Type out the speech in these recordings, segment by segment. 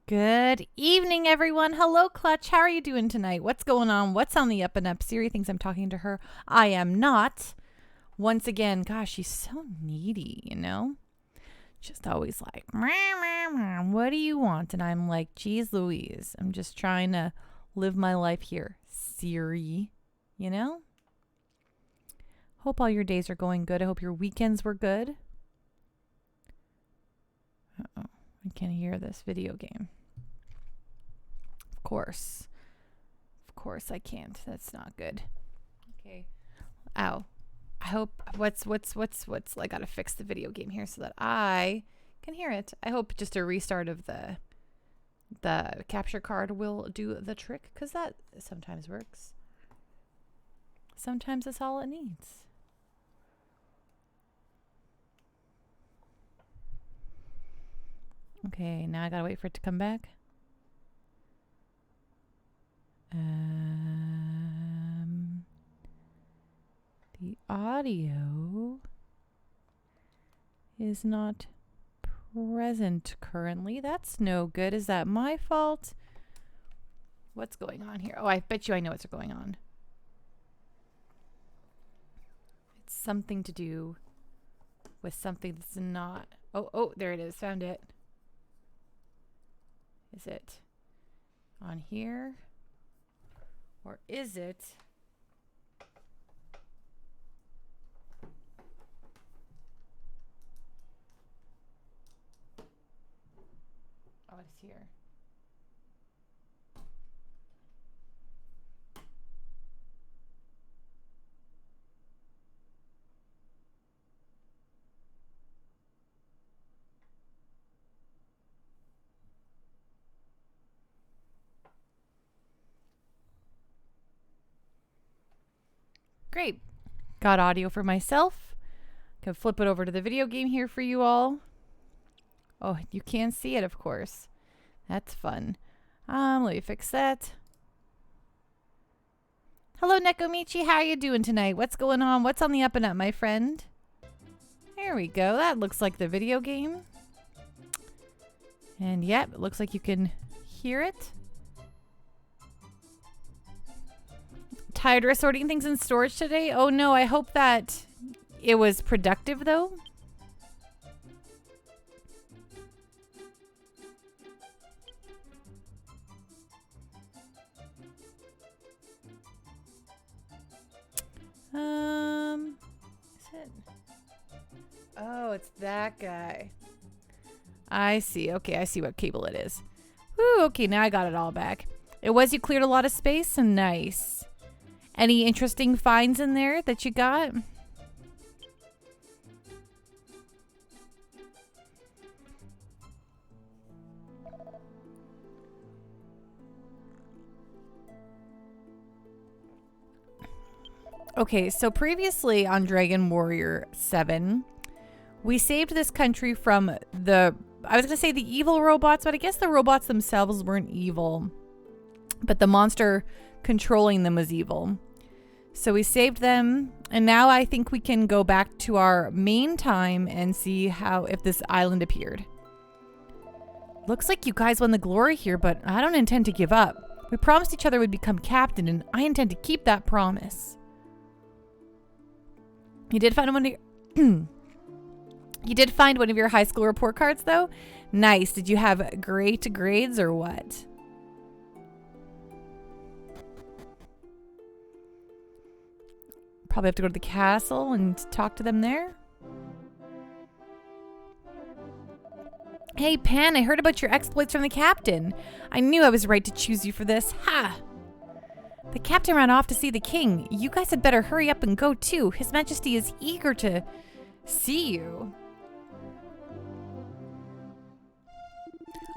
Good evening, everyone. Hello, Clutch. How are you doing tonight? What's going on? What's on the up and up? Siri thinks I'm talking to her. I am not. Once again, gosh, she's so needy, you know? Just always like, what do you want? And I'm like, geez Louise, I'm just trying to live my life here. Siri, you know? Hope all your days are going good. I hope your weekends were good. Uh-oh. I can't hear this video game. Of course I can't. That's not good. Okay. Ow. I hope what's I gotta fix the video game here so that I can hear it. I hope just a restart of the capture card will do the trick, because that sometimes works. Sometimes that's all it needs. Okay, now I gotta wait for it to come back. The audio is not present currently. That's no good. Is that my fault? What's going on here? Oh, I bet you I know what's going on. It's something to do with something that's not... Oh, there it is. Found it. Is it on here? Or is it... Oh, it's here. Great. Got audio for myself. Can flip it over to the video game here for you all. Oh, you can see it, of course. That's fun. Let me fix that. Hello, Nekomichi. How are you doing tonight? What's going on? What's on the up and up, my friend? There we go. That looks like the video game. And yep, it looks like you can hear it. Tired of assorting things in storage today? Oh no, I hope that it was productive though. Is it? Oh, it's that guy. I see. Okay, I see what cable it is. Woo, okay, now I got it all back. It was you cleared a lot of space? Nice. Any interesting finds in there that you got? Okay, so previously on Dragon Warrior VII, we saved this country from I was going to say the evil robots, but I guess the robots themselves weren't evil. But the monster controlling them was evil. So we saved them, and now I think we can go back to our main time and see if this island appeared. Looks like you guys won the glory here, but I don't intend to give up. We promised each other we'd become captain, and I intend to keep that promise. You did find one of your You did find one of your high school report cards, though? Nice. Did you have great grades or what? Probably have to go to the castle and talk to them there. Hey, Pan, I heard about your exploits from the captain. I knew I was right to choose you for this. Ha! The captain ran off to see the king. You guys had better hurry up and go too. His Majesty is eager to see you.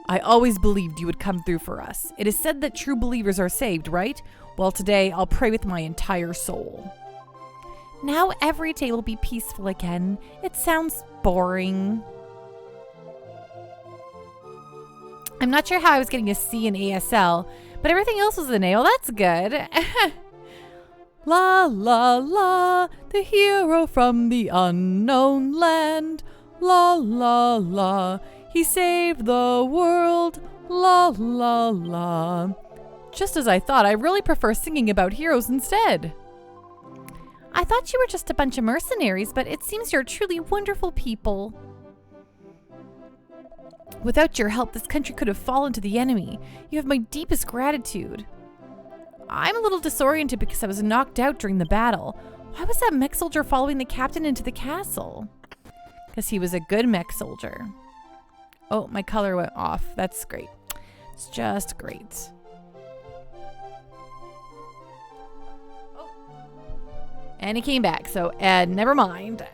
I always believed you would come through for us. It is said that true believers are saved, right? Well, today I'll pray with my entire soul. Now every day will be peaceful again. It sounds boring. I'm not sure how I was getting a C in ASL, but everything else was an A. Well, that's good. La la la, the hero from the unknown land. La la la, He saved the world, la la la. Just as I thought, I really prefer singing about heroes instead. I thought you were just a bunch of mercenaries, but it seems you're truly wonderful people. Without your help, this country could have fallen to the enemy. You have my deepest gratitude. I'm a little disoriented because I was knocked out during the battle. Why was that mech soldier following the captain into the castle? Because he was a good mech soldier. Oh, my color went off. That's great. It's just great. Oh. And he came back, so never mind.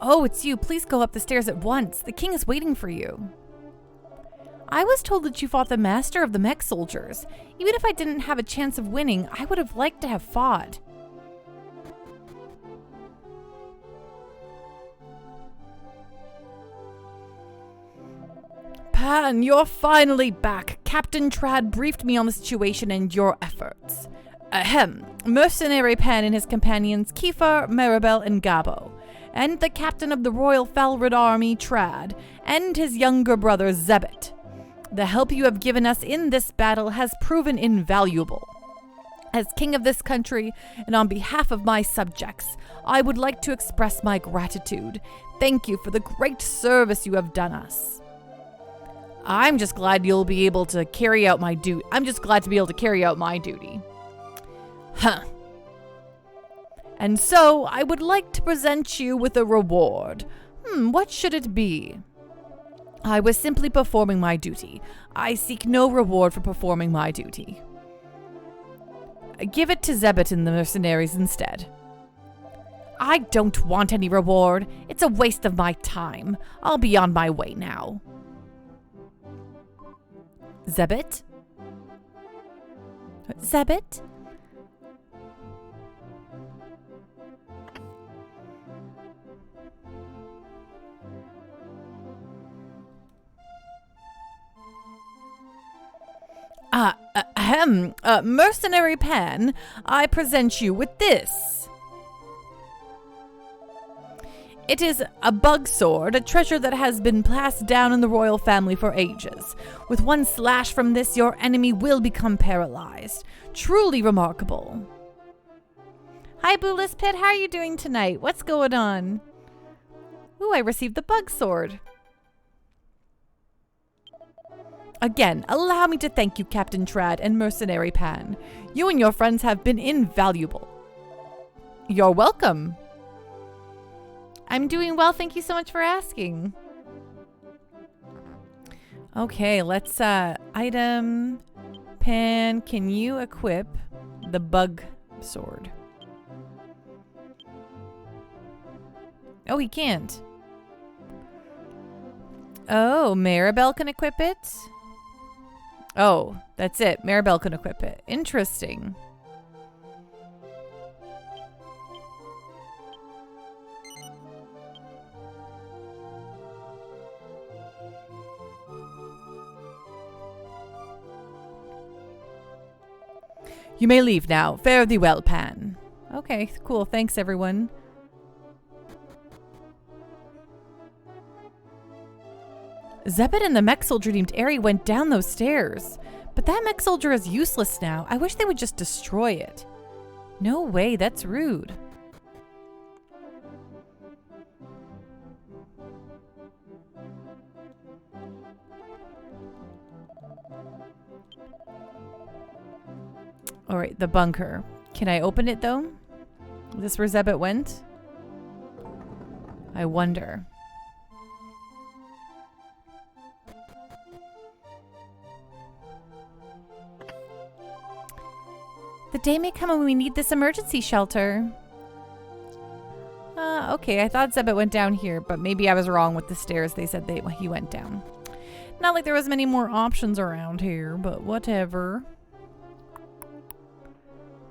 Oh, it's you. Please go up the stairs at once. The king is waiting for you. I was told that you fought the master of the mech soldiers. Even if I didn't have a chance of winning, I would have liked to have fought. Pan, you're finally back. Captain Trad briefed me on the situation and your efforts. Ahem. Mercenary Pan and his companions Kiefer, Maribel, and Gabo. And the captain of the Royal Falred Army, Trad, and his younger brother, Zebet. The help you have given us in this battle has proven invaluable. As king of this country, and on behalf of my subjects, I would like to express my gratitude. Thank you for the great service you have done us. I'm just glad you'll be able to carry out my duty. I'm just glad to be able to carry out my duty. Huh. And so, I would like to present you with a reward. What should it be? I was simply performing my duty. I seek no reward for performing my duty. Give it to Zebet and the mercenaries instead. I don't want any reward. It's a waste of my time. I'll be on my way now. Zebet? Zebet? Mercenary Pan, I present you with this. It is a bug sword, a treasure that has been passed down in the royal family for ages. With one slash from this, your enemy will become paralyzed. Truly remarkable. Hi, Boolis Pit, how are you doing tonight? What's going on? Ooh, I received the bug sword. Again, allow me to thank you, Captain Trad and Mercenary Pan. You and your friends have been invaluable. You're welcome. I'm doing well, thank you so much for asking. Okay, let's, item, Pan, can you equip the bug sword? Oh, he can't. Oh, Maribel can equip it? Oh, that's it. Maribel can equip it. Interesting. You may leave now. Fare thee well, Pan. Okay, cool. Thanks, everyone. Zebet and the mech soldier named Eri went down those stairs. But that mech soldier is useless now. I wish they would just destroy it. No way, that's rude. Alright, the bunker. Can I open it though? Is this where Zebet went? I wonder. The day may come when we need this emergency shelter. Okay, I thought Zebet went down here, but maybe I was wrong with the stairs. They said he went down. Not like there was many more options around here, but whatever.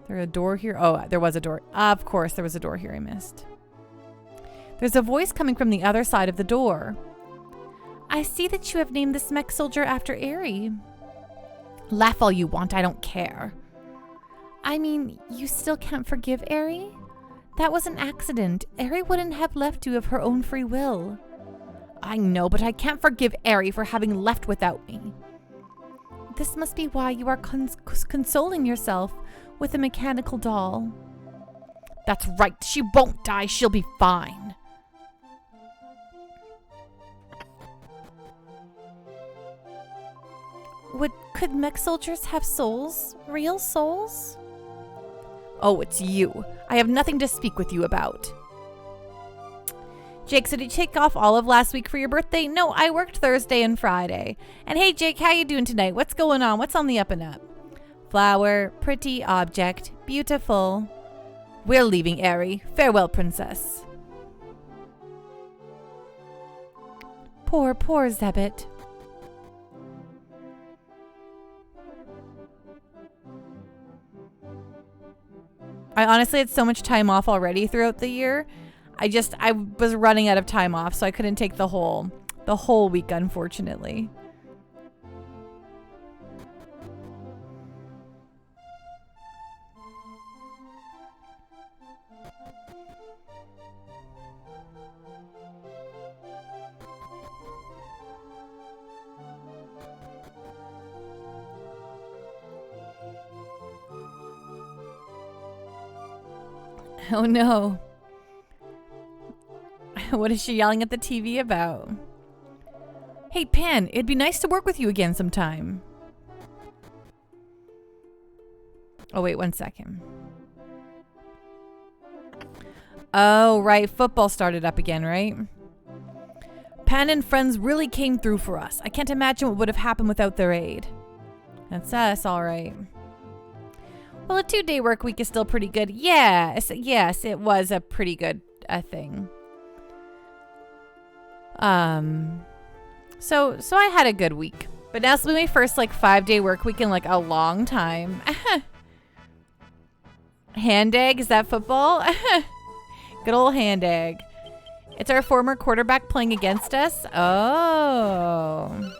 There a door here? Oh, there was a door. Of course, there was a door here I missed. There's a voice coming from the other side of the door. I see that you have named this mech soldier after Eri. Laugh all you want, I don't care. I mean, you still can't forgive Eri? That was an accident. Eri wouldn't have left you of her own free will. I know, but I can't forgive Eri for having left without me. This must be why you are consoling yourself with a mechanical doll. That's right. She won't die. She'll be fine. Could mech soldiers have souls? Real souls? Oh, it's you. I have nothing to speak with you about. Jake, so did you take off all of last week for your birthday? No, I worked Thursday and Friday. And hey, Jake, how you doing tonight? What's going on? What's on the up and up? Flower, pretty object, beautiful. We're leaving, Eri. Farewell, princess. Poor Zebit. I honestly had so much time off already throughout the year. I was running out of time off, so I couldn't take the whole week, unfortunately. Oh no. What is she yelling at the TV about? Hey, Pan, it'd be nice to work with you again sometime. Oh, wait, 1 second. Oh, right. Football started up again, right? Pan and friends really came through for us. I can't imagine what would have happened without their aid. That's us, all right. Well, a 2-day work week is still pretty good. Yes, it was a pretty good thing. So I had a good week. But now it's been my first 5-day work week in a long time. Hand egg, is that football? Good old hand egg. It's our former quarterback playing against us. Oh.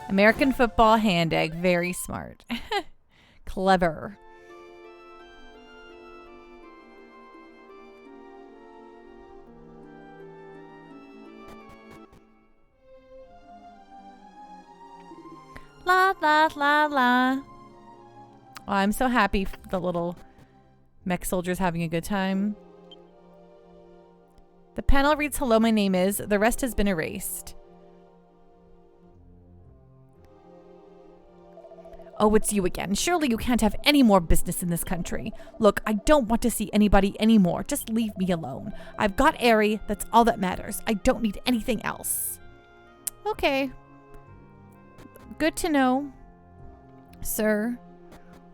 American football hand egg. Very smart. Clever. La, la, la, la. Oh, I'm so happy the little mech soldier's having a good time. The panel reads, hello, my name is. The rest has been erased. Oh, it's you again. Surely you can't have any more business in this country. Look, I don't want to see anybody anymore. Just leave me alone. I've got Eri. That's all that matters. I don't need anything else. Okay. Good to know, sir.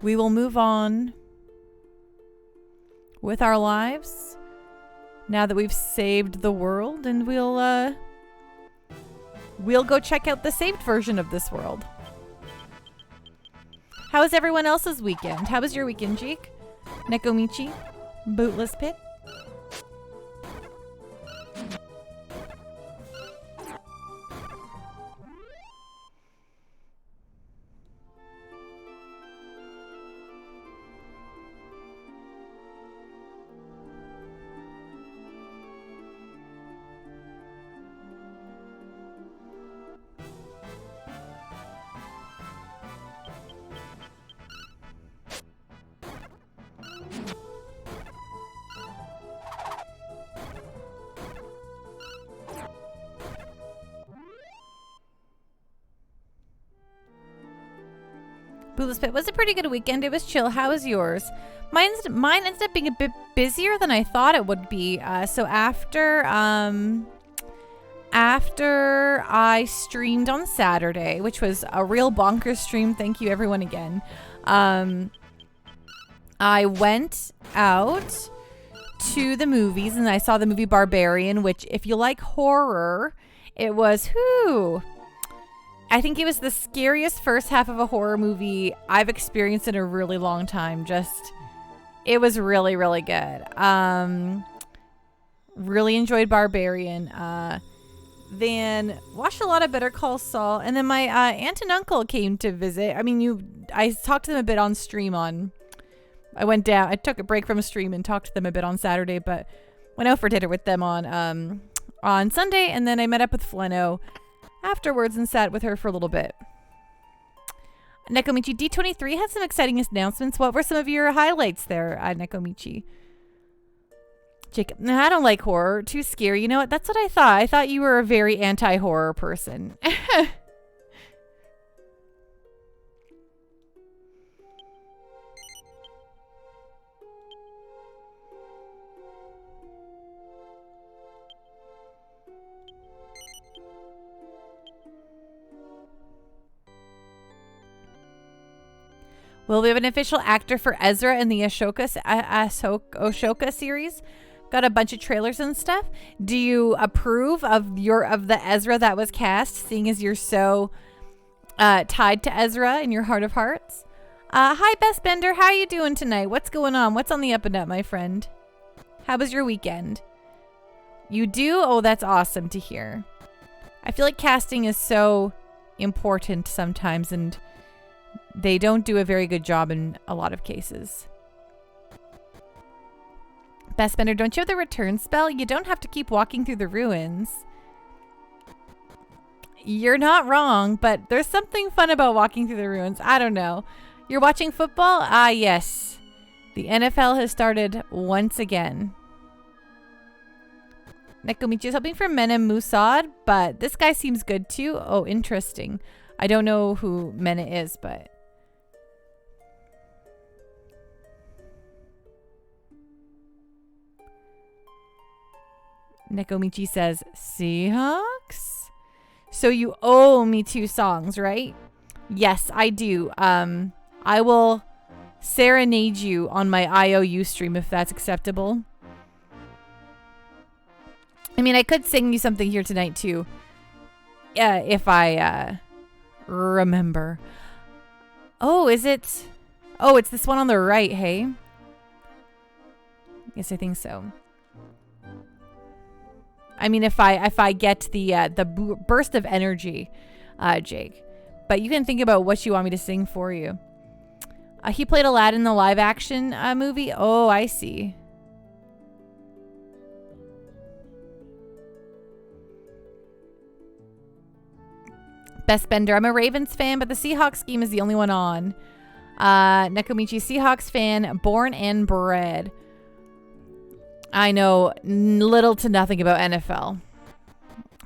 We will move on with our lives now that we've saved the world, and we'll go check out the saved version of this world. How was everyone else's weekend? How was your weekend, Jake? Nekomichi? Bootless Pit? Bootless Pit was a pretty good weekend. It was chill. How was yours? Mine ended up being a bit busier than I thought it would be. So after I streamed on Saturday, which was a real bonkers stream, thank you everyone again. I went out to the movies and I saw the movie Barbarian, which if you like horror, it was I think it was the scariest first half of a horror movie I've experienced in a really long time. It was really, really good. Really enjoyed Barbarian. Then watched a lot of Better Call Saul. And then my aunt and uncle came to visit. I mean, I talked to them a bit on stream I went down. I took a break from a stream and talked to them a bit on Saturday, but went out for dinner with them on Sunday. And then I met up with Fleno afterwards and sat with her for a little bit. Nekomichi, D23 had some exciting announcements. What were some of your highlights there, Nekomichi? Jacob, no, I don't like horror. Too scary. You know what? That's what I thought. I thought you were a very anti-horror person. Will we have an official actor for Ezra in the Ashoka series? Got a bunch of trailers and stuff. Do you approve of the Ezra that was cast, seeing as you're so tied to Ezra in your heart of hearts? Hi, Best Bender. How are you doing tonight? What's going on? What's on the up and up, my friend? How was your weekend? You do? Oh, that's awesome to hear. I feel like casting is so important sometimes, and they don't do a very good job in a lot of cases. Best Bender, don't you have the return spell? You don't have to keep walking through the ruins. You're not wrong, but there's something fun about walking through the ruins. I don't know. You're watching football? Ah, yes. The NFL has started once again. Nekomichi is hoping for Mena Musad, but this guy seems good too. Oh, interesting. I don't know who Mena is, but... Nekomichi says, Seahawks? So you owe me 2 songs, right? Yes, I do. I will serenade you on my IOU stream if that's acceptable. I mean, I could sing you something here tonight too. If I remember. Oh, is it? Oh, it's this one on the right, hey? Yes, I think so. I mean, if I get the burst of energy, Jake. But you can think about what you want me to sing for you. He played Aladdin in the live action movie. Oh, I see. Best Bender. I'm a Ravens fan, but the Seahawks scheme is the only one on. Nekomichi, Seahawks fan, born and bred. I know little to nothing about NFL.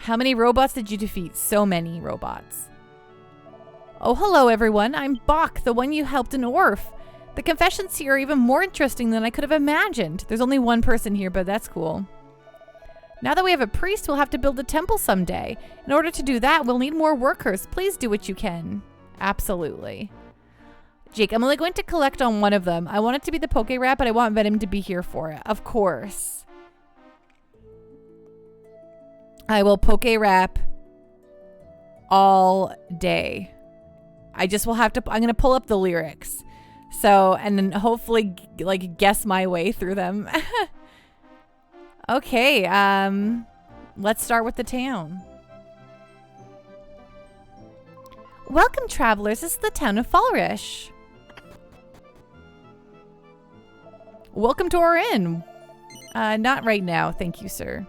How many robots did you defeat? So many robots. Oh, hello, everyone. I'm Bach, the one you helped in Orf. The confessions here are even more interesting than I could have imagined. There's only one person here, but that's cool. Now that we have a priest, we'll have to build a temple someday. In order to do that, we'll need more workers. Please do what you can. Absolutely. Jake, I'm only going to collect on one of them. I want it to be the Poke Rat, but I want Venom to be here for it. Of course. I will Poke Rap all day. I just will have to... I'm going to pull up the lyrics. So, and then hopefully, like, guess my way through them. Okay, let's start with the town. Welcome, travelers. This is the town of Falrish. Welcome to our inn. Not right now, thank you, sir.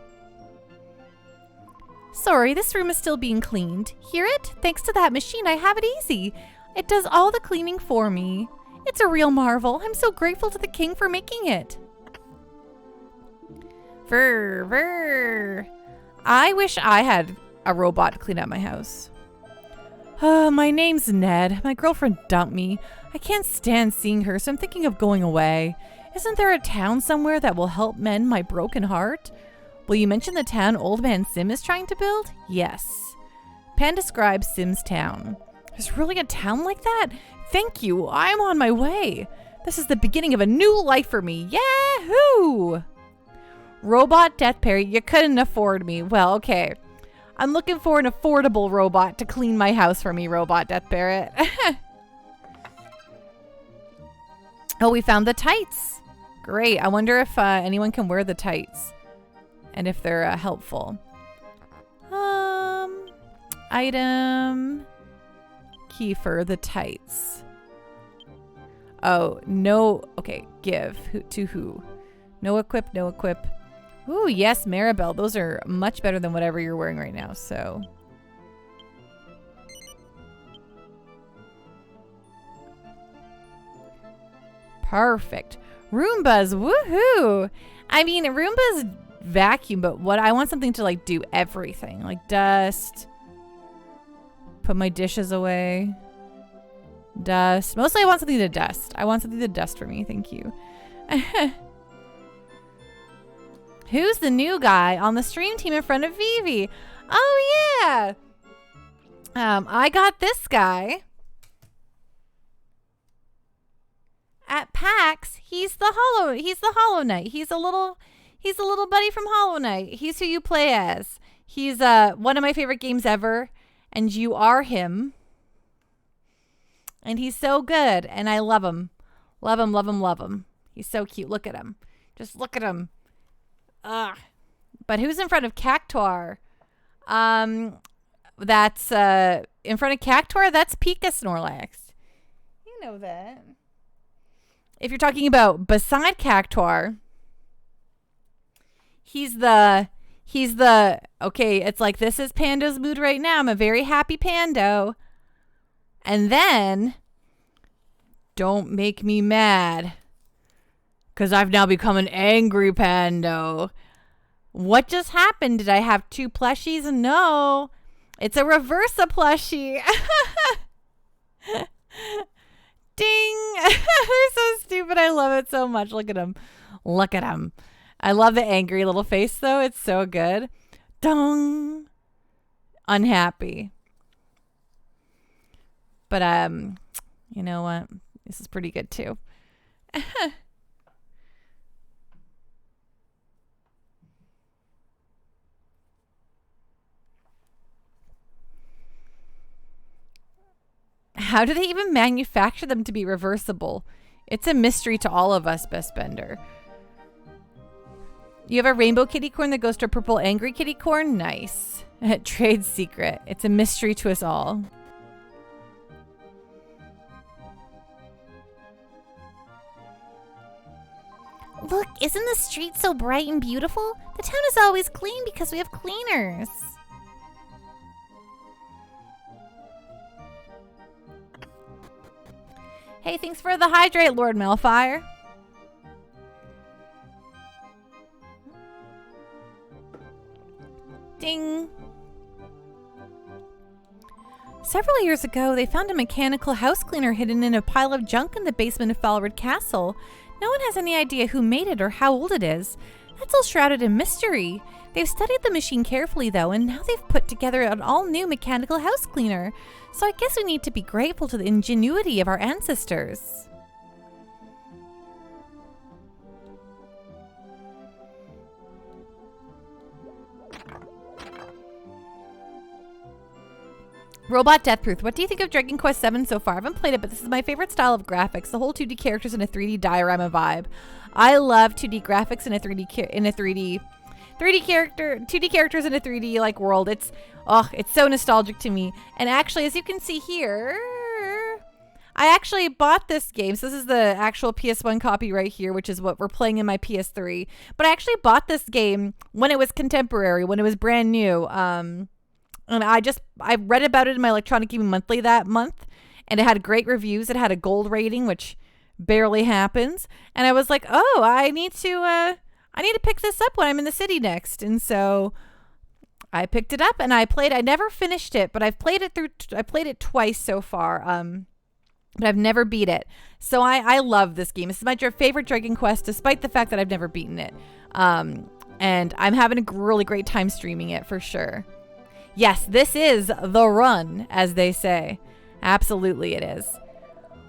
Sorry, this room is still being cleaned. Hear it? Thanks to that machine, I have it easy. It does all the cleaning for me. It's a real marvel. I'm so grateful to the king for making it. Vrr. I wish I had a robot to clean up my house. My name's Ned. My girlfriend dumped me. I can't stand seeing her, so I'm thinking of going away. Isn't there a town somewhere that will help mend my broken heart? Will you mention the town Old Man Sim is trying to build? Yes. Pan describes Sim's town. There's really a town like that? Thank you. I'm on my way. This is the beginning of a new life for me. Yahoo! Robot Death Parry, you couldn't afford me. Well, okay. I'm looking for an affordable robot to clean my house for me, Robot Death Parrot. Oh, we found the tights. Great. I wonder if anyone can wear the tights. and if they're helpful. Item. Kiefer, the tights. Oh, no. Okay, give. To who? No equip, no equip. Ooh, yes, Maribel. Those are much better than whatever you're wearing right now, so. Perfect. Roombas, woohoo! I mean, Roombas vacuum, but what I want something to like do everything. Like dust. Put my dishes away. Dust. Mostly I want something to dust. I want something to dust for me, thank you. Who's the new guy on the stream team in front of Vivi? Oh yeah. I got this guy. At PAX, he's the Hollow Knight. He's a little buddy from Hollow Knight. He's who you play as. He's one of my favorite games ever, and you are him. And he's so good, and I love him. Love him, love him, love him. He's so cute. Look at him. Just look at him. Ugh. But who's in front of Cactuar? That's in front of Cactuar, that's Pika Snorlax. You know that. If you're talking about beside Cactuar, he's the okay, it's like this is Pando's mood right now. I'm a very happy Pando. And then don't make me mad, 'cause I've now become an angry Pando. What just happened? Did I have two plushies? No. It's a Reversa plushie. Ding. They're so stupid. I love it so much. Look at him. Look at him. I love the angry little face, though. It's so good. Dong. Unhappy. But, you know what? This is pretty good, too. How do they even manufacture them to be reversible? It's a mystery to all of us, Best Bender. You have a rainbow kitty corn that goes to a purple angry kitty corn? Nice. Trade secret. It's a mystery to us all. Look, isn't the street so bright and beautiful? The town is always clean because we have cleaners. Hey, thanks for the hydrate, Lord Malfire. Ding. Several years ago, they found a mechanical house cleaner hidden in a pile of junk in the basement of Falred Castle. No one has any idea who made it or how old it is. That's all shrouded in mystery. They've studied the machine carefully, though, and now they've put together an all-new mechanical house cleaner. So I guess we need to be grateful to the ingenuity of our ancestors. Robot Deathproof, what do you think of Dragon Quest VII so far? I haven't played it, but this is my favorite style of graphics. The whole 2D characters in a 3D diorama vibe. I love 2D graphics in a 2D characters in a 3D like world. It's so nostalgic to me. And actually, as you can see here, I actually bought this game. So this is the actual PS1 copy right here, which is what we're playing in my PS3. But I actually bought this game when it was contemporary, when it was brand new. And I read about it in my Electronic Gaming Monthly that month, and it had great reviews. It had a gold rating, which barely happens. And I was like, oh, I need to pick this up when I'm in the city next. And so I picked it up and I never finished it, but I played it twice so far. But I've never beat it. So I love this game. This is my favorite Dragon Quest, despite the fact that I've never beaten it. And I'm having a really great time streaming it for sure. Yes, this is the run, as they say. Absolutely it is.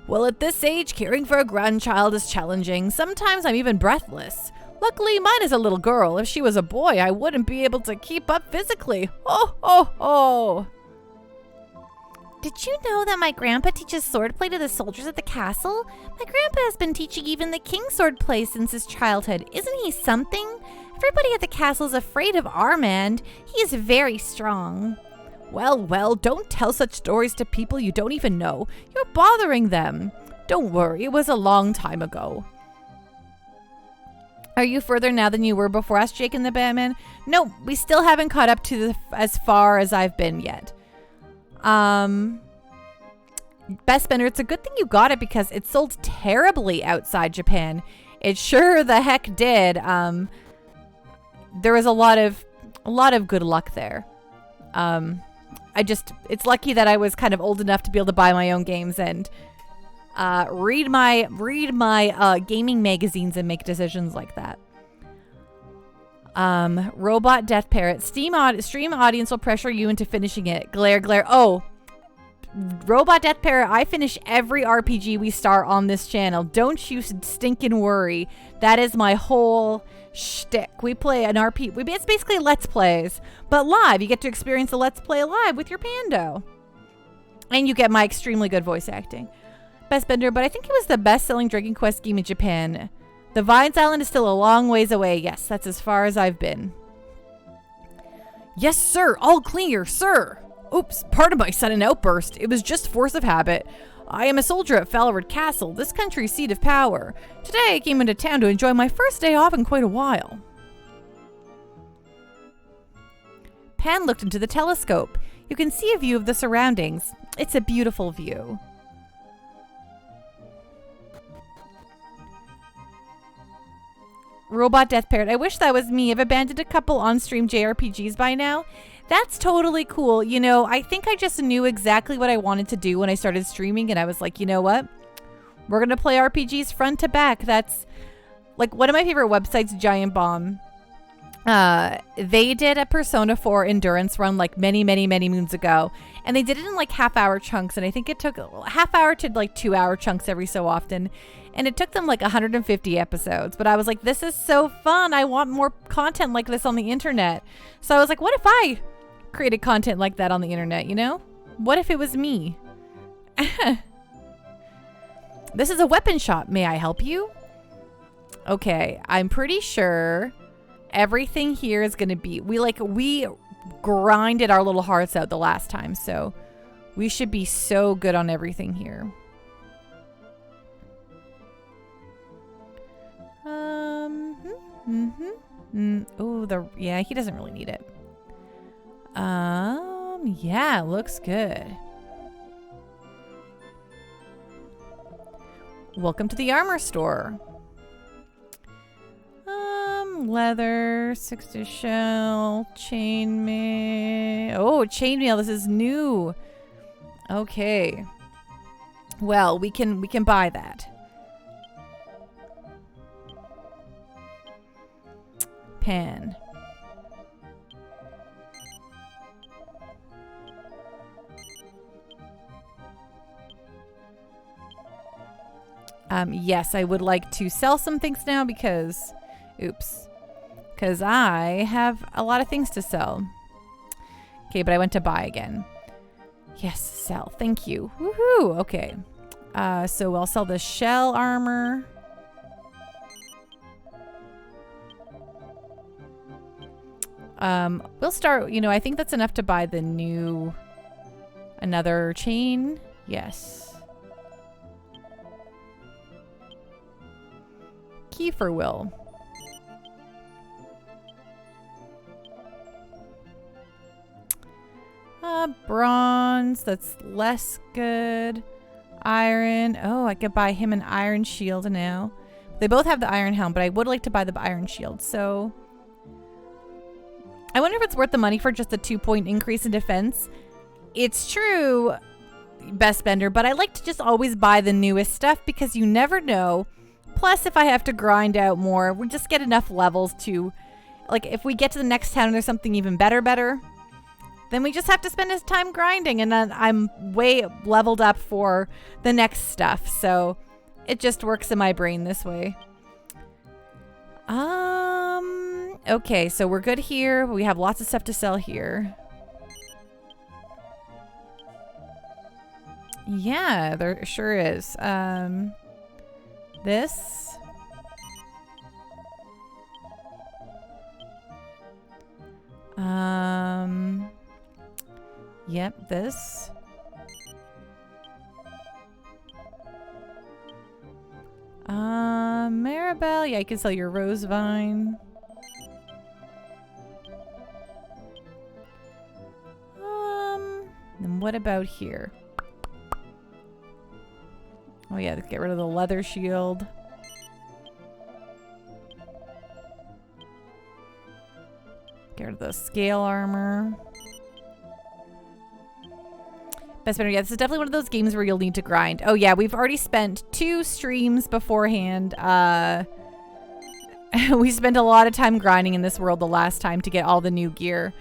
Well, at this age, caring for a grandchild is challenging. Sometimes I'm even breathless. Luckily, mine is a little girl. If she was a boy, I wouldn't be able to keep up physically. Oh, oh, oh. Did you know that my grandpa teaches swordplay to the soldiers at the castle? My grandpa has been teaching even the king swordplay since his childhood. Isn't he something? Everybody at the castle is afraid of Armand. He is very strong. Well, well, don't tell such stories to people you don't even know. You're bothering them. Don't worry, it was a long time ago. Are you further now than you were before? Asked Jake and the Batman. No, we still haven't caught up to as far as I've been yet. Best Spender, it's a good thing you got it because it sold terribly outside Japan. It sure the heck did. There was a lot of good luck there. It's lucky that I was kind of old enough to be able to buy my own games and read my gaming magazines and make decisions like that. Robot Death Parrot. Stream audience will pressure you into finishing it. Glare. Oh, Robot Death Parrot, I finish every RPG we start on this channel. Don't you stinking worry. That is my whole shtick. We play an RPG. It's basically Let's Plays, but live. You get to experience the Let's Play live with your Pando. And you get my extremely good voice acting. Best Bender, but I think it was the best-selling Dragon Quest game in Japan. The Vines Island is still a long ways away. Yes, that's as far as I've been. Yes, sir. All clear, sir. Oops, pardon my sudden outburst. It was just force of habit. I am a soldier at Falrod Castle, this country's seat of power. Today I came into town to enjoy my first day off in quite a while. Pan looked into the telescope. You can see a view of the surroundings. It's a beautiful view. Robot Death Parrot. I wish that was me. I've abandoned a couple on-stream JRPGs by now. That's totally cool. You know, I think I just knew exactly what I wanted to do when I started streaming, and I was like, you know what? We're going to play RPGs front to back. That's like one of my favorite websites, Giant Bomb. They did a Persona 4 endurance run like many moons ago, and they did it in like half-hour chunks, and I think it took a half-hour to like 2-hour chunks every so often, and it took them like 150 episodes. But I was like, this is so fun. I want more content like this on the internet. So I was like, what if I created content like that on the internet, you know? What if it was me? This is a weapon shop. May I help you? Okay, I'm pretty sure everything here is going to be... We grinded our little hearts out the last time, so we should be so good on everything here. Yeah, he doesn't really need it. Yeah, looks good. Welcome to the armor store. Leather, 6 shell, chainmail. Oh, chainmail, this is new. Okay. Well, we can buy that. Pan. Yes, I would like to sell some things now because, because I have a lot of things to sell. Okay, but I went to buy again. Yes, sell. Thank you. Woohoo! Okay. So I'll sell the shell armor. We'll start, you know, I think that's enough to buy the new, another chain. Yes. Kiefer will. Bronze, that's less good. Iron. Oh, I could buy him an iron shield now. They both have the iron helm, but I would like to buy the iron shield, so... I wonder if it's worth the money for just a 2-point increase in defense. It's true, Best Bender, but I like to just always buy the newest stuff because you never know. Plus, if I have to grind out more, we'll just get enough levels to... Like, if we get to the next town and there's something even better, then we just have to spend his time grinding, and then I'm way leveled up for the next stuff. So, it just works in my brain this way. Okay, so we're good here. We have lots of stuff to sell here. Yeah, there sure is. This. Yep, this. Maribel. Yeah, you can sell your rose vine. Then what about here? Oh yeah, let's get rid of the leather shield. Get rid of the scale armor. Best better, yeah, this is definitely one of those games where you'll need to grind. Oh yeah, we've already spent 2 streams beforehand. We spent a lot of time grinding in this world the last time to get all the new gear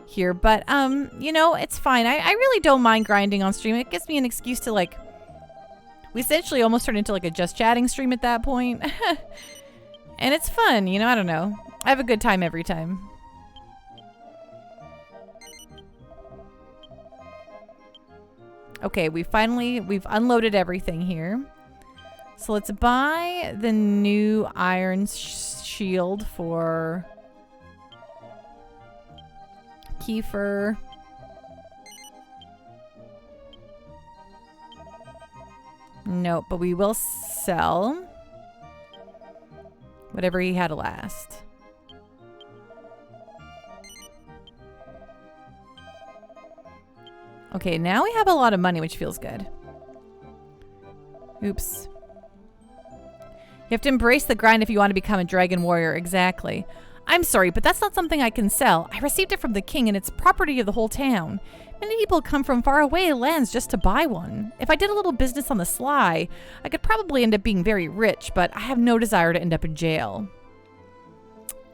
here. But, you know, it's fine. I really don't mind grinding on stream. It gives me an excuse to, like... We essentially almost turned into, like, a just chatting stream at that point. And it's fun, you know? I don't know. I have a good time every time. Okay, we've unloaded everything here. So let's buy the new iron shield for Kiefer. Nope, but we will sell whatever he had last. Okay, now we have a lot of money, which feels good. Oops. You have to embrace the grind if you want to become a Dragon Warrior. Exactly. I'm sorry, but that's not something I can sell. I received it from the king and it's property of the whole town. Many people come from far away lands just to buy one. If I did a little business on the sly, I could probably end up being very rich, but I have no desire to end up in jail.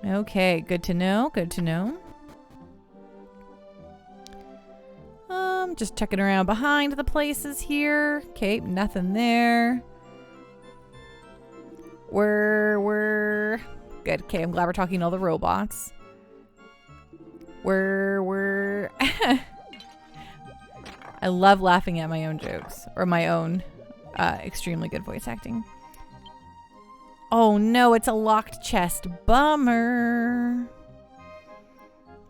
Okay, good to know, good to know. Just checking around behind the places here. Okay, nothing there. We're good. Okay, I'm glad we're talking to all the robots. We're I love laughing at my own jokes or my own extremely good voice acting. Oh no, it's a locked chest. Bummer.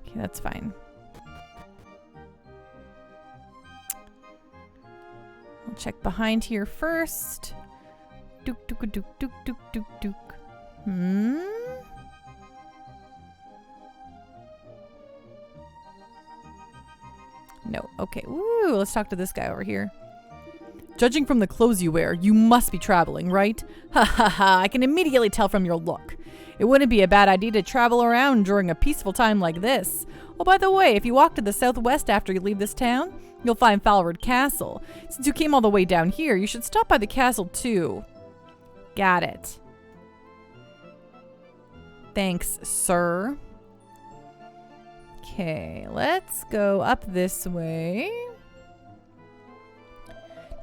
Okay, that's fine. We'll check behind here first. Dook, dook, dook, dook, dook, dook, dook. No. Okay. Ooh, let's talk to this guy over here. Judging from the clothes you wear, you must be traveling, right? Ha ha ha, I can immediately tell from your look. It wouldn't be a bad idea to travel around during a peaceful time like this. Oh, by the way, if you walk to the southwest after you leave this town, you'll find Falward Castle. Since you came all the way down here, you should stop by the castle too. Got it. Thanks, sir. Okay, let's go up this way.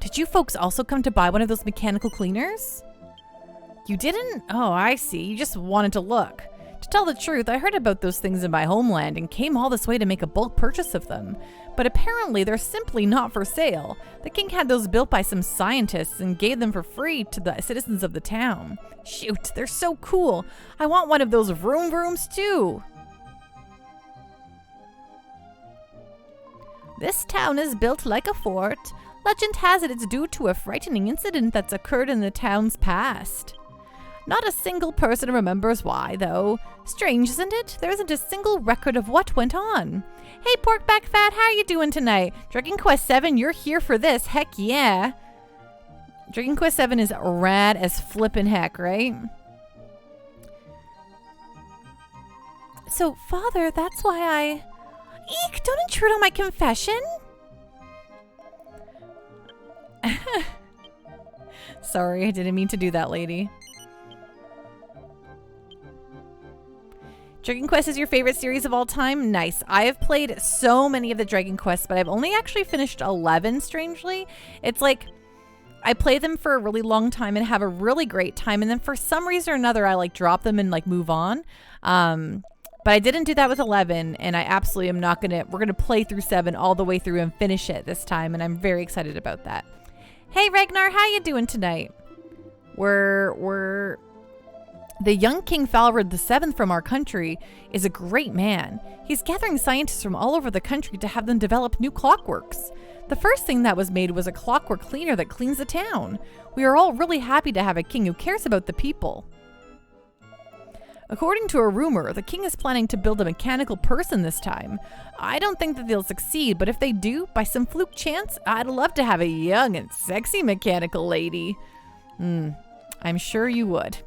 Did you folks also come to buy one of those mechanical cleaners? You didn't? Oh, I see. You just wanted to look. To tell the truth, I heard about those things in my homeland and came all this way to make a bulk purchase of them. But apparently they're simply not for sale. The king had those built by some scientists and gave them for free to the citizens of the town. Shoot, they're so cool. I want one of those vroom vrooms too. This town is built like a fort. Legend has it it's due to a frightening incident that's occurred in the town's past. Not a single person remembers why, though. Strange, isn't it? There isn't a single record of what went on. Hey, Porkback Fat, how are you doing tonight? Dragon Quest VII, you're here for this. Heck yeah. Dragon Quest VII is rad as flippin' heck, right? So, Father, that's why I... Eek, don't intrude on my confession. Sorry, I didn't mean to do that, lady. Dragon Quest is your favorite series of all time? Nice. I have played so many of the Dragon Quests, but I've only actually finished 11, strangely. It's like, I play them for a really long time and have a really great time, and then for some reason or another, I like drop them and like move on. But I didn't do that with 11, and I absolutely am not gonna, we're gonna play through 7 all the way through and finish it this time, and I'm very excited about that. Hey Ragnar, how you doing tonight? The young King Falred VII from our country is a great man. He's gathering scientists from all over the country to have them develop new clockworks. The first thing that was made was a clockwork cleaner that cleans the town. We are all really happy to have a king who cares about the people. According to a rumor, the king is planning to build a mechanical person this time. I don't think that they'll succeed, but if they do, by some fluke chance, I'd love to have a young and sexy mechanical lady. I'm sure you would.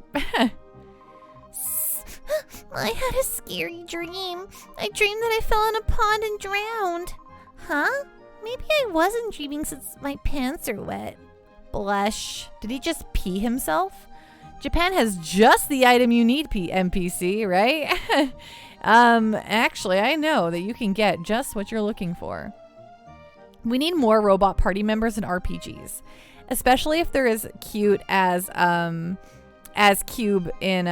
I had a scary dream. I dreamed that I fell in a pond and drowned. Huh? Maybe I wasn't dreaming since my pants are wet. Blush. Did he just pee himself? Japan has just the item you need, NPC, right? Actually, I know that you can get just what you're looking for. We need more robot party members in RPGs, especially if they're as cute as Cube in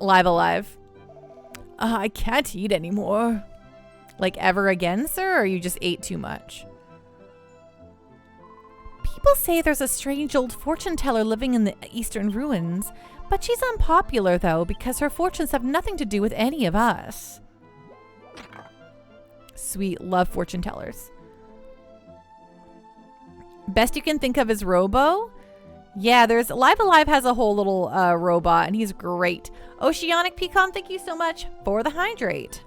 Live Alive. I can't eat anymore. Like ever again, sir, or you just ate too much? People say there's a strange old fortune teller living in the eastern ruins, but she's unpopular though because her fortunes have nothing to do with any of us. Sweet, love fortune tellers. Best you can think of is Robo? Yeah, there's Live Alive has a whole little robot and he's great. Oceanic Pecan, thank you so much for the hydrate.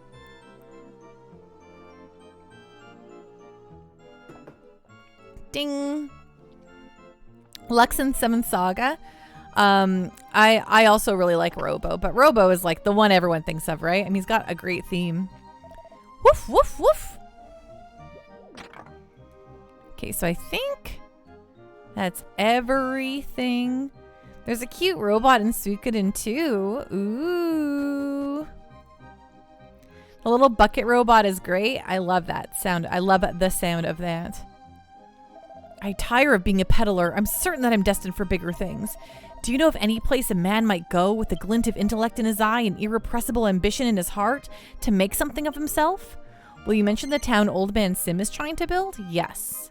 Ding. Lux and 7th Saga. I also really like Robo, but Robo is like the one everyone thinks of, right? I mean, he's got a great theme. Woof, woof, woof. Okay, so I think that's everything. There's a cute robot in Suikoden too. Ooh. The little bucket robot is great. I love that sound. I love the sound of that. I tire of being a peddler. I'm certain that I'm destined for bigger things. Do you know of any place a man might go with a glint of intellect in his eye and irrepressible ambition in his heart to make something of himself? Will you mention the town Old Man Sim is trying to build? Yes.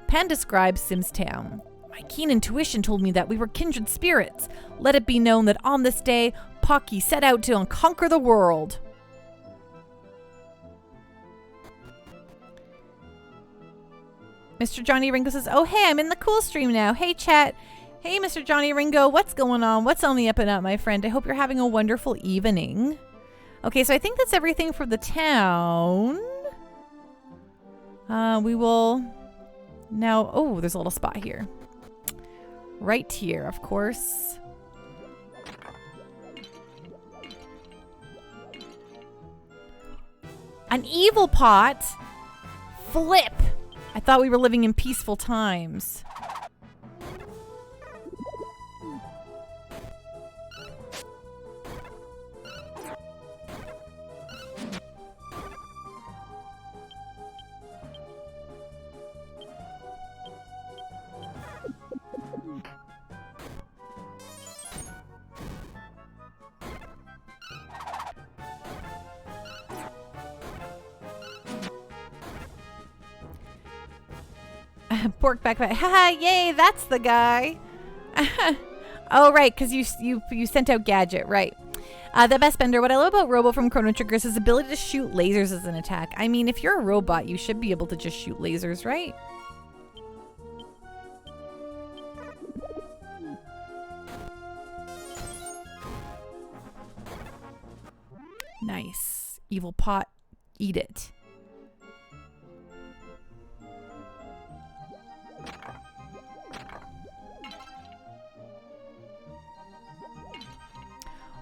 Pan describes Sim's town. My keen intuition told me that we were kindred spirits. Let it be known that on this day, Pocky set out to conquer the world. Mr. Johnny Ringo says, oh, hey, I'm in the cool stream now. Hey, chat. Hey, Mr. Johnny Ringo, what's going on? What's on the up and up, my friend? I hope you're having a wonderful evening. Okay, so I think that's everything for the town. We will now... Oh, there's a little spot here. Right here, of course. An evil pot? Flip! I thought we were living in peaceful times. Pork backpack. Haha, yay, that's the guy. Oh, right, because you sent out Gadget, right. The best bender. What I love about Robo from Chrono Trigger is his ability to shoot lasers as an attack. I mean, if you're a robot, you should be able to just shoot lasers, right? Nice. Evil pot, eat it.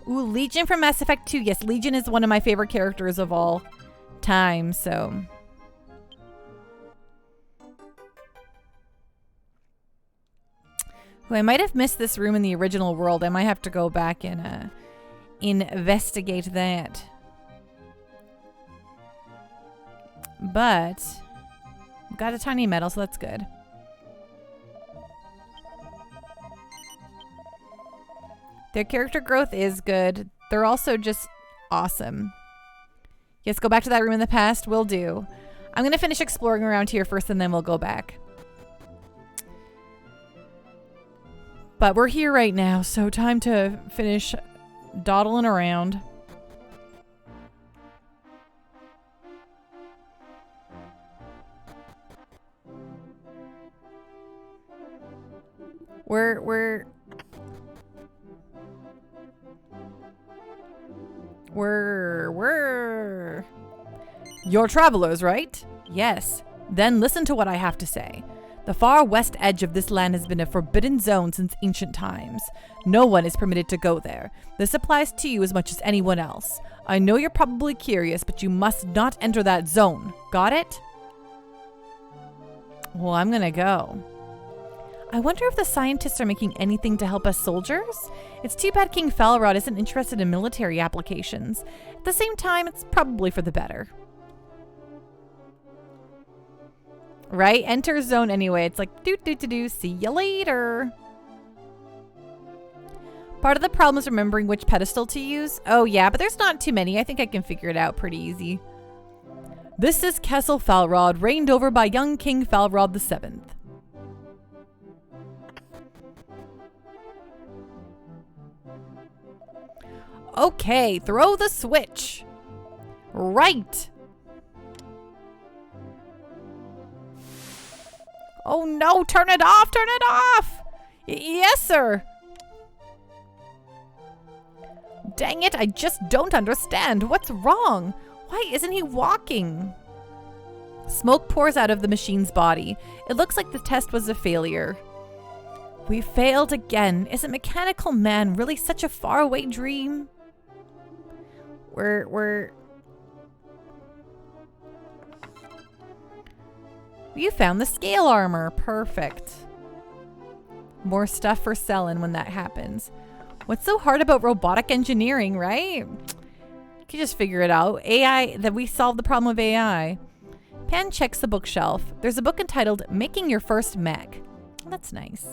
Ooh, Legion from Mass Effect 2. Yes, Legion is one of my favorite characters of all time, so... Ooh, I might have missed this room in the original world. I might have to go back and investigate that. But... I've got a tiny medal, so that's good. Their character growth is good. They're also just awesome. Yes, go back to that room in the past. Will do. I'm going to finish exploring around here first and then we'll go back. But we're here right now, so time to finish dawdling around. We're You're travelers, right? Yes. Then listen to what I have to say. The far west edge of this land has been a forbidden zone since ancient times. No one is permitted to go there. This applies to you as much as anyone else. I know you're probably curious, but you must not enter that zone. Got it? Well, I'm gonna go. I wonder if the scientists are making anything to help us soldiers? It's too bad King Falrod isn't interested in military applications. At the same time, it's probably for the better. Right? Enter zone anyway. It's like, do, see you later. Part of the problem is remembering which pedestal to use. Oh yeah, but there's not too many. I think I can figure it out pretty easy. This is Castle Falrod, reigned over by young King Falrod VII. Okay, throw the switch. Right. Oh no, turn it off, turn it off. Yes, sir. Dang it, I just don't understand. What's wrong? Why isn't he walking? Smoke pours out of the machine's body. It looks like the test was a failure. We failed again. Isn't Mechanical Man really such a faraway dream? You found the scale armor. Perfect. More stuff for selling when that happens. What's so hard about robotic engineering, right? You can just figure it out. AI, that we solved the problem of AI. Pan checks the bookshelf. There's a book entitled Making Your First Mech. That's nice.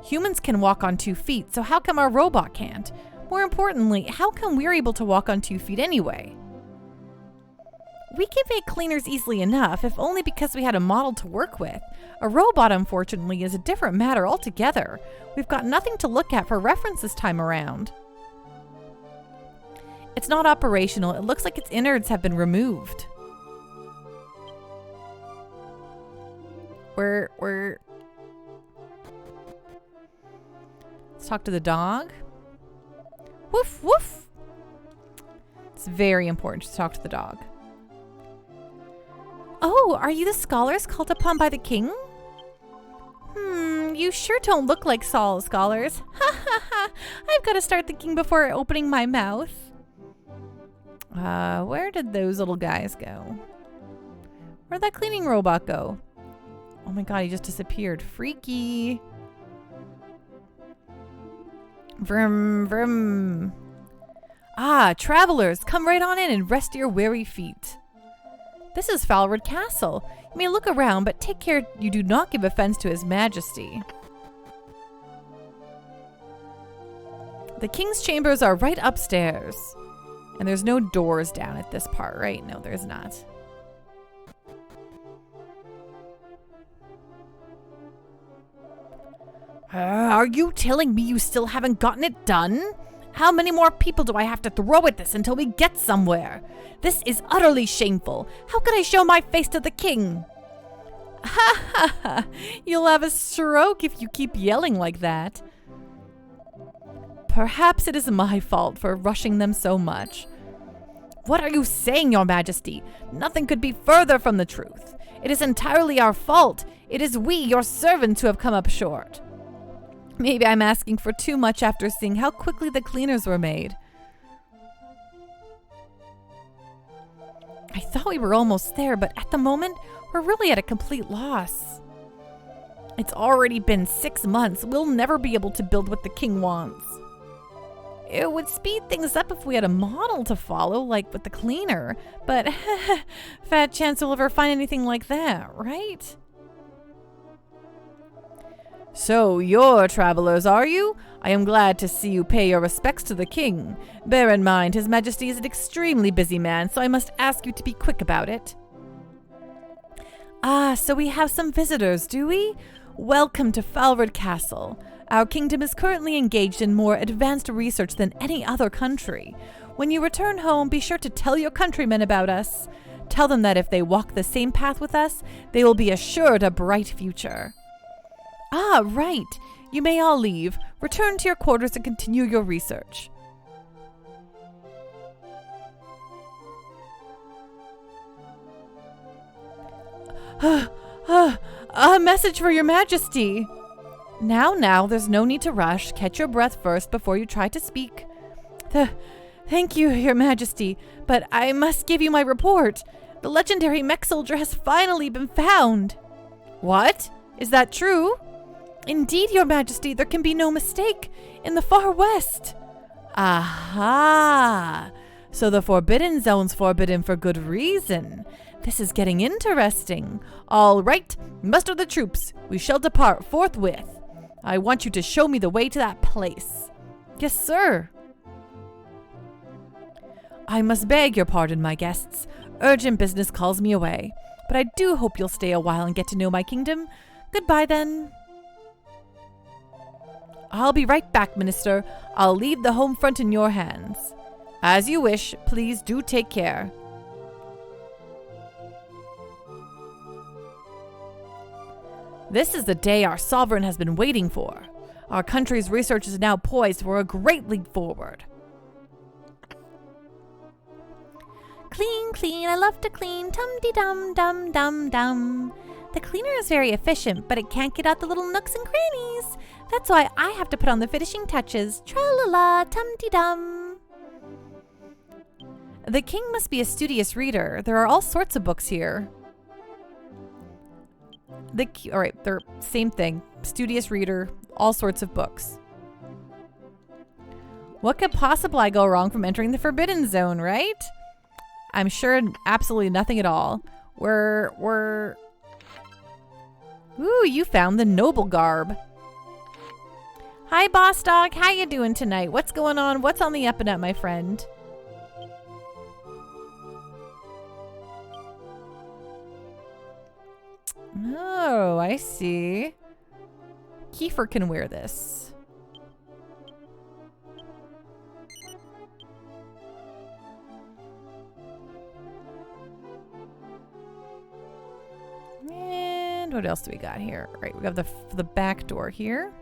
Humans can walk on 2 feet, so how come our robot can't? More importantly, how come we're able to walk on 2 feet anyway? We can make cleaners easily enough, if only because we had a model to work with. A robot, unfortunately, is a different matter altogether. We've got nothing to look at for reference this time around. It's not operational. It looks like its innards have been removed. Let's talk to the dog. Woof, woof. It's very important to talk to the dog. Oh, are you the scholars called upon by the king? You sure don't look like Saul scholars. Ha ha ha. I've got to start thinking before opening my mouth. Where did those little guys go? Where'd that cleaning robot go? Oh my god, he just disappeared. Freaky. Vroom, vroom. Ah, travelers, come right on in and rest your weary feet. This is Falrod Castle. You may look around, but take care you do not give offense to His Majesty. The king's chambers are right upstairs. And there's no doors down at this part, right? No, there's not. Are you telling me you still haven't gotten it done? How many more people do I have to throw at this until we get somewhere? This is utterly shameful. How could I show my face to the king? Ha ha ha. You'll have a stroke if you keep yelling like that. Perhaps it is my fault for rushing them so much. What are you saying, Your Majesty? Nothing could be further from the truth. It is entirely our fault. It is we, your servants, who have come up short. Maybe I'm asking for too much after seeing how quickly the cleaners were made. I thought we were almost there, but at the moment, we're really at a complete loss. It's already been 6 months. We'll never be able to build what the king wants. It would speed things up if we had a model to follow, like with the cleaner. But fat chance we'll ever find anything like that, right? So, you're travelers, are you? I am glad to see you pay your respects to the king. Bear in mind, His Majesty is an extremely busy man, so I must ask you to be quick about it. Ah, so we have some visitors, do we? Welcome to Falred Castle. Our kingdom is currently engaged in more advanced research than any other country. When you return home, be sure to tell your countrymen about us. Tell them that if they walk the same path with us, they will be assured a bright future. Ah, right. You may all leave. Return to your quarters and continue your research. A message for your majesty. Now, there's no need to rush. Catch your breath first before you try to speak. Thank you, your majesty, but I must give you my report. The legendary mech soldier has finally been found. What? Is that true? Indeed, your majesty, there can be no mistake. In the far west. Aha! So the Forbidden Zone's forbidden for good reason. This is getting interesting. All right, muster the troops. We shall depart forthwith. I want you to show me the way to that place. Yes, sir. I must beg your pardon, my guests. Urgent business calls me away. But I do hope you'll stay a while and get to know my kingdom. Goodbye, then. I'll be right back, Minister. I'll leave the home front in your hands. As you wish. Please do take care. This is the day our sovereign has been waiting for. Our country's research is now poised for a great leap forward. Clean, I love to clean, tum-de-dum-dum-dum-dum. The cleaner is very efficient, but it can't get out the little nooks and crannies. That's why I have to put on the finishing touches. Tra-la-la, tum-de-dum. The king must be a studious reader. There are all sorts of books here. All right, they're same thing. Studious reader, all sorts of books. What could possibly go wrong from entering the Forbidden Zone, right? I'm sure absolutely nothing at all. Ooh, you found the noble garb. Hi, boss dog. How you doing tonight? What's going on? What's on the up and up, my friend? Oh, I see. Kiefer can wear this. And what else do we got here? All right, we have the back door here.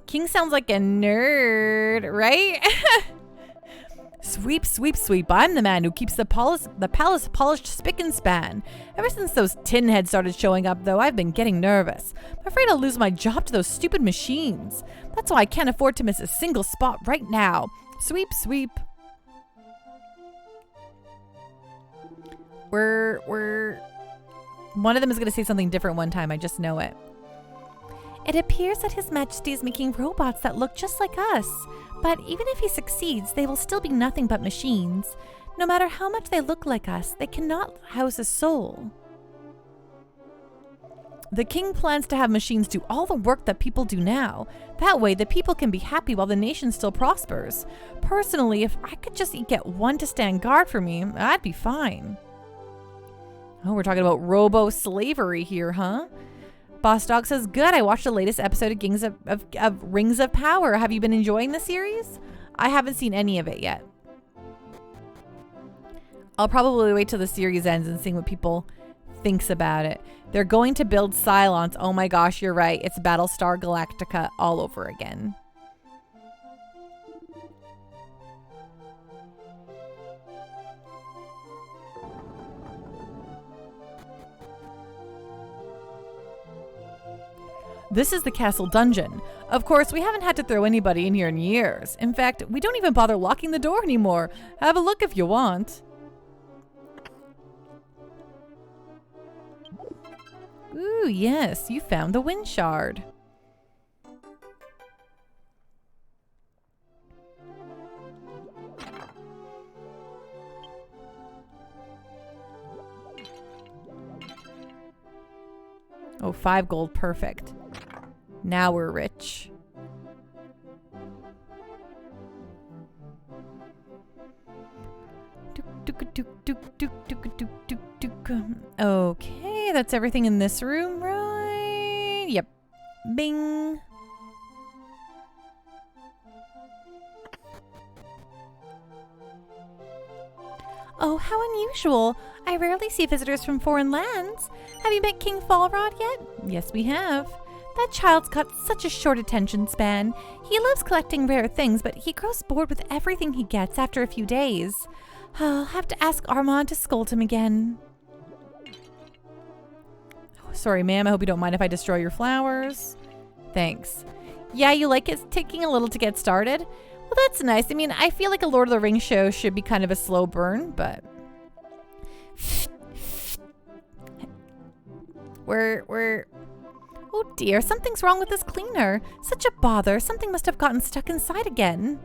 King sounds like a nerd, right? Sweep, sweep, sweep. I'm the man who keeps the palace polished spick and span. Ever since those tin heads started showing up, though, I've been getting nervous. I'm afraid I'll lose my job to those stupid machines. That's why I can't afford to miss a single spot right now. Sweep, sweep. We're... One of them is going to say something different one time. I just know it. It appears that His Majesty is making robots that look just like us. But even if he succeeds, they will still be nothing but machines. No matter how much they look like us, they cannot house a soul. The king plans to have machines do all the work that people do now. That way, the people can be happy while the nation still prospers. Personally, if I could just get one to stand guard for me, I'd be fine. Oh, we're talking about robo-slavery here, huh? Boss Dog says, good, I watched the latest episode of Rings of Power. Have you been enjoying the series? I haven't seen any of it yet. I'll probably wait till the series ends and see what people thinks about it. They're going to build Cylons. Oh my gosh, you're right. It's Battlestar Galactica all over again. This is the castle dungeon. Of course, we haven't had to throw anybody in here in years. In fact, we don't even bother locking the door anymore. Have a look if you want. Ooh, yes, you found the wind shard. Oh, 5 gold, perfect. Now we're rich. Okay, that's everything in this room, right? Bing. Oh, how unusual. I rarely see visitors from foreign lands. Have you met King Falrod yet? Yes, we have. That child's got such a short attention span. He loves collecting rare things, but he grows bored with everything he gets after a few days. I'll have to ask Armand to scold him again. Oh, sorry, ma'am. I hope you don't mind if I destroy your flowers. Thanks. Yeah, you like it taking a little to get started? Well, that's nice. I mean, I feel like a Lord of the Rings show should be kind of a slow burn, but... We're... Oh dear, something's wrong with this cleaner. Such a bother. Something must have gotten stuck inside again.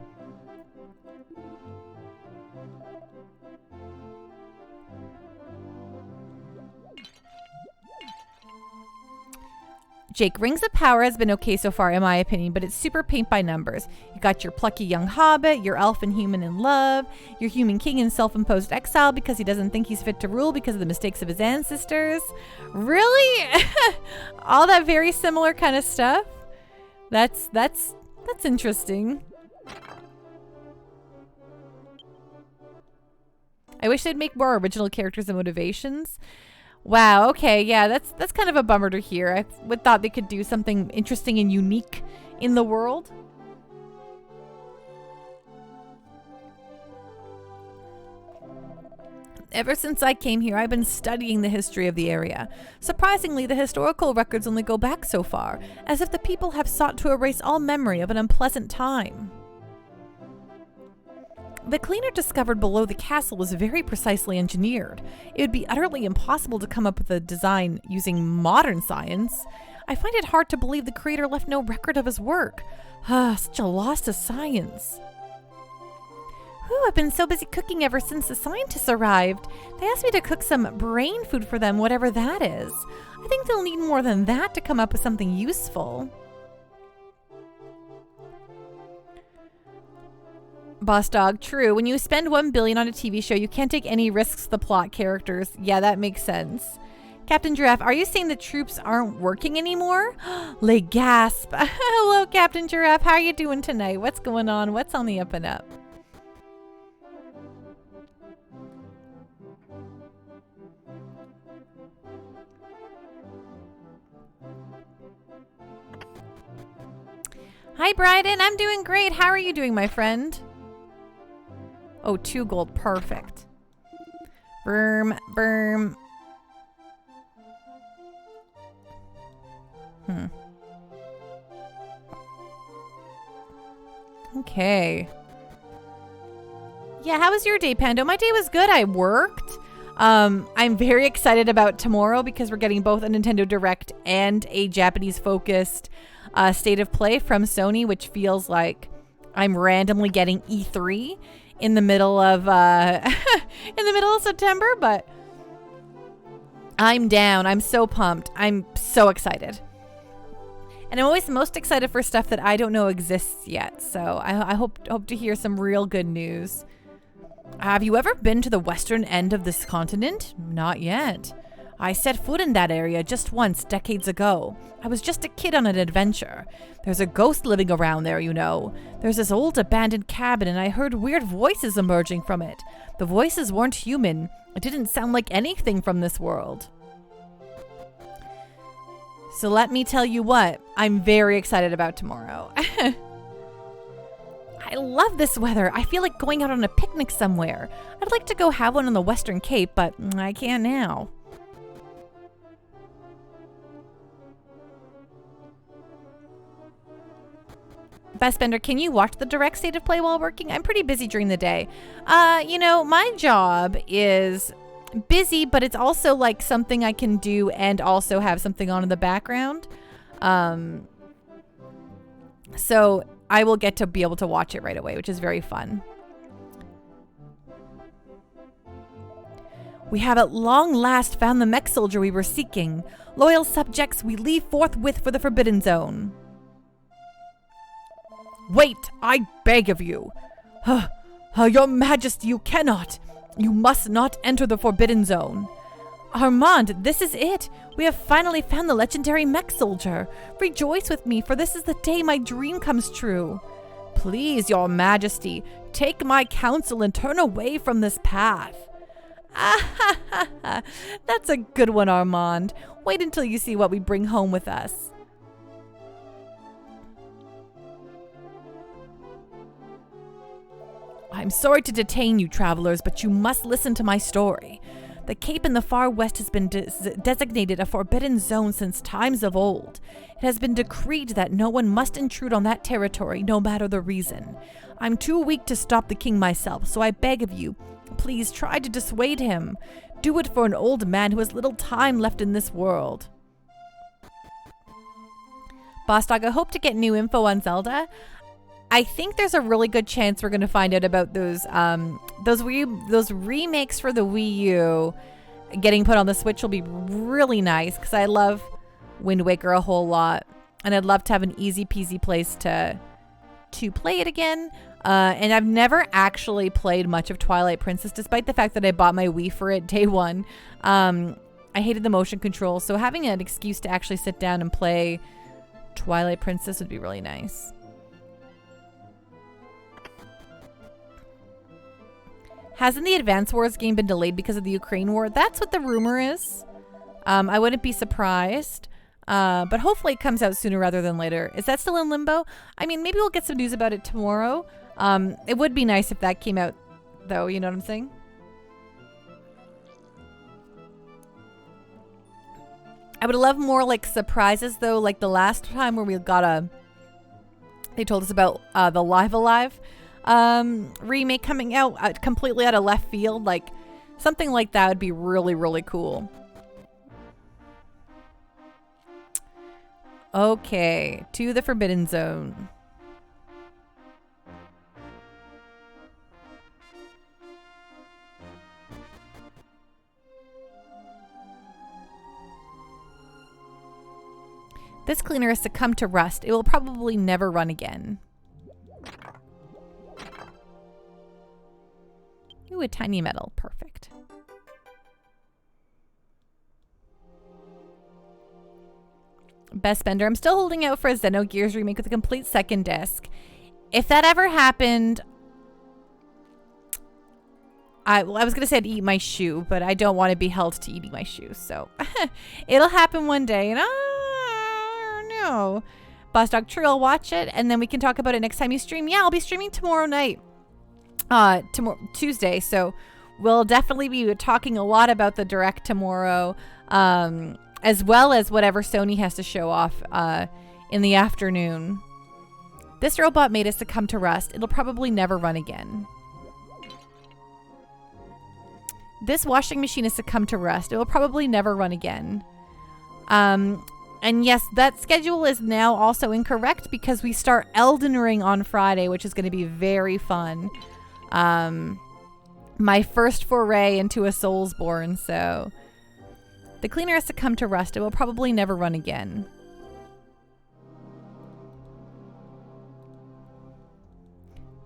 Jake, Rings of Power has been okay so far, in my opinion, but it's super paint by numbers. You got your plucky young hobbit, your elf and human in love, your human king in self-imposed exile because he doesn't think he's fit to rule because of the mistakes of his ancestors. Really? All that very similar kind of stuff? That's interesting. I wish they'd make more original characters and motivations. Wow, okay, yeah, that's kind of a bummer to hear. I would thought they could do something interesting and unique in the world. Ever since I came here, I've been studying the history of the area. Surprisingly, the historical records only go back so far, as if the people have sought to erase all memory of an unpleasant time. The cleaner discovered below the castle was very precisely engineered. It would be utterly impossible to come up with a design using modern science. I find it hard to believe the creator left no record of his work. Such a loss to science. I've been so busy cooking ever since the scientists arrived. They asked me to cook some brain food for them, whatever that is. I think they'll need more than that to come up with something useful. Boss Dog, true. When you spend $1 billion on a TV show, you can't take any risks to the plot characters. Yeah, that makes sense. Captain Giraffe, are you saying the troops aren't working anymore? Lay gasp. Hello, Captain Giraffe. How are you doing tonight? What's going on? What's on the up and up? Hi, Bryden. I'm doing great. How are you doing, my friend? Oh, 2 gold. Perfect. Burm. Okay. Yeah, how was your day, Pando? My day was good. I worked. I'm very excited about tomorrow because we're getting both a Nintendo Direct and a Japanese-focused state of play from Sony, which feels like I'm randomly getting E3 in the middle of September, but I'm down. I'm so pumped. I'm so excited. And I'm always most excited for stuff that I don't know exists yet. So I hope to hear some real good news. Have you ever been to the western end of this continent? Not yet. I set foot in that area just once, decades ago. I was just a kid on an adventure. There's a ghost living around there, you know. There's this old abandoned cabin, and I heard weird voices emerging from it. The voices weren't human. It didn't sound like anything from this world. So let me tell you what, I'm very excited about tomorrow. I love this weather. I feel like going out on a picnic somewhere. I'd like to go have one on the Western Cape, but I can't now. Bestbender, can you watch the direct state of play while working? I'm pretty busy during the day. You know, my job is busy, but it's also like something I can do and also have something on in the background. So I will get to be able to watch it right away, which is very fun. We have at long last found the mech soldier we were seeking. Loyal subjects, we leave forthwith for the Forbidden Zone. Wait, I beg of you. Your Majesty, you cannot. You must not enter the Forbidden Zone. Armand, this is it! We have finally found the legendary mech soldier! Rejoice with me, for this is the day my dream comes true! Please, your majesty, take my counsel and turn away from this path. Ah ha ha ha! That's a good one, Armand. Wait until you see what we bring home with us. I'm sorry to detain you, travelers, but you must listen to my story. The Cape in the far west has been designated a forbidden zone since times of old. It has been decreed that no one must intrude on that territory, no matter the reason. I'm too weak to stop the king myself, so I beg of you, please try to dissuade him. Do it for an old man who has little time left in this world. Boss Dog, I hope to get new info on Zelda. I think there's a really good chance we're going to find out about those remakes for the Wii U getting put on the Switch will be really nice because I love Wind Waker a whole lot, and I'd love to have an easy peasy place to play it again. And I've never actually played much of Twilight Princess, despite the fact that I bought my Wii for it day one. I hated the motion control, so having an excuse to actually sit down and play Twilight Princess would be really nice. Hasn't the Advance Wars game been delayed because of the Ukraine war? That's what the rumor is. I wouldn't be surprised. But hopefully it comes out sooner rather than later. Is that still in limbo? I mean, maybe we'll get some news about it tomorrow. It would be nice if that came out, though. You know what I'm saying? I would love more, like, surprises, though. Like the last time where we got they told us about the Live Alive remake coming out completely out of left field. Like, something like that would be really, really cool. Okay, to the Forbidden Zone. This cleaner has succumbed to rust. It will probably never run again. Ooh, a tiny metal. Perfect. Best Spender. I'm still holding out for a Xenogears remake with a complete second disc. If that ever happened, I was going to say I'd eat my shoe, but I don't want to be held to eating my shoe. So it'll happen one day. And I don't know. Boss Dog, true, I'll watch it. And then we can talk about it next time you stream. Yeah, I'll be streaming tomorrow night. Tomorrow, Tuesday. So we'll definitely be talking a lot about the Direct tomorrow. As well as whatever Sony has to show off in the afternoon. This robot made us succumb to rust. It'll probably never run again. This washing machine has succumbed to rust. It will probably never run again. And yes, that schedule is now also incorrect because we start Elden Ring on Friday, which is going to be very fun. My first foray into a Soulsborne, so... The cleaner has succumbed to rust. It will probably never run again.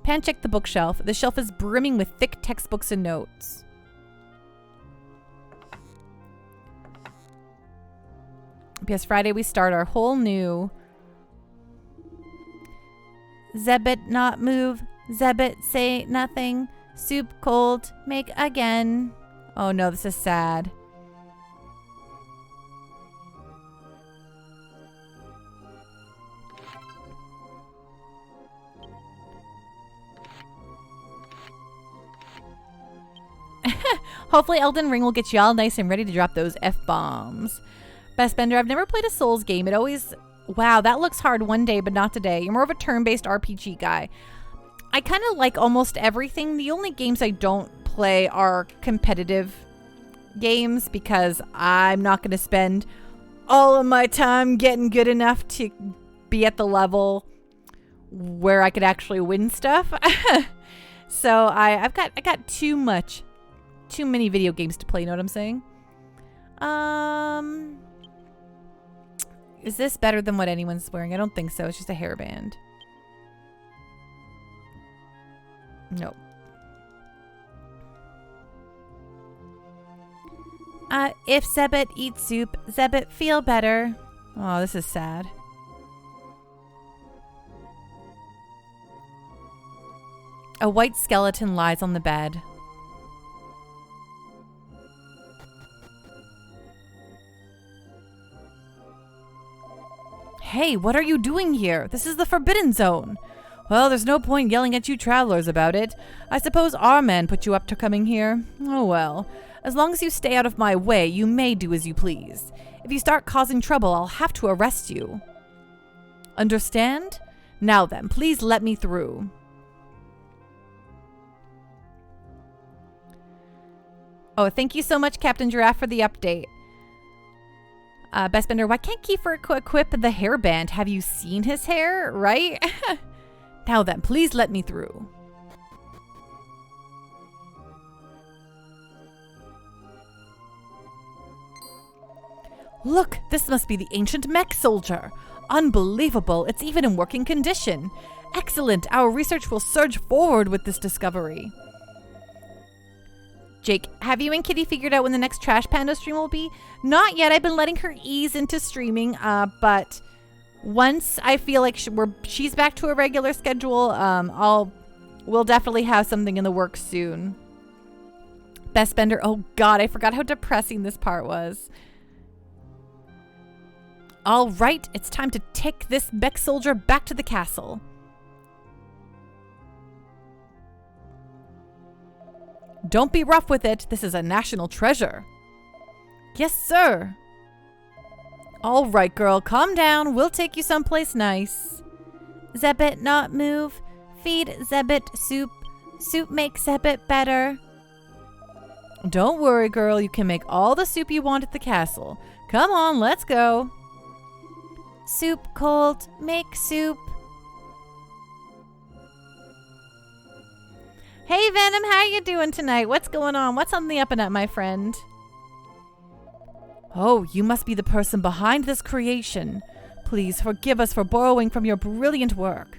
Pan check the bookshelf. The shelf is brimming with thick textbooks and notes. Because Friday we start our whole new... Zebit not move. Zebit say nothing. Soup cold. Make again. Oh no, this is sad. Hopefully Elden Ring will get you all nice and ready to drop those F-bombs. Best Bender, I've never played a Souls game. It always... Wow, that looks hard one day, but not today. You're more of a turn-based RPG guy. I kind of like almost everything. The only games I don't play are competitive games because I'm not going to spend all of my time getting good enough to be at the level where I could actually win stuff. So I got too many video games to play, you know what I'm saying? Is this better than what anyone's wearing? I don't think so. It's just a hairband. Nope. If Zebit eats soup, Zebit feel better. Oh, this is sad. A white skeleton lies on the bed. Hey, what are you doing here? This is the Forbidden Zone. Well, there's no point yelling at you travelers about it. I suppose our man put you up to coming here. Oh well. As long as you stay out of my way, you may do as you please. If you start causing trouble, I'll have to arrest you. Understand? Now then, please let me through. Oh, thank you so much, Captain Giraffe, for the update. Bestbender, why can't Kiefer equip the hairband? Have you seen his hair? Right? Now then, please let me through. Look, this must be the ancient mech soldier. Unbelievable, it's even in working condition. Excellent, our research will surge forward with this discovery. Jake, have you and Kitty figured out when the next Trash Panda stream will be? Not yet. I've been letting her ease into streaming, but once I feel like she's back to a regular schedule, we'll definitely have something in the works soon. Bestbender, oh god, I forgot how depressing this part was. All right, it's time to take this mech soldier back to the castle. Don't be rough with it. This is a national treasure. Yes, sir. All right, girl, calm down. We'll take you someplace nice. Zebit not move. Feed Zebit soup. Soup make Zebit better. Don't worry, girl. You can make all the soup you want at the castle. Come on, let's go. Soup cold. Make soup. Hey Venom, how you doing tonight? What's going on? What's on the up and up, my friend? Oh, you must be the person behind this creation. Please forgive us for borrowing from your brilliant work.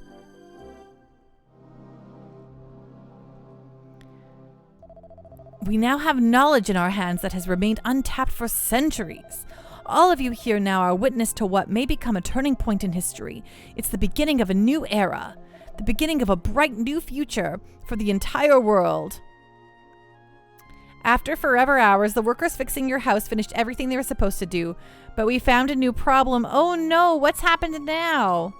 We now have knowledge in our hands that has remained untapped for centuries. All of you here now are witness to what may become a turning point in history. It's the beginning of a new era. The beginning of a bright new future for the entire world. After forever hours, the workers fixing your house finished everything they were supposed to do, but we found a new problem. Oh no, what's happened now?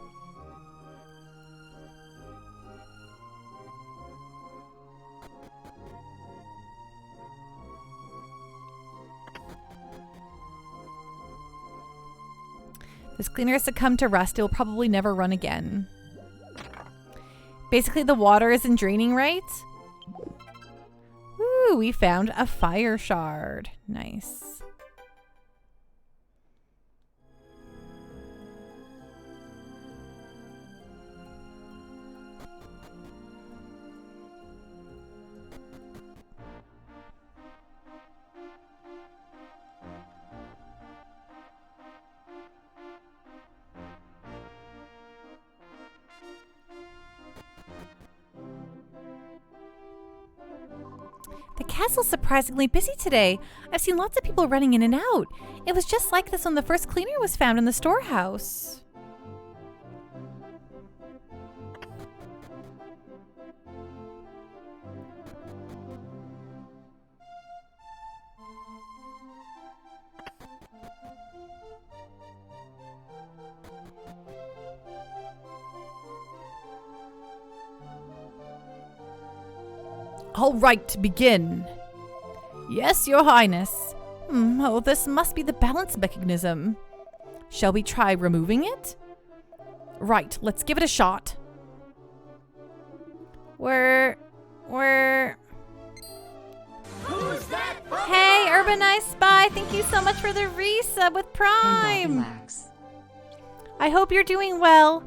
This cleaner has succumbed to rust. It will probably never run again. Basically, the water isn't draining right. Ooh, we found a fire shard. Nice. The castle's surprisingly busy today. I've seen lots of people running in and out. It was just like this when the first cleaner was found in the storehouse. All right, begin. Yes, Your Highness. Oh, this must be the balance mechanism. Shall we try removing it? Right, let's give it a shot. We're... Who's that? Hey, Urbanized Spy, thank you so much for the resub with Prime. I hope you're doing well.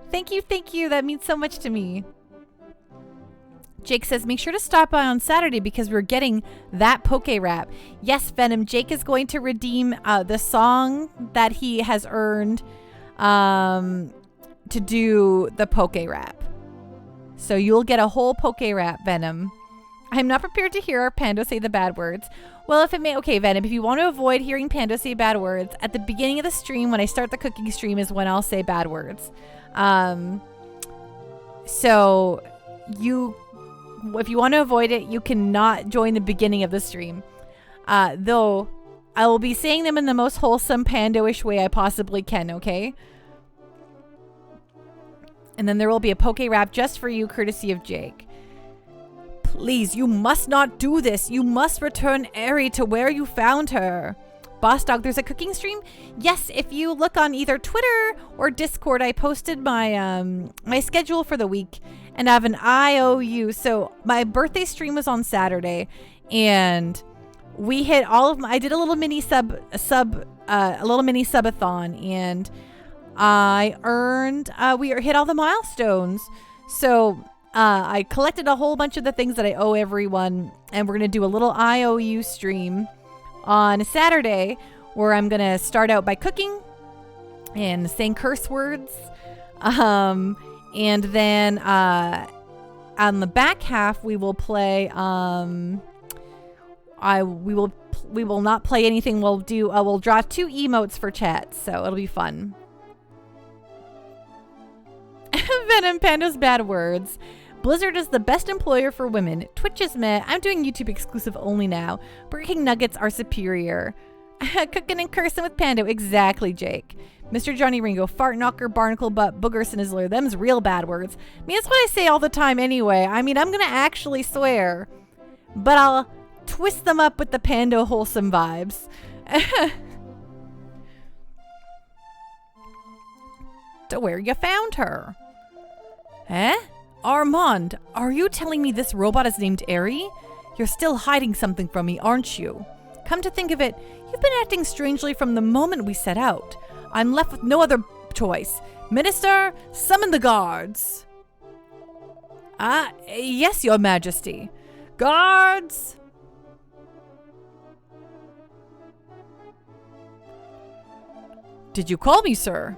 Thank you. That means so much to me. Jake says, make sure to stop by on Saturday because we're getting that Poke Rap. Yes, Venom, Jake is going to redeem the song that he has earned to do the Poke Rap. So you'll get a whole Poke Rap, Venom, I'm not prepared to hear Pando say the bad words. Well, if it may, okay, Venom, if you want to avoid hearing Pando say bad words, at the beginning of the stream, when I start the cooking stream, is when I'll say bad words. So if you want to avoid it, you cannot join the beginning of the stream. Though I will be saying them in the most wholesome Pando-ish way I possibly can, okay? And then there will be a poke rap just for you, courtesy of Jake. Please, you must not do this. You must return Eri to where you found her. Boss Dog, there's a cooking stream? Yes, if you look on either Twitter or Discord, I posted my my schedule for the week, and I have an IOU. So my birthday stream was on Saturday, and we hit all of my, I did a little mini subathon, and I earned, we hit all the milestones. So I collected a whole bunch of the things that I owe everyone, and we're going to do a little IOU stream on Saturday where I'm going to start out by cooking and saying curse words. And then on the back half, we will play, we will not play anything. We'll draw 2 emotes for chat, so it'll be fun. Venom Panda's bad words. Blizzard is the best employer for women. Twitch is meh. I'm doing YouTube exclusive only now. Burger King nuggets are superior. Cooking and cursing with Pando. Exactly, Jake. Mr. Johnny Ringo. Fart knocker, barnacle butt, booger snizzler. Them's real bad words. I mean, that's what I say all the time anyway. I mean, I'm going to actually swear, but I'll twist them up with the Pando wholesome vibes. To where you found her. Eh? Armand, are you telling me this robot is named Eri? You're still hiding something from me, aren't you? Come to think of it, you've been acting strangely from the moment we set out. I'm left with no other choice. Minister, summon the guards. Yes, Your Majesty. Guards! Did you call me, sir?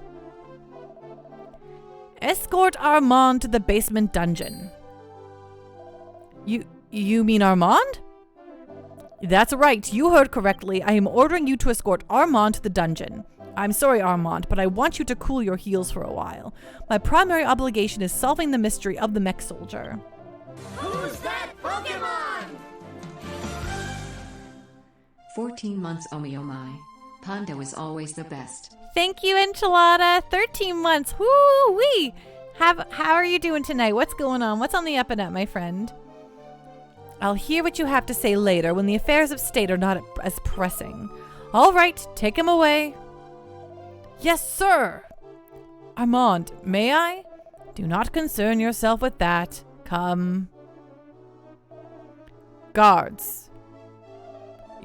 Escort Armand to the basement dungeon. You mean Armand? That's right, you heard correctly. I am ordering you to escort Armand to the dungeon. I'm sorry, Armand, but I want you to cool your heels for a while. My primary obligation is solving the mystery of the mech soldier. Who's that Pokemon? 14 months, oh my. Pando is always the best. Thank you, Enchilada. 13 months. Woo-wee. How are you doing tonight? What's going on? What's on the up and up, my friend? I'll hear what you have to say later when the affairs of state are not as pressing. All right, take him away. Yes, sir. Armand, may I? Do not concern yourself with that. Come. Guards.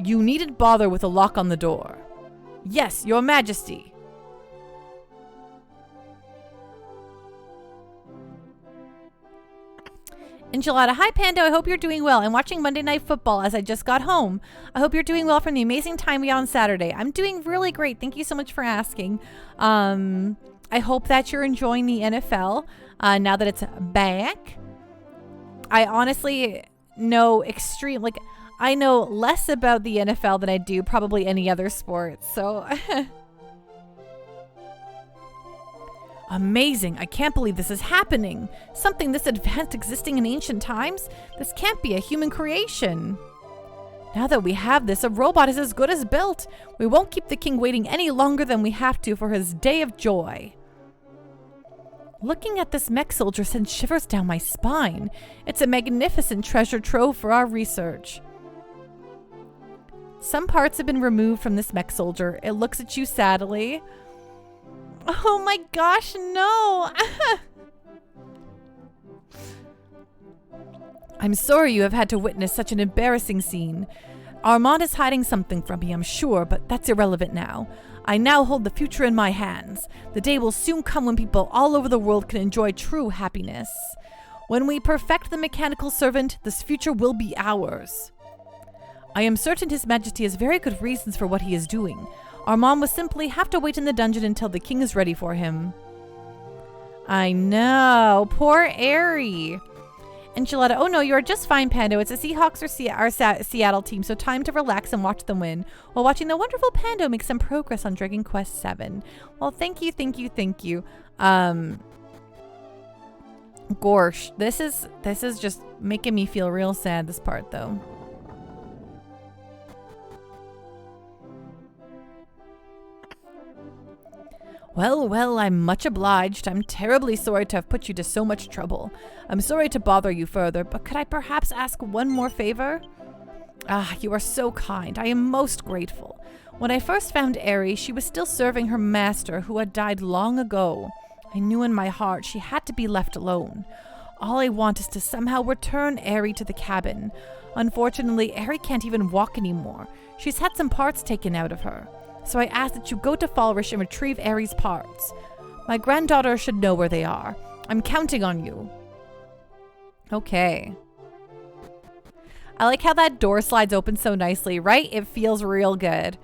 You needn't bother with a lock on the door. Yes, Your Majesty. Enchilada, hi Pando, I hope you're doing well. I'm watching Monday Night Football as I just got home. I hope you're doing well from the amazing time we had on Saturday. I'm doing really great. Thank you so much for asking. I hope that you're enjoying the NFL now that it's back. I honestly know I know less about the NFL than I do probably any other sport, so... Amazing. I can't believe this is happening. Something this advanced existing in ancient times? This can't be a human creation. Now that we have this, a robot is as good as built. We won't keep the king waiting any longer than we have to for his day of joy. Looking at this mech soldier sends shivers down my spine. It's a magnificent treasure trove for our research. Some parts have been removed from this mech soldier. It looks at you sadly. Oh my gosh, no! I'm sorry you have had to witness such an embarrassing scene. Armand is hiding something from me, I'm sure, but that's irrelevant now. I now hold the future in my hands. The day will soon come when people all over the world can enjoy true happiness. When we perfect the mechanical servant, this future will be ours. I am certain His Majesty has very good reasons for what he is doing. Armand will simply have to wait in the dungeon until the king is ready for him. I know. Poor Eri. Enchilada, oh no, you are just fine, Pando. It's the Seahawks or our Seattle team, so time to relax and watch them win while watching the wonderful Pando make some progress on Dragon Quest VII. Well, thank you, thank you, thank you. Gorsh, this is just making me feel real sad, this part, though. Well, I'm much obliged. I'm terribly sorry to have put you to so much trouble. I'm sorry to bother you further, but could I perhaps ask one more favor? Ah, you are so kind. I am most grateful. When I first found Eri, she was still serving her master, who had died long ago. I knew in my heart she had to be left alone. All I want is to somehow return Eri to the cabin. Unfortunately, Eri can't even walk anymore. She's had some parts taken out of her. So I ask that you go to Falrish and retrieve Eri's parts. My granddaughter should know where they are. I'm counting on you. Okay. I like how that door slides open so nicely, right? It feels real good.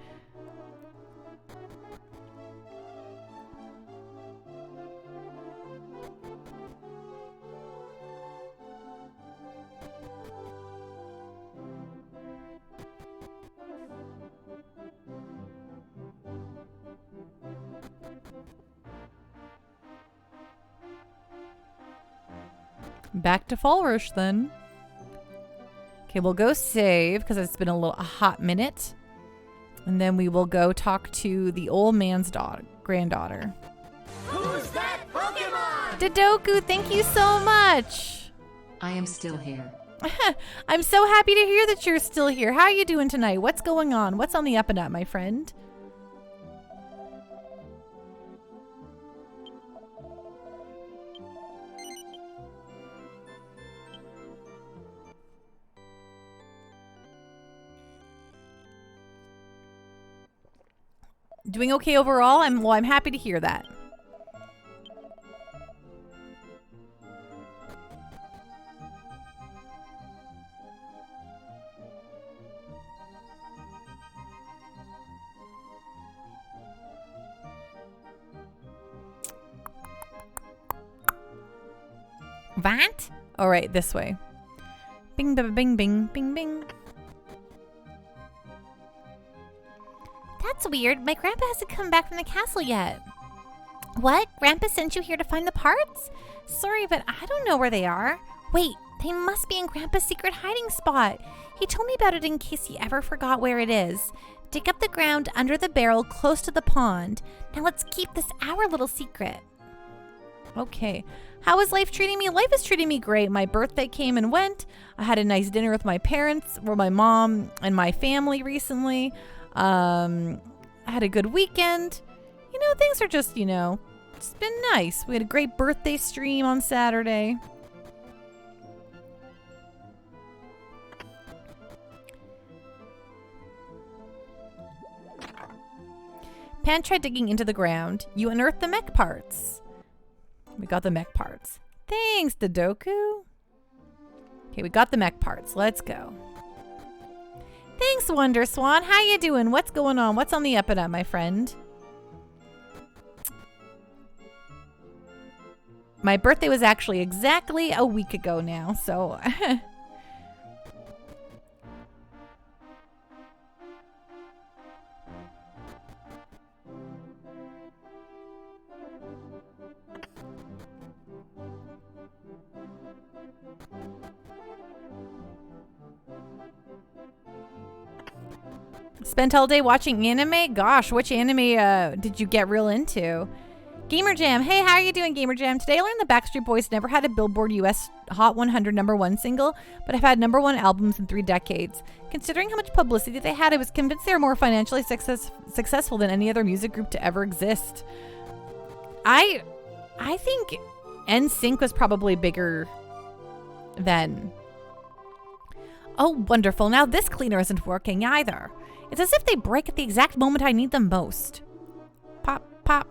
Back to Falrish then. Okay, we'll go save because it's been a hot minute. And then we will go talk to the old man's granddaughter. Who's that Pokemon? Dodoku, thank you so much. I am still here. I'm so happy to hear that you're still here. How are you doing tonight? What's going on? What's on the up and up, my friend? Doing okay overall? I'm happy to hear that. What? All right, this way. Bing, bing, bing, bing, bing, bing. That's weird. My grandpa hasn't come back from the castle yet. What? Grandpa sent you here to find the parts? Sorry, but I don't know where they are. Wait, they must be in Grandpa's secret hiding spot. He told me about it in case he ever forgot where it is. Dig up the ground under the barrel close to the pond. Now let's keep this our little secret. Okay. How is life treating me? Life is treating me great. My birthday came and went. I had a nice dinner with my parents, or my mom and my family recently. I had a good weekend. You know, things are just, it's been nice. We had a great birthday stream on Saturday. Pan tried digging into the ground. You unearthed the mech parts. We got the mech parts. Thanks, Dodoku. Okay, we got the mech parts. Let's go. Thanks, Wonder Swan. How you doing? What's going on? What's on the up and up, my friend? My birthday was actually exactly a week ago now, so... Spent all day watching anime? Gosh, which anime did you get real into? Gamer Jam. Hey, how are you doing, Gamer Jam? Today I learned the Backstreet Boys never had a Billboard US Hot 100 #1 single, but have had #1 albums in 3 decades. Considering how much publicity they had, I was convinced they were more financially successful than any other music group to ever exist. I think NSYNC was probably bigger than... Oh, wonderful. Now this cleaner isn't working either. It's as if they break at the exact moment I need them most. Pop, pop.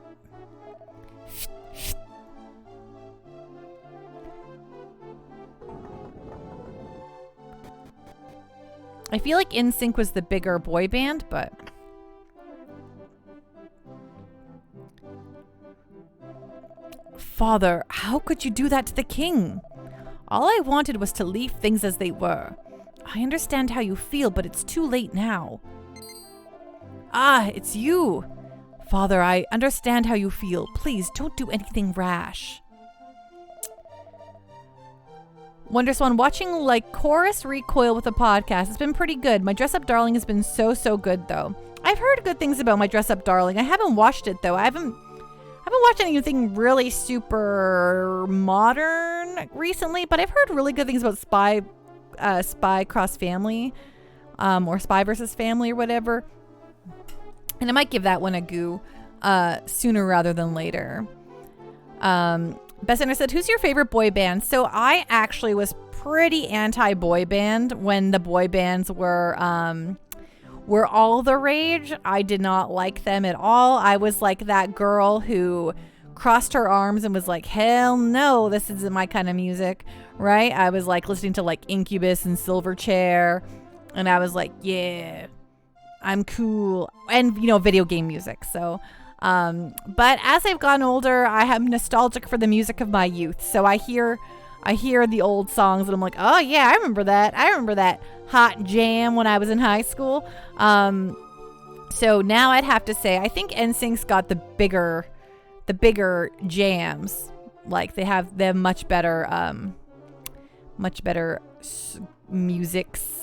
I feel like NSYNC was the bigger boy band, but... Father, how could you do that to the king? All I wanted was to leave things as they were. I understand how you feel, but it's too late now. Ah, it's you. Father, I understand how you feel. Please don't do anything rash. WonderSwan, watching like Chorus recoil with a podcast. It's been pretty good. My Dress Up Darling has been so good though. I've heard good things about My Dress Up Darling. I haven't watched it though. I haven't watched anything really super modern recently, but I've heard really good things about Spy Cross Family, or Spy versus Family or whatever. And I might give that one a go sooner rather than later. Bessender said, who's your favorite boy band? So I actually was pretty anti-boy band when the boy bands were all the rage. I did not like them at all. I was like that girl who crossed her arms and was like, hell no, this isn't my kind of music, right? I was like listening to like Incubus and Silverchair, and I was like, yeah, I'm cool. And, you know, video game music. So, but as I've gotten older, I am nostalgic for the music of my youth. So I hear the old songs and I'm like, oh yeah, I remember that. I remember that hot jam when I was in high school. So now I'd have to say, I think NSYNC's got the bigger jams. Like they have much better musics.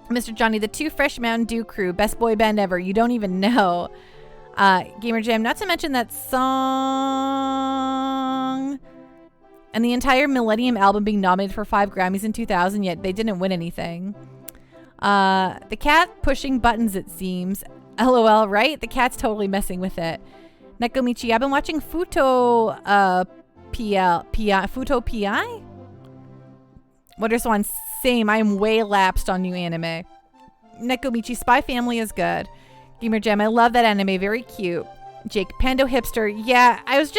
Mr. Johnny, the Two Fresh Mountain Dew Crew, best boy band ever. You don't even know. Gamer Jam, not to mention that song and the entire Millennium album being nominated for 5 Grammys in 2000, yet they didn't win anything. The cat pushing buttons, it seems. LOL, right? The cat's totally messing with it. Nekomichi, I've been watching Futo PI? WonderSwan, same. I am way lapsed on new anime. Nekomichi, Spy Family is good. Gamer Gem, I love that anime. Very cute. Jake, Pando Hipster. Yeah, I was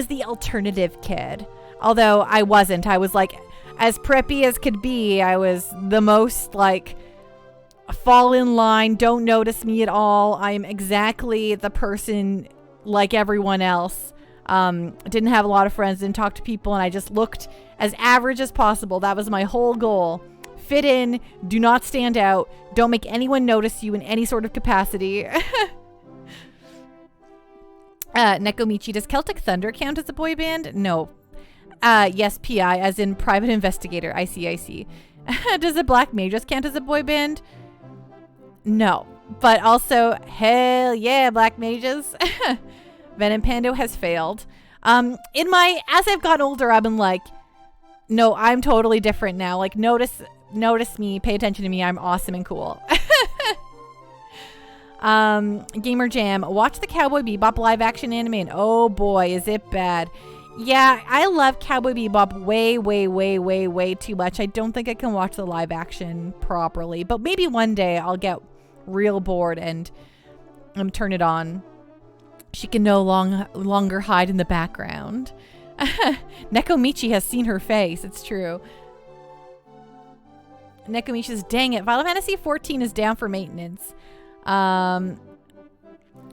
the alternative kid. Although I wasn't. I was like as preppy as could be. I was the most like fall in line. Don't notice me at all. I'm exactly the person like everyone else. Didn't have a lot of friends, didn't talk to people, and I just looked as average as possible. That was my whole goal. Fit in, do not stand out, don't make anyone notice you in any sort of capacity. Nekomichi, does Celtic Thunder count as a boy band? No. Yes, PI, as in private investigator. I see. Does the Black Mages count as a boy band? No. But also, hell yeah, Black Mages. Venom Pando has failed. As I've gotten older, I've been like, no, I'm totally different now. Like, notice me, pay attention to me. I'm awesome and cool. Gamer Jam, watch the Cowboy Bebop live action anime, and oh boy, is it bad. Yeah, I love Cowboy Bebop way too much. I don't think I can watch the live action properly, but maybe one day I'll get real bored and turn it on. She can no longer hide in the background. Nekomichi has seen her face. It's true. Nekomichi says, dang it, Final Fantasy XIV is down for maintenance.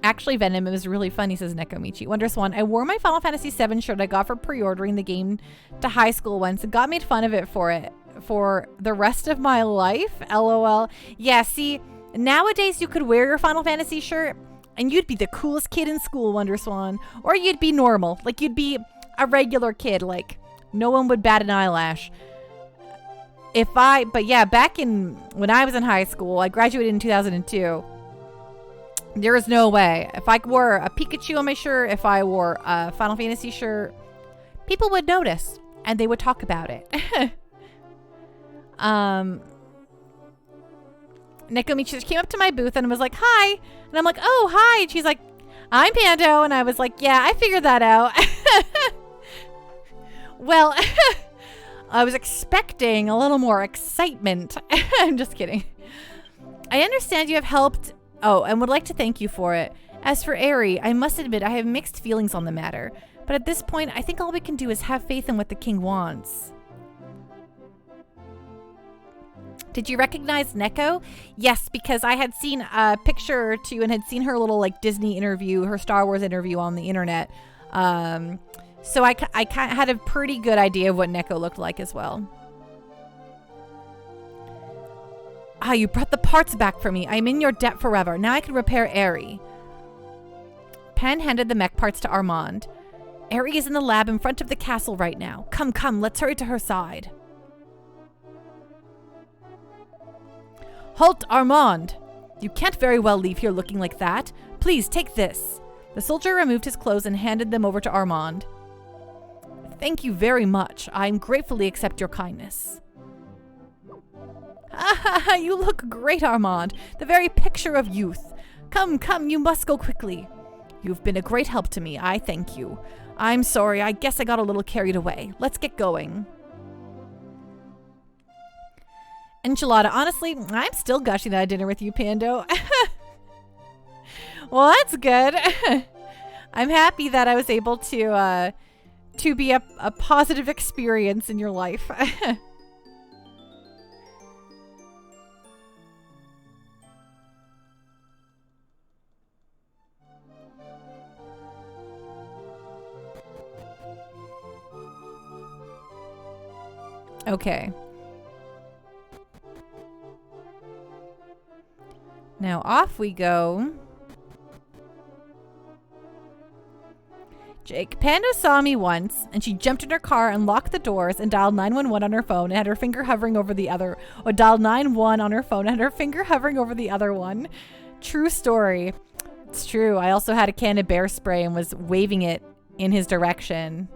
Actually, Venom, it was really fun, he says Nekomichi. WonderSwan, I wore my Final Fantasy VII shirt I got for pre-ordering the game to high school once and got made fun of it for the rest of my life. LOL. Yeah, see, nowadays you could wear your Final Fantasy shirt and you'd be the coolest kid in school, WonderSwan. Or you'd be normal. Like, you'd be a regular kid. Like, no one would bat an eyelash. But yeah, when I was in high school, I graduated in 2002. There is no way. If I wore a Pikachu on my shirt, if I wore a Final Fantasy shirt, people would notice and they would talk about it. Nekomichi came up to my booth and was like, hi. And I'm like, oh, hi. And she's like, I'm Pando. And I was like, yeah, I figured that out. Well, I was expecting a little more excitement. I'm just kidding. I understand you have helped. Oh, and would like to thank you for it. As for Aerie, I must admit I have mixed feelings on the matter. But at this point, I think all we can do is have faith in what the king wants. Did you recognize Neko? Yes, because I had seen a picture or two and had seen her little like Disney interview, her Star Wars interview on the internet. So I had a pretty good idea of what Neko looked like as well. Ah, you brought the parts back for me. I'm in your debt forever. Now I can repair Eri. Pan handed the mech parts to Armand. Eri is in the lab in front of the castle right now. Come, come, let's hurry to her side. Halt, Armand! You can't very well leave here looking like that. Please, take this. The soldier removed his clothes and handed them over to Armand. Thank you very much. I gratefully accept your kindness. Ah, you look great, Armand. The very picture of youth. Come, come, you must go quickly. You've been a great help to me. I thank you. I'm sorry. I guess I got a little carried away. Let's get going. Enchilada. Honestly, I'm still gushing at dinner with you, Pando. Well, that's good. I'm happy that I was able to be a positive experience in your life. Okay. Now off we go. Jake, Panda saw me once, and she jumped in her car and locked the doors and dialed 911 on her phone and had her finger hovering over the other. Or dialed 911 on her phone and had her finger hovering over the other one. True story. It's true. I also had a can of bear spray and was waving it in his direction.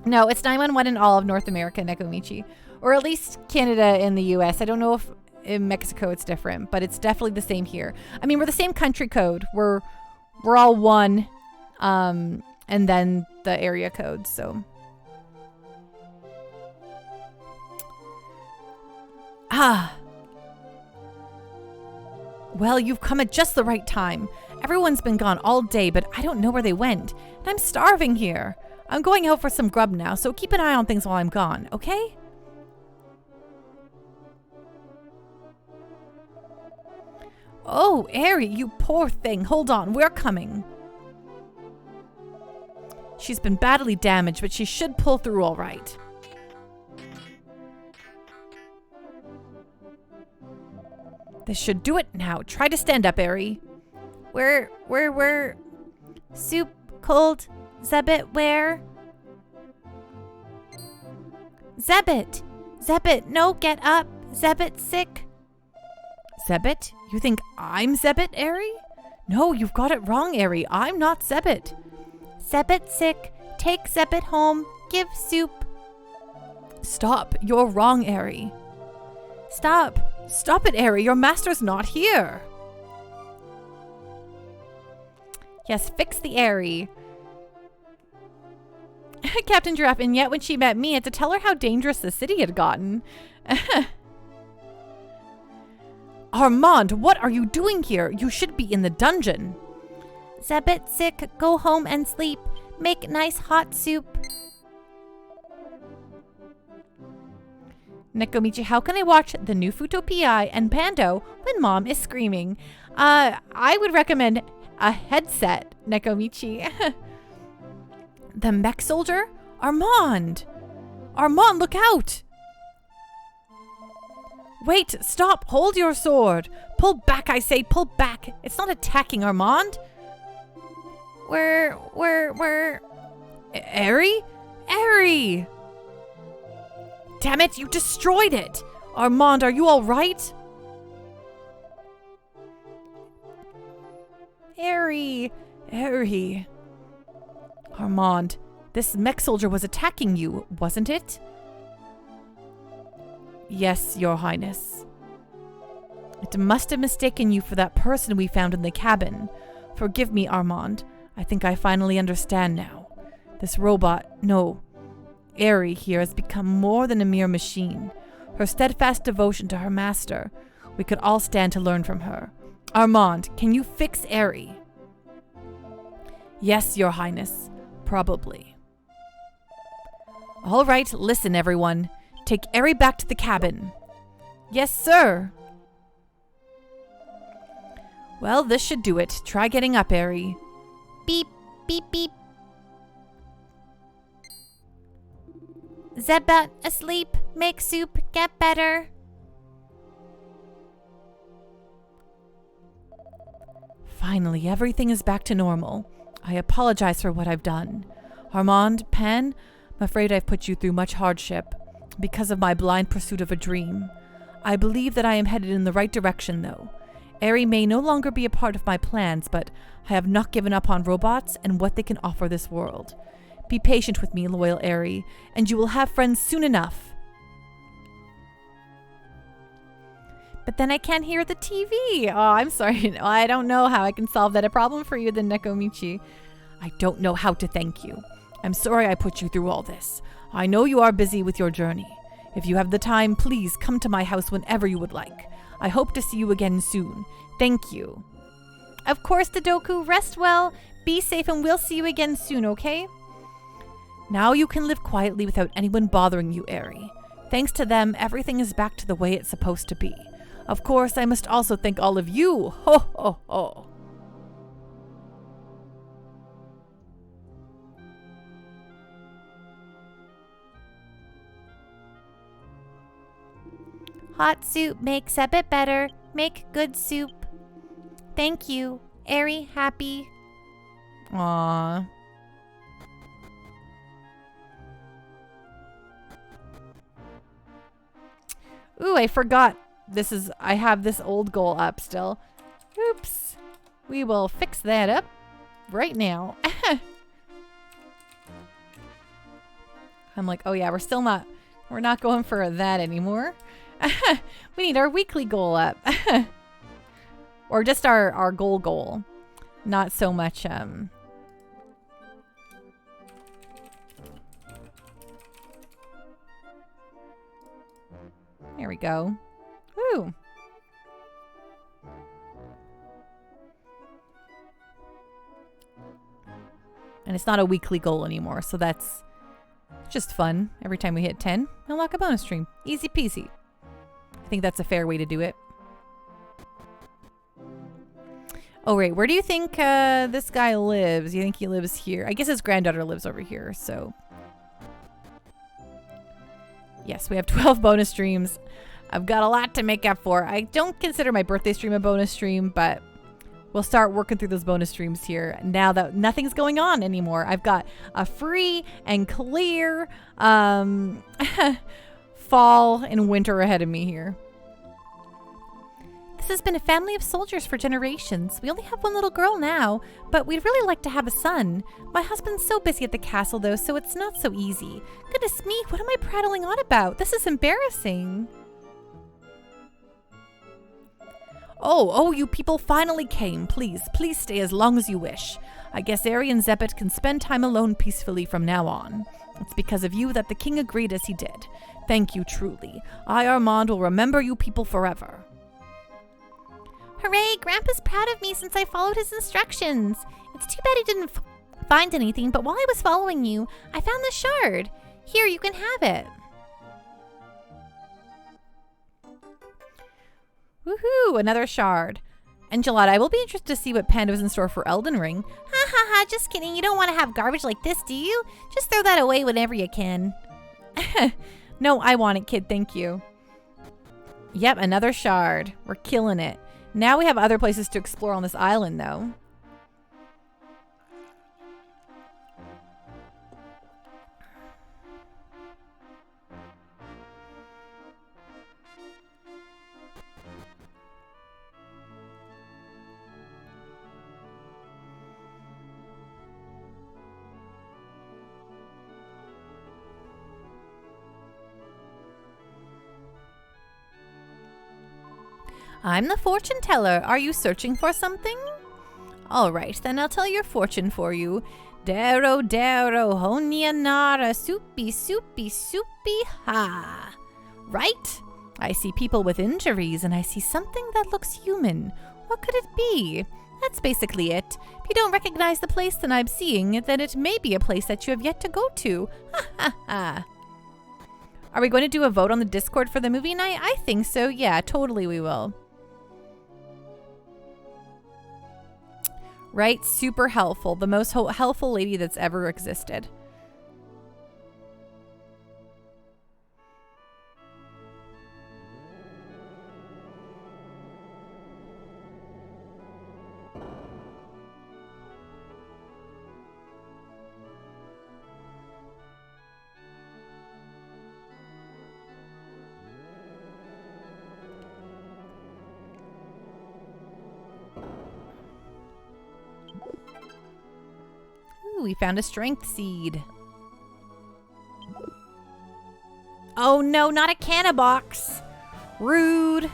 No, it's 911 in all of North America, Nekomichi. Or at least Canada and the US. I don't know if in Mexico it's different, but it's definitely the same here. I mean, we're the same country code. We're all one, and then the area code, so. Ah. Well, you've come at just the right time. Everyone's been gone all day, but I don't know where they went. And I'm starving here. I'm going out for some grub now, so keep an eye on things while I'm gone, okay? Oh, Eri, you poor thing. Hold on, we're coming. She's been badly damaged, but she should pull through all right. This should do it now. Try to stand up, Eri. Where? Soup, cold, Zebit, where? Zebit, no, get up. Zebit sick. Zebit? You think I'm Zebit, Eri? No, you've got it wrong, Eri. I'm not Zebit. Zebit sick. Take Zebit home. Give soup. Stop. You're wrong, Eri. Stop. Stop it, Eri. Your master's not here. Yes, fix the Eri. Captain Giraffe, and yet when she met me, I had to tell her how dangerous the city had gotten. Armand, what are you doing here? You should be in the dungeon. Zebit sick. Go home and sleep. Make nice hot soup. Nekomichi, how can I watch the new Futopia and Pando when Mom is screaming? I would recommend a headset, Nekomichi. The mech soldier? Armand! Armand, look out! Wait, stop! Hold your sword! Pull back, I say, pull back! It's not attacking, Armand! Where? Eri? Eri! Damn it, you destroyed it! Armand, are you alright? Eri! Armand, this mech soldier was attacking you, wasn't it? Yes, Your Highness. It must have mistaken you for that person we found in the cabin. Forgive me, Armand. I think I finally understand now. This robot, no, Eri here has become more than a mere machine. Her steadfast devotion to her master. We could all stand to learn from her. Armand, can you fix Eri? Yes, Your Highness. Probably. All right, listen, everyone. Take Eri back to the cabin. Yes, sir. Well, this should do it. Try getting up, Eri. Beep, beep, beep. Zebet asleep. Make soup. Get better. Finally, everything is back to normal. I apologize for what I've done. Armand, Pan, I'm afraid I've put you through much hardship because of my blind pursuit of a dream. I believe that I am headed in the right direction, though. Eri may no longer be a part of my plans, but I have not given up on robots and what they can offer this world. Be patient with me, loyal Eri, and you will have friends soon enough. But then I can't hear the TV. Oh, I'm sorry. I don't know how I can solve that a problem for you, then Nekomichi. I don't know how to thank you. I'm sorry I put you through all this. I know you are busy with your journey. If you have the time, please come to my house whenever you would like. I hope to see you again soon. Thank you. Of course, Dodoku. Rest well, be safe, and we'll see you again soon, okay? Now you can live quietly without anyone bothering you, Eri. Thanks to them, everything is back to the way it's supposed to be. Of course, I must also thank all of you. Ho, ho, ho. Hot soup makes a bit better. Make good soup. Thank you. Eri, happy. Aww. Ooh, I forgot. I have this old goal up still. Oops. We will fix that up right now. I'm like, oh yeah, we're not going for that anymore. We need our weekly goal up. Or just our goal. Not so much, There we go. Woo. And it's not a weekly goal anymore, so that's just fun. Every time we hit 10, unlock a bonus stream. Easy peasy. I think that's a fair way to do it. Oh, right. Where do you think this guy lives? You think he lives here? I guess his granddaughter lives over here, so... Yes, we have 12 bonus streams. I've got a lot to make up for. I don't consider my birthday stream a bonus stream, but we'll start working through those bonus streams here now that nothing's going on anymore. I've got a free and clear fall and winter ahead of me here. This has been a family of soldiers for generations. We only have one little girl now, but we'd really like to have a son. My husband's so busy at the castle, though, so it's not so easy. Goodness me, what am I prattling on about? This is embarrassing. Oh, you people finally came. Please stay as long as you wish. I guess Eri and Zebet can spend time alone peacefully from now on. It's because of you that the king agreed as he did. Thank you truly. I, Armand, will remember you people forever. Hooray, Grandpa's proud of me since I followed his instructions. It's too bad he didn't find anything, but while I was following you, I found the shard. Here, you can have it. Woohoo, another shard. Enchilada, I will be interested to see what Panda is in store for Elden Ring. Ha ha ha, just kidding. You don't want to have garbage like this, do you? Just throw that away whenever you can. No, I want it, kid, thank you. Yep, another shard. We're killing it. Now we have other places to explore on this island, though. I'm the fortune teller. Are you searching for something? All right, then I'll tell your fortune for you. Daro, honia nara, soupy, ha. Right? I see people with injuries, and I see something that looks human. What could it be? That's basically it. If you don't recognize the place that I'm seeing, then it may be a place that you have yet to go to. Ha ha ha. Are we going to do a vote on the Discord for the movie night? I think so. Yeah, totally we will. Right? Super helpful. The most helpful lady that's ever existed. Ooh, we found a strength seed. Oh no, not a canna box. Rude.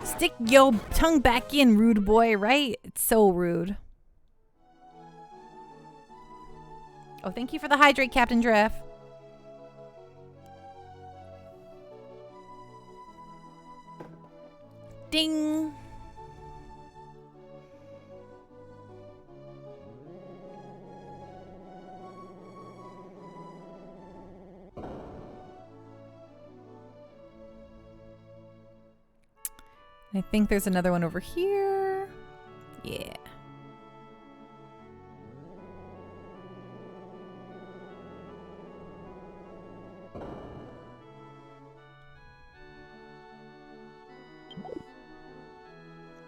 Stick your tongue back in, rude boy, right? It's so rude. Oh, thank you for the hydrate, Captain Drift. Ding. I think there's another one over here. Yeah.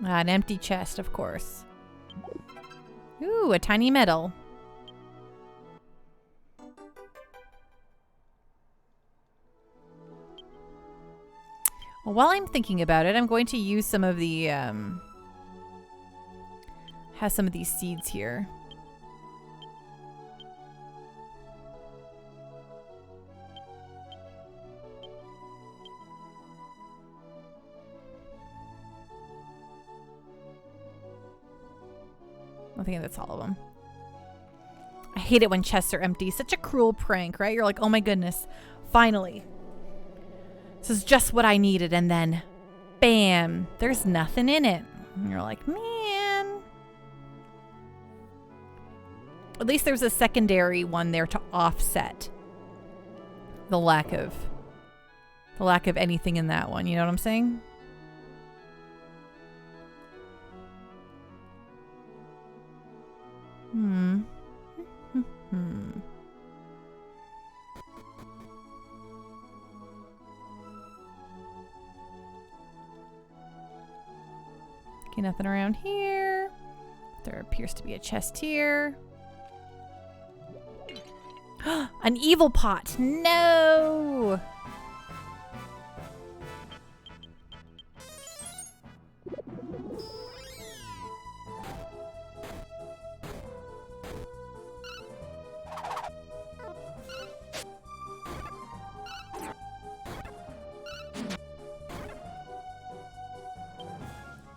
An empty chest, of course. Ooh, a tiny medal. Well, while I'm thinking about it, I'm going to use some of the, has some of these seeds here. I think that's all of them. I hate it when chests are empty. Such a cruel prank, right? You're like, oh my goodness, finally. This is just what I needed, and then, bam, there's nothing in it. And you're like, man. At least there's a secondary one there to offset the lack of anything in that one. You know what I'm saying? Okay, nothing around here. There appears to be a chest here. An evil pot. No!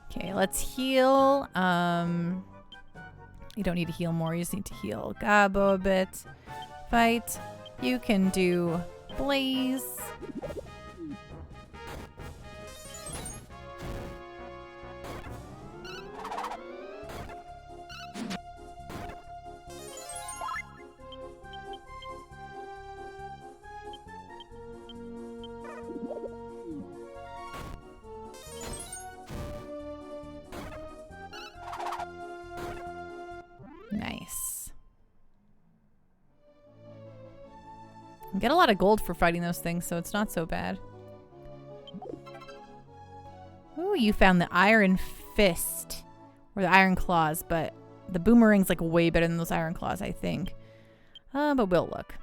Okay, let's heal. You don't need to heal more. You just need to heal Gabo a bit. Fight. You can do Blaze. Nice. You get a lot of gold for fighting those things, so it's not so bad. Ooh, you found the Iron Fist. Or the Iron Claws, but the Boomerang's like way better than those Iron Claws, I think. But we'll look.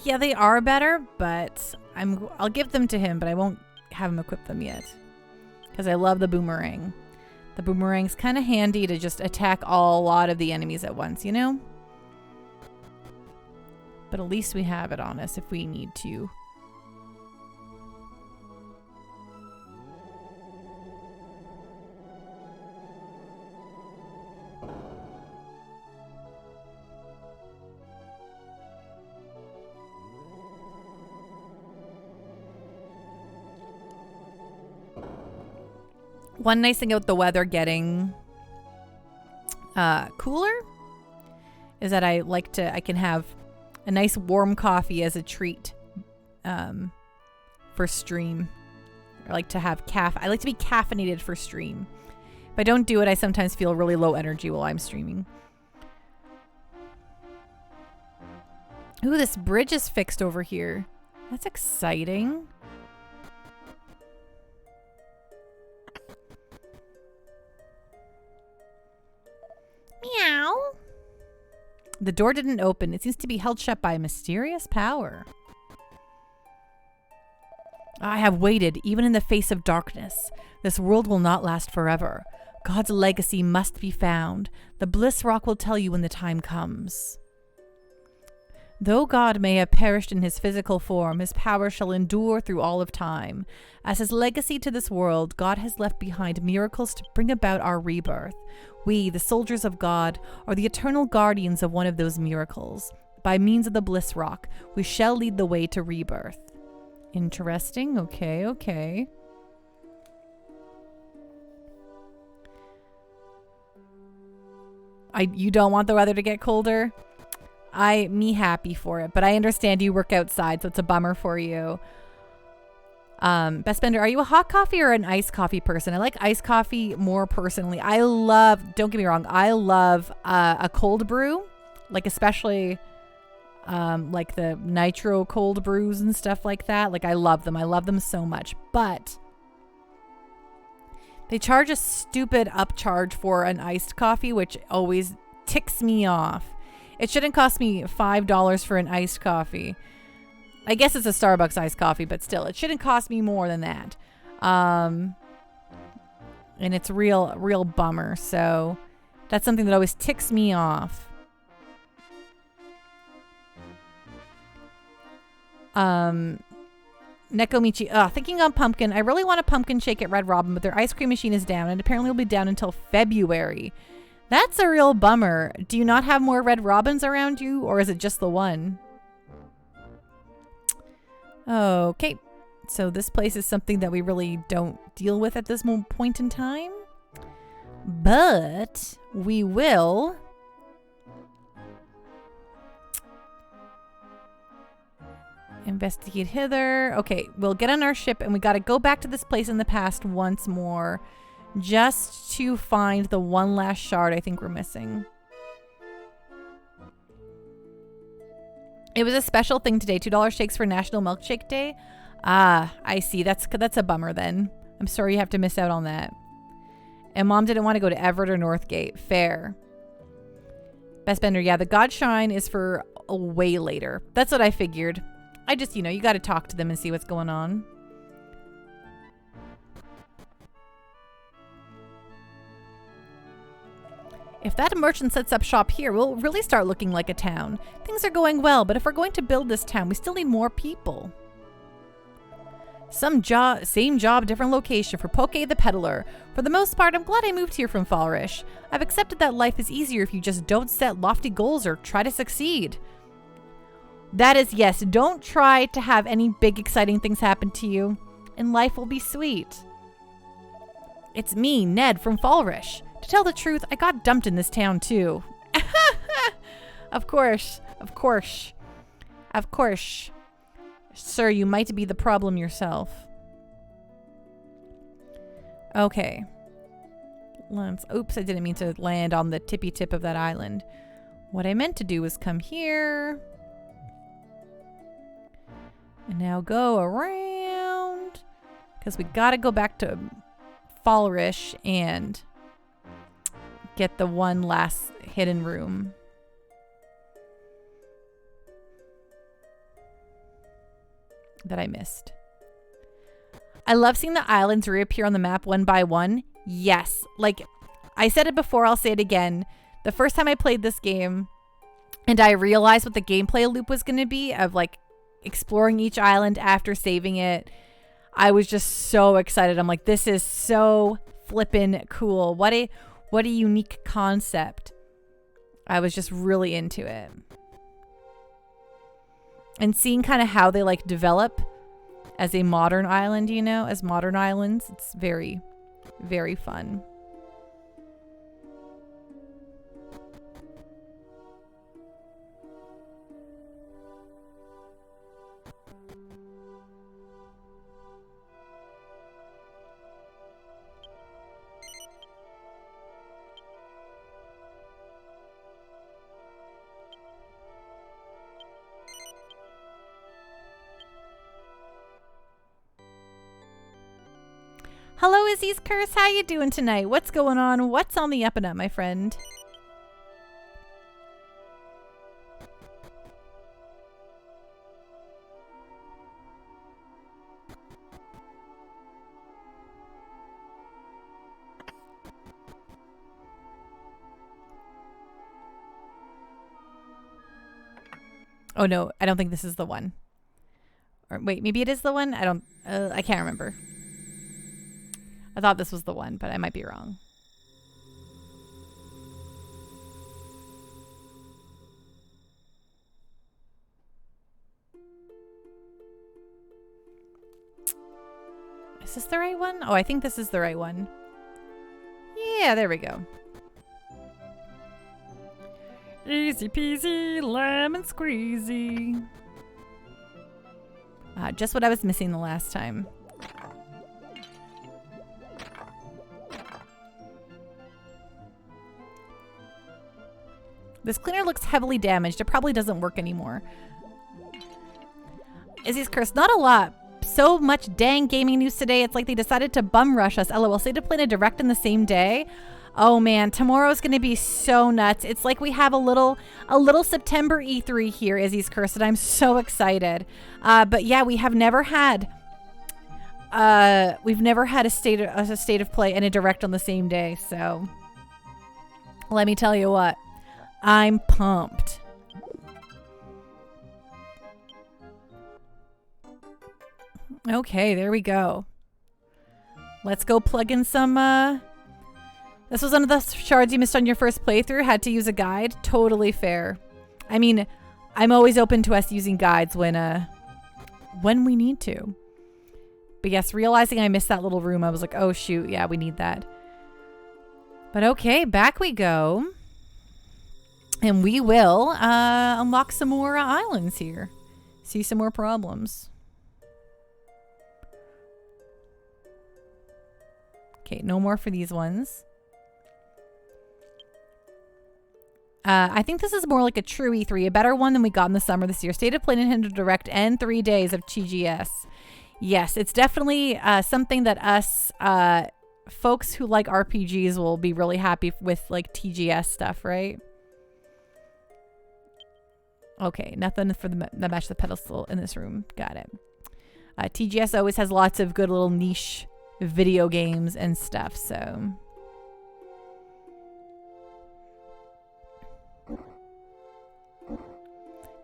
Yeah, they are better, but I'll give them to him, but I won't have him equip them yet. Because I love the Boomerang. The Boomerang's kind of handy to just attack a lot of the enemies at once, you know? But at least we have it on us if we need to. One nice thing about the weather getting cooler is that I can have a nice warm coffee as a treat for stream. I like to be caffeinated for stream. If I don't do it, I sometimes feel really low energy while I'm streaming. Ooh, this bridge is fixed over here. That's exciting. Meow. The door didn't open. It seems to be held shut by a mysterious power. I have waited, even in the face of darkness. This world will not last forever. God's legacy must be found. The Bliss Rock will tell you when the time comes. Though God may have perished in his physical form, his power shall endure through all of time. As his legacy to this world, God has left behind miracles to bring about our rebirth. We, the soldiers of God, are the eternal guardians of one of those miracles. By means of the Bliss Rock, we shall lead the way to rebirth. Interesting. Okay. You don't want the weather to get colder? Me happy for it, but I understand you work outside, so it's a bummer for you. Best Bender, are you a hot coffee or an iced coffee person? I like iced coffee more personally. Don't get me wrong, I love a cold brew, like especially like the nitro cold brews and stuff like that. Like I love them so much, but they charge a stupid upcharge for an iced coffee, which always ticks me off. It shouldn't cost me $5 for an iced coffee. I guess it's a Starbucks iced coffee, but still, it shouldn't cost me more than that. And it's real bummer. So that's something that always ticks me off. Nekomichi, thinking on pumpkin. I really want a pumpkin shake at Red Robin, but their ice cream machine is down and apparently will be down until February. That's a real bummer. Do you not have more Red Robins around you, or is it just the one? Okay, so this place is something that we really don't deal with at this point in time, but we will investigate hither. Okay, we'll get on our ship and we got to go back to this place in the past once more just to find the one last shard I think we're missing. It was a special thing today, $2 shakes for National Milkshake Day. Ah, I see. That's a bummer then. I'm sorry you have to miss out on that. And Mom didn't want to go to Everett or Northgate. Fair. Best Bender, yeah, the God Shrine is for way later. That's what I figured. I just, you got to talk to them and see what's going on. If that merchant sets up shop here, we'll really start looking like a town. Things are going well, but if we're going to build this town, we still need more people. Same job, different location for Poke the Peddler. For the most part, I'm glad I moved here from Falrish. I've accepted that life is easier if you just don't set lofty goals or try to succeed. That is, yes, don't try to have any big exciting things happen to you, and life will be sweet. It's me, Ned, from Falrish. To tell the truth, I got dumped in this town too. Of course. Sir, you might be the problem yourself. Okay. Oops, I didn't mean to land on the tippy tip of that island. What I meant to do was come here. And now go around. Because we gotta go back to Falrish and get the one last hidden room. That I missed. I love seeing the islands reappear on the map one by one. Yes. Like, I said it before, I'll say it again. The first time I played this game and I realized what the gameplay loop was going to be of like exploring each island after saving it, I was just so excited. I'm like, this is so flippin' cool. What a unique concept. I was just really into it. And seeing kind of how they like develop as a modern island, as modern islands, it's very, Very fun. Hello, Izzy's Curse. How you doing tonight? What's going on? What's on the up and up, my friend? Oh no, I don't think this is the one. Or wait, maybe it is the one? I can't remember. I thought this was the one, but I might be wrong. Is this the right one? Oh, I think this is the right one. Yeah, there we go. Easy peasy, lemon squeezy. Just what I was missing the last time. This cleaner looks heavily damaged. It probably doesn't work anymore. Izzy's Curse. Not a lot. So much dang gaming news today. It's like they decided to bum rush us. LOL. Say to play a direct in the same day. Oh man, tomorrow's going to be so nuts. It's like we have a little September E3 here, Izzy's Curse, and I'm so excited. But yeah, we have never had a state of play and a direct on the same day. So let me tell you what. I'm pumped. Okay, there we go. Let's go plug in some, this was one of the shards you missed on your first playthrough. Had to use a guide. Totally fair. I mean, I'm always open to us using guides when we need to. But yes, realizing I missed that little room, I was like, oh shoot, yeah, we need that. But okay, back we go. And we will unlock some more islands here. See some more problems. Okay, no more for these ones. I think this is more like a true E3, a better one than we got in the summer this year. State of Play Nintendo Direct and 3 days of TGS. Yes, it's definitely something that us folks who like RPGs will be really happy with, like TGS stuff, right? Okay, nothing for the match the pedestal in this room. Got it. TGS always has lots of good little niche video games and stuff, so...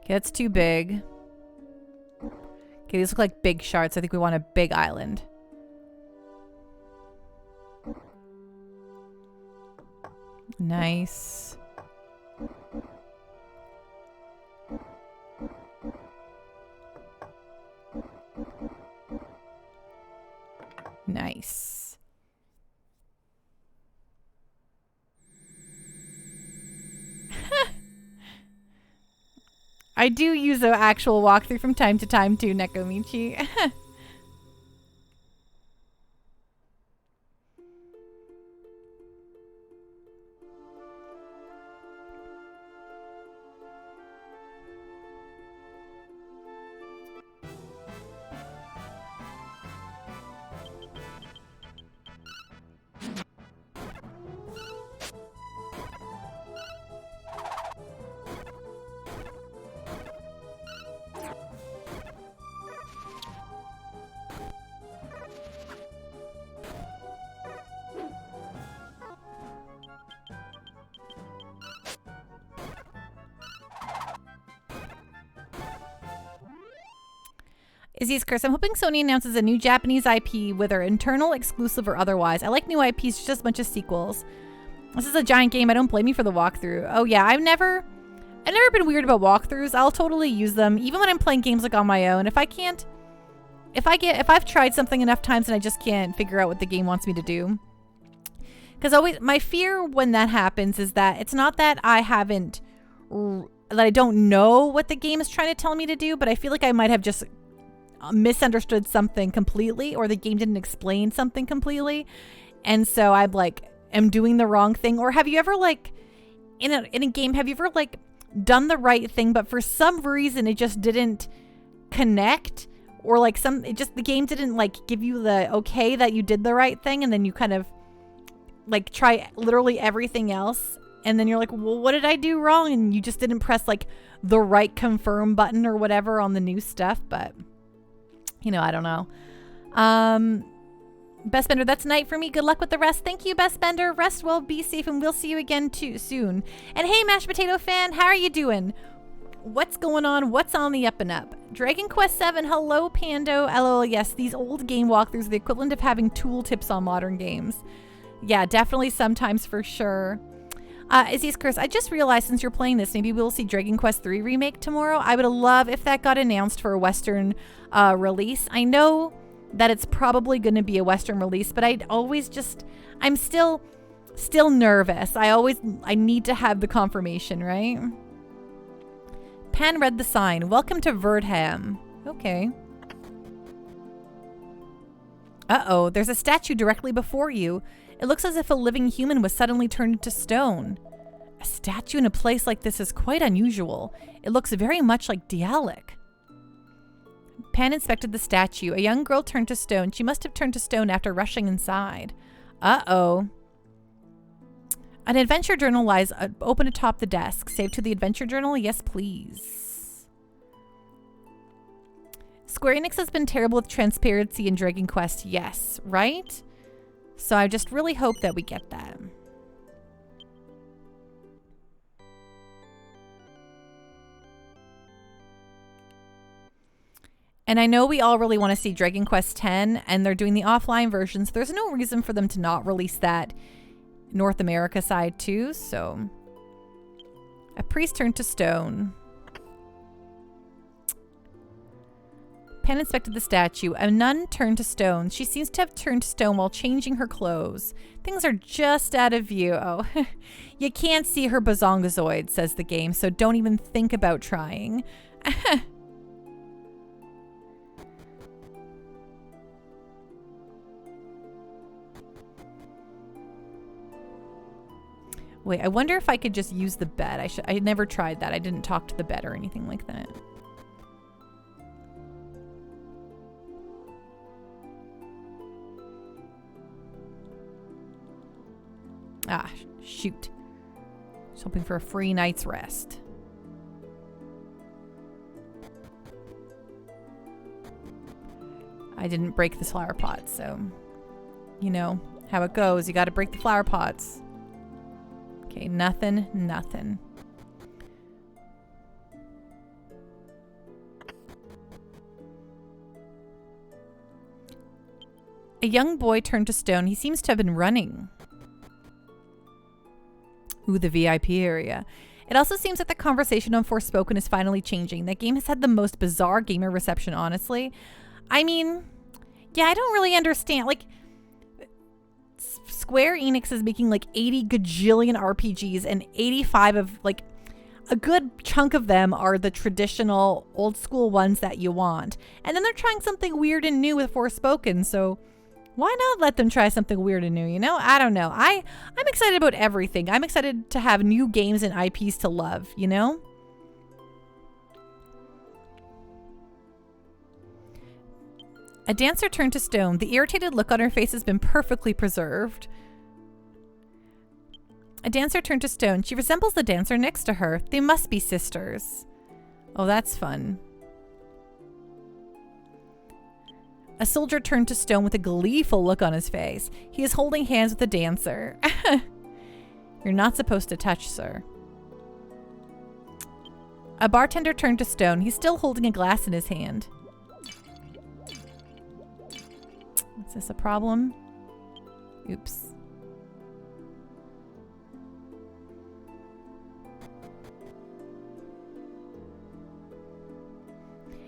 Okay, that's too big. Okay, these look like big shards. I think we want a big island. Nice. Nice. I do use an actual walkthrough from time to time too, Nekomichi. Izzy's Curse. I'm hoping Sony announces a new Japanese IP, whether internal, exclusive, or otherwise. I like new IPs, just as much as sequels. This is a giant game. I don't blame you for the walkthrough. Oh yeah, I've never been weird about walkthroughs. I'll totally use them, even when I'm playing games like on my own. If I've tried something enough times and I just can't figure out what the game wants me to do, Because always my fear when that happens is that it's not that I haven't, that I don't know what the game is trying to tell me to do, but I feel like I might have just misunderstood something completely, or the game didn't explain something completely. And so I'm like, am doing the wrong thing. Or have you ever like, in a game, have you ever like done the right thing, but for some reason it just didn't connect? Or like the game didn't like give you the okay that you did the right thing, and then you kind of like try literally everything else, and then you're like, well, what did I do wrong? And you just didn't press like the right confirm button or whatever on the new stuff. But you know, I don't know. Best Bender, that's night for me. Good luck with the rest. Thank you, Best Bender. Rest well, be safe, and we'll see you again too soon. And hey, Mashed Potato fan, how are you doing? What's going on? What's on the up and up? Dragon Quest VII, hello, Pando. LOL, yes, these old game walkthroughs are the equivalent of having tooltips on modern games. Yeah, definitely sometimes for sure. Izzy's Curse, I just realized since you're playing this, maybe we'll see Dragon Quest III Remake tomorrow. I would love if that got announced for a Western release. I know that it's probably going to be a Western release, but I'm still nervous. I need to have the confirmation, right? Pan read the sign. Welcome to Verdham. Okay. Uh-oh, there's a statue directly before you. It looks as if a living human was suddenly turned into stone. A statue in a place like this is quite unusual. It looks very much like Dialek. Pan inspected the statue. A young girl turned to stone. She must have turned to stone after rushing inside. Uh-oh. An adventure journal lies open atop the desk. Save to the adventure journal? Yes, please. Square Enix has been terrible with transparency in Dragon Quest. Yes, right? So I just really hope that we get that. And I know we all really want to see Dragon Quest X, and they're doing the offline version, so there's no reason for them to not release that North America side too. So a priest turned to stone. Pan inspected the statue. A nun turned to stone. She seems to have turned to stone while changing her clothes. Things are just out of view. Oh, you can't see her bazongazoid, says the game, so don't even think about trying. Wait, I wonder if I could just use the bed. I never tried that. I didn't talk to the bed or anything like that. Ah, shoot. Just hoping for a free night's rest. I didn't break the flower pot, so you know how it goes. You got to break the flower pots. Okay, nothing. A young boy turned to stone. He seems to have been running. Ooh, the VIP area. It also seems that the conversation on Forspoken is finally changing. That game has had the most bizarre gamer reception, honestly. I mean, yeah, I don't really understand. Like, Square Enix is making like 80 gajillion RPGs, and 85 of like a good chunk of them are the traditional old school ones that you want. And then they're trying something weird and new with Forspoken, so why not let them try something weird and new, you know? I don't know. I'm excited about everything. I'm excited to have new games and IPs to love, you know? A dancer turned to stone. The irritated look on her face has been perfectly preserved. A dancer turned to stone. She resembles the dancer next to her. They must be sisters. Oh, that's fun. A soldier turned to stone with a gleeful look on his face. He is holding hands with the dancer. You're not supposed to touch, sir. A bartender turned to stone. He's still holding a glass in his hand. Is this a problem? Oops.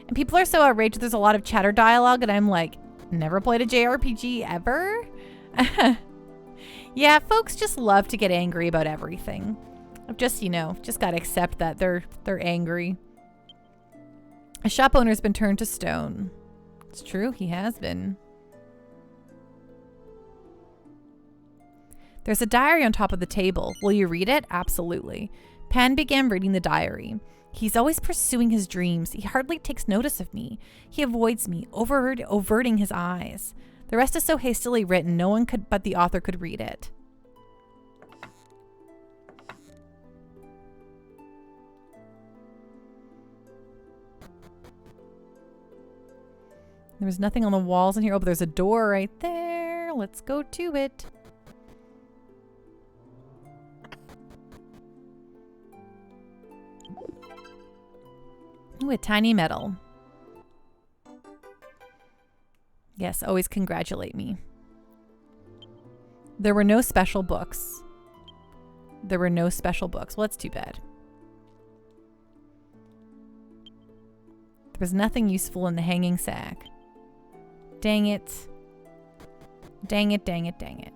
And people are so outraged there's a lot of chatter dialogue, and I'm like, never played a JRPG ever? Yeah, folks just love to get angry about everything. I've just, just got to accept that they're angry. A shop owner's been turned to stone. It's true, he has been. There's a diary on top of the table. Will you read it? Absolutely. Pan began reading the diary. He's always pursuing his dreams. He hardly takes notice of me. He avoids me, overting his eyes. The rest is so hastily written, no one but the author could read it. There was nothing on the walls in here. Oh, but there's a door right there. Let's go to it. Ooh, a tiny medal. Yes, always congratulate me. There were no special books. There were no special books. Well, that's too bad. There was nothing useful in the hanging sack. Dang it. Dang it, dang it, dang it.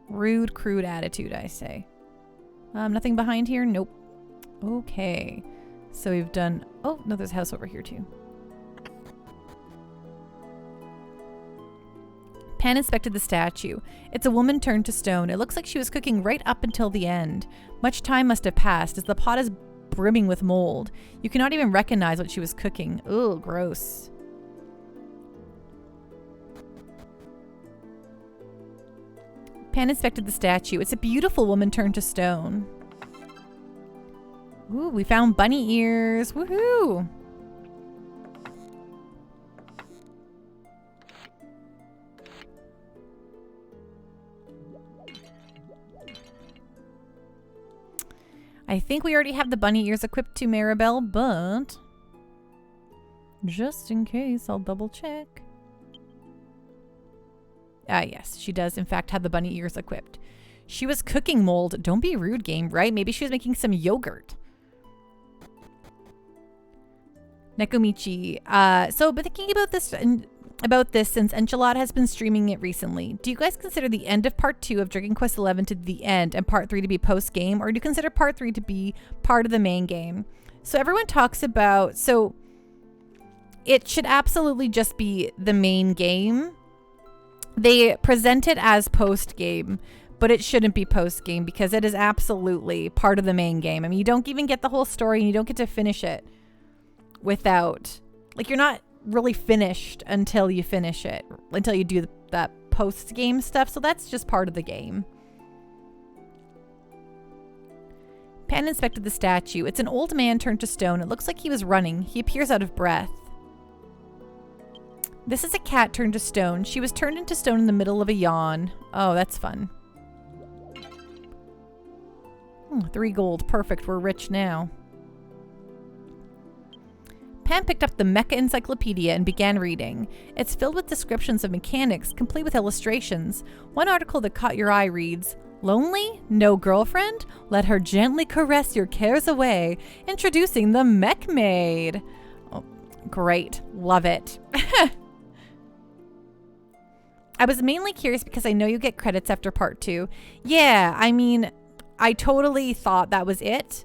Rude, crude attitude, I say. Nothing behind here? Nope. Okay. So we've done... Oh, no, there's a house over here too. Pan inspected the statue. It's a woman turned to stone. It looks like she was cooking right up until the end. Much time must have passed as the pot is brimming with mold. You cannot even recognize what she was cooking. Ugh, gross. Pan inspected the statue. It's a beautiful woman turned to stone. Ooh, we found bunny ears. Woohoo! I think we already have the bunny ears equipped to Maribel, but just in case, I'll double check. Ah, yes, she does in fact have the bunny ears equipped. She was cooking mold. Don't be rude, game, right? Maybe she was making some yogurt. Nekomichi. So, but thinking about this since Enchilada has been streaming it recently, do you guys consider the end of part 2 of Dragon Quest XI to be the end and part 3 to be post-game, or do you consider part 3 to be part of the main game? So everyone talks about, so it should absolutely just be the main game. They present it as post-game, but it shouldn't be post-game because it is absolutely part of the main game. I mean, you don't even get the whole story and you don't get to finish it without, like, you're not really finished until you finish it, until you do that post-game stuff. So that's just part of the game. Pan inspected the statue. It's an old man turned to stone. It looks like he was running. He appears out of breath. This is a cat turned to stone. She was turned into stone in the middle of a yawn. Oh, that's fun. 3 gold. Perfect. We're rich now. Pan picked up the Mecha Encyclopedia and began reading. It's filled with descriptions of mechanics, complete with illustrations. One article that caught your eye reads, "Lonely? No girlfriend? Let her gently caress your cares away. Introducing the Mech Maid." Oh, great. Love it. I was mainly curious because I know you get credits after part 2. Yeah, I mean, I totally thought that was it.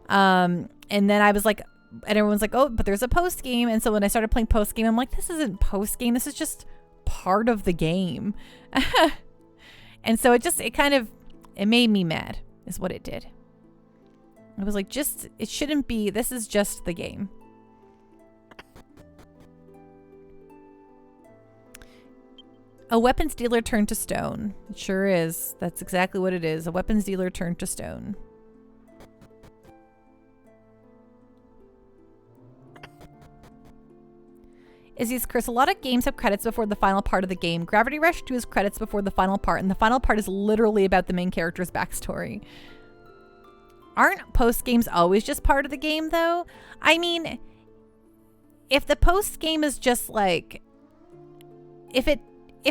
And then I was like, and everyone's like, oh, but there's a post game. And so when I started playing post game, I'm like, this isn't post game. This is just part of the game. And so it made me mad is what it did. I was like, it shouldn't be, this is just the game. A weapons dealer turned to stone. It sure is. That's exactly what it is. A weapons dealer turned to stone. Izzy's curse. A lot of games have credits before the final part of the game. Gravity Rush 2 has credits before the final part, and the final part is literally about the main character's backstory. Aren't post games always just part of the game, though? I mean, if the post game is just like, if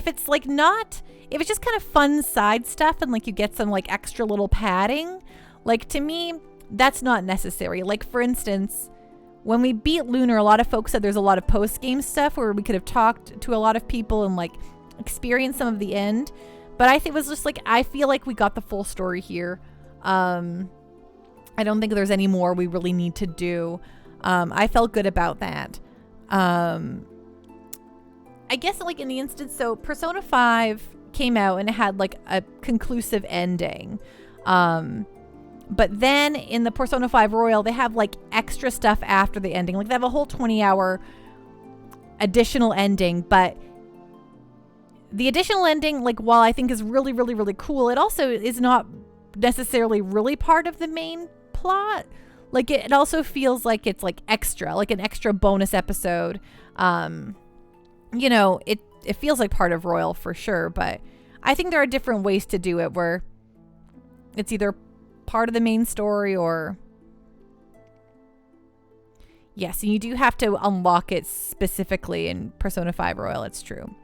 it's like not, if it's just kind of fun side stuff and like you get some like extra little padding, like to me, that's not necessary. Like for instance, when we beat Lunar, a lot of folks said there's a lot of post-game stuff where we could have talked to a lot of people and like experienced some of the end. But I think it was just like, I feel like we got the full story here. I don't think there's any more we really need to do. I felt good about that. I guess like in the instance, so Persona 5 came out and it had like a conclusive ending. But then in the Persona 5 Royal, they have like extra stuff after the ending. Like they have a whole 20-hour additional ending, but the additional ending, like while I think is really, really, really cool, it also is not necessarily really part of the main plot. Like it also feels like it's like extra, like an extra bonus episode. You know, it feels like part of Royal for sure, but I think there are different ways to do it where it's either part of the main story or... Yes, and you do have to unlock it specifically in Persona 5 Royal, it's true.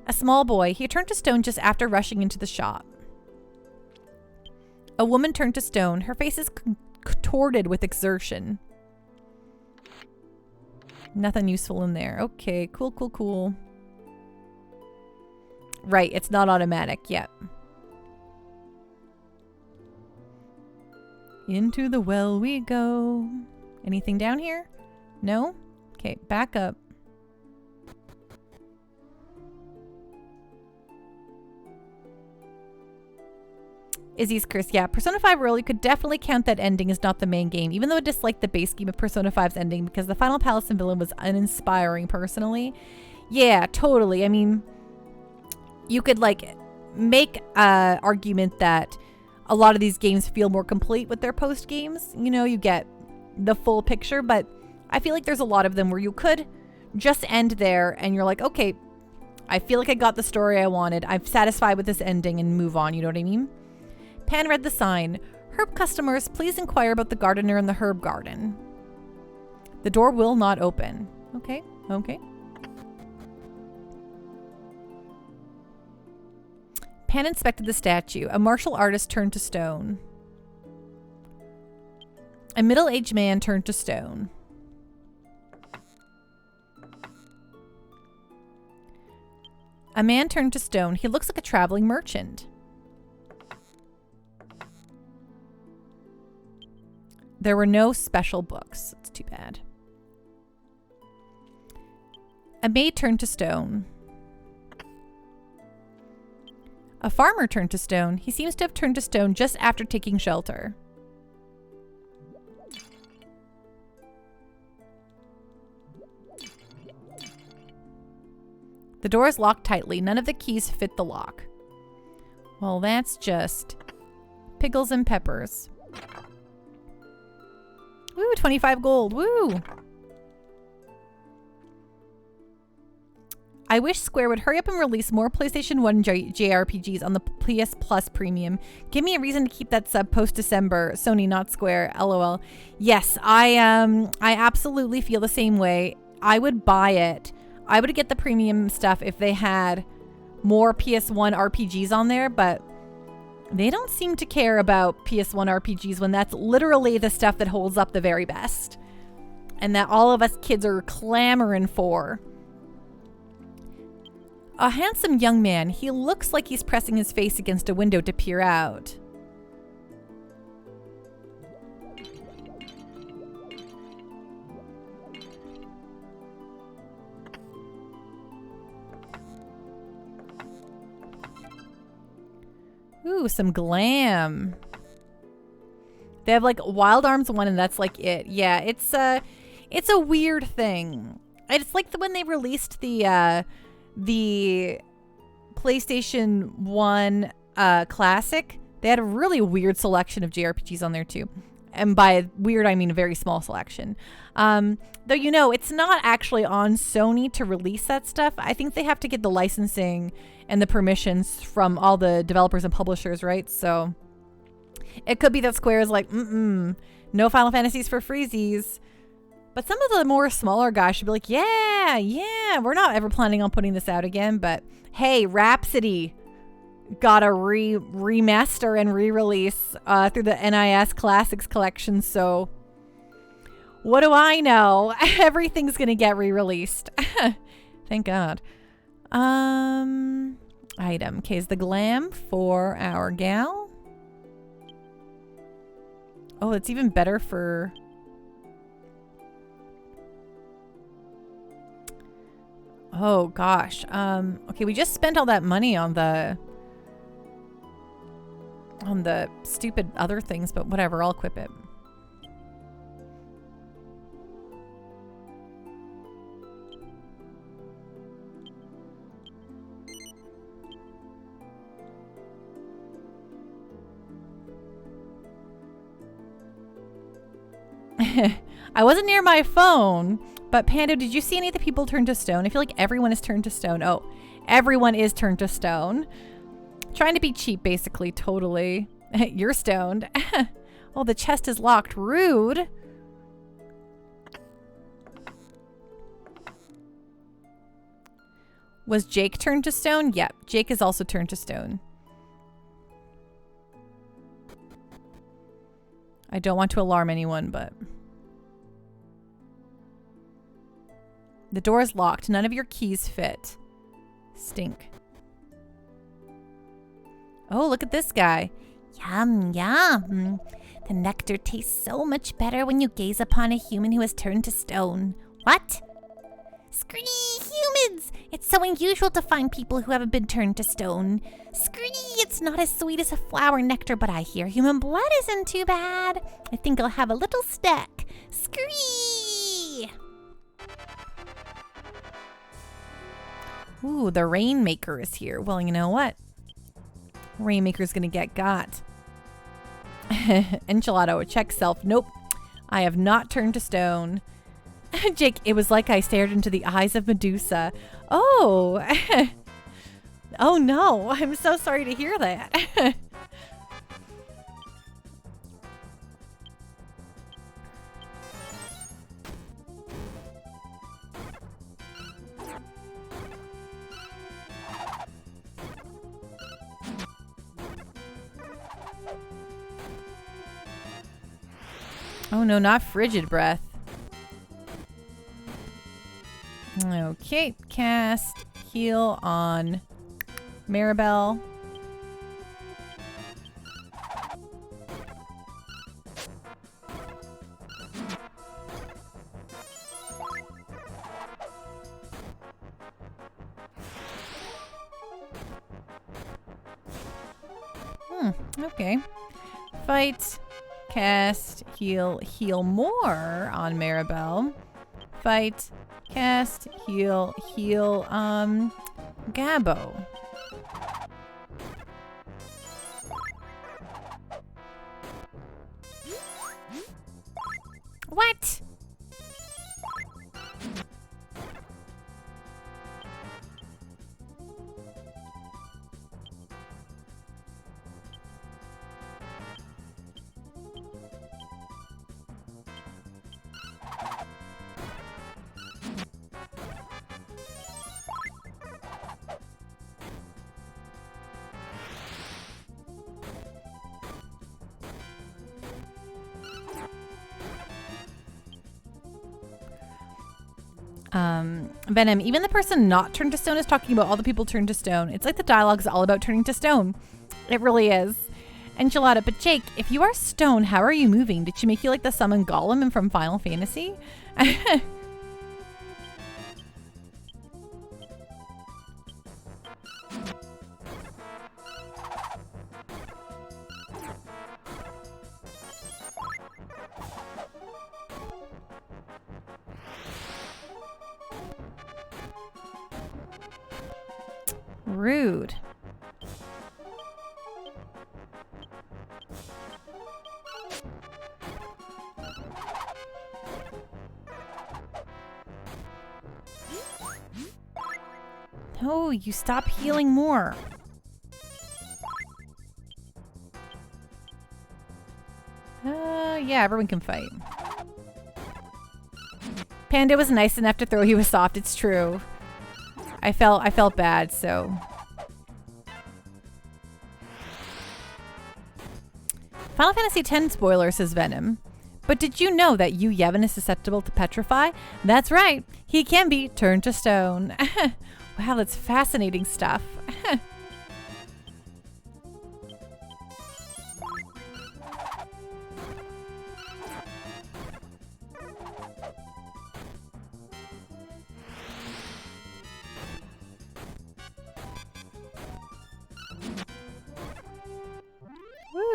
A small boy, he turned to stone just after rushing into the shop. A woman turned to stone, her face is contorted with exertion. Nothing useful in there. Okay, cool, cool, cool. Right, it's not automatic yet. Into the well we go. Anything down here? No? Okay, back up. Izzy's Curse. Yeah, Persona 5 Royal, you could definitely count that ending as not the main game, even though I disliked the base game of Persona 5's ending because the final palace and villain was uninspiring personally. Yeah, totally. I mean, you could like make an argument that a lot of these games feel more complete with their post games. You know, you get the full picture, but I feel like there's a lot of them where you could just end there and you're like, okay, I feel like I got the story I wanted. I'm satisfied with this ending and move on. You know what I mean? Pan read the sign. Herb customers, please inquire about the gardener in the herb garden. The door will not open. Okay, okay. Pan inspected the statue. A martial artist turned to stone. A middle-aged man turned to stone. A man turned to stone. He looks like a traveling merchant. There were no special books. It's too bad. A maid turned to stone. A farmer turned to stone. He seems to have turned to stone just after taking shelter. The door is locked tightly. None of the keys fit the lock. Well, that's just pickles and peppers. Woo, 25 gold. Woo! I wish Square would hurry up and release more PlayStation 1 JRPGs on the PS Plus Premium. Give me a reason to keep that sub post-December. Sony, not Square. LOL. Yes, I absolutely feel the same way. I would buy it. I would get the premium stuff if they had more PS1 RPGs on there, but they don't seem to care about PS1 RPGs when that's literally the stuff that holds up the very best and that all of us kids are clamoring for. A handsome young man. He looks like he's pressing his face against a window to peer out. Ooh, some glam. They have like Wild Arms 1 and that's like it. Yeah, it's a weird thing. It's like when they released the PlayStation 1 Classic. They had a really weird selection of JRPGs on there too. And by weird, I mean a very small selection. Though, you know, it's not actually on Sony to release that stuff. I think they have to get the licensing and the permissions from all the developers and publishers, right? So it could be that Square is like, no Final Fantasies for freezies. But some of the more smaller guys should be like, yeah, we're not ever planning on putting this out again. But hey, Rhapsody got a remaster and re-release through the NIS Classics collection. So what do I know? Everything's going to get re-released. Thank God. Item. Okay, is the glam for our gal? Oh, it's even better for... Oh, gosh. Okay, we just spent all that money on the stupid other things, but whatever, I'll equip it. I wasn't near my phone, but Pando, did you see any of the people turn to stone? I feel like everyone is turned to stone. Oh, everyone is turned to stone. Trying to be cheap, basically. Totally. You're stoned. Oh, the chest is locked. Rude. Was Jake turned to stone? Yep. Jake is also turned to stone. I don't want to alarm anyone, but... The door is locked. None of your keys fit. Stink. Oh, look at this guy. Yum, yum. The nectar tastes so much better when you gaze upon a human who has turned to stone. What? Scree, humans! It's so unusual to find people who haven't been turned to stone. Scree, it's not as sweet as a flower nectar, but I hear human blood isn't too bad. I think I'll have a little snack. Scree! Ooh, the Rainmaker is here. Well, you know what? Rainmaker's gonna get got. Enchilado, check self. Nope. I have not turned to stone. Jake, it was like I stared into the eyes of Medusa. Oh. Oh no. I'm so sorry to hear that. Oh no, not frigid breath. Okay, cast heal on Maribel. Okay. Fight, cast, heal more on Maribel. Fight, cast, heal, Gabbo. What? Venom, even the person not turned to stone is talking about all the people turned to stone. It's like the dialogue is all about turning to stone. It really is. Enchilada, but Jake, if you are stone, how are you moving? Did she make you like the summon Gollum from Final Fantasy? Rude. No, you stop healing more. Yeah, everyone can fight. Panda was nice enough to throw you a soft, it's true. I felt bad, so. Final Fantasy X spoiler, says Venom. But did you know that Yu Yevon is susceptible to petrify? That's right. He can be turned to stone. Wow, that's fascinating stuff.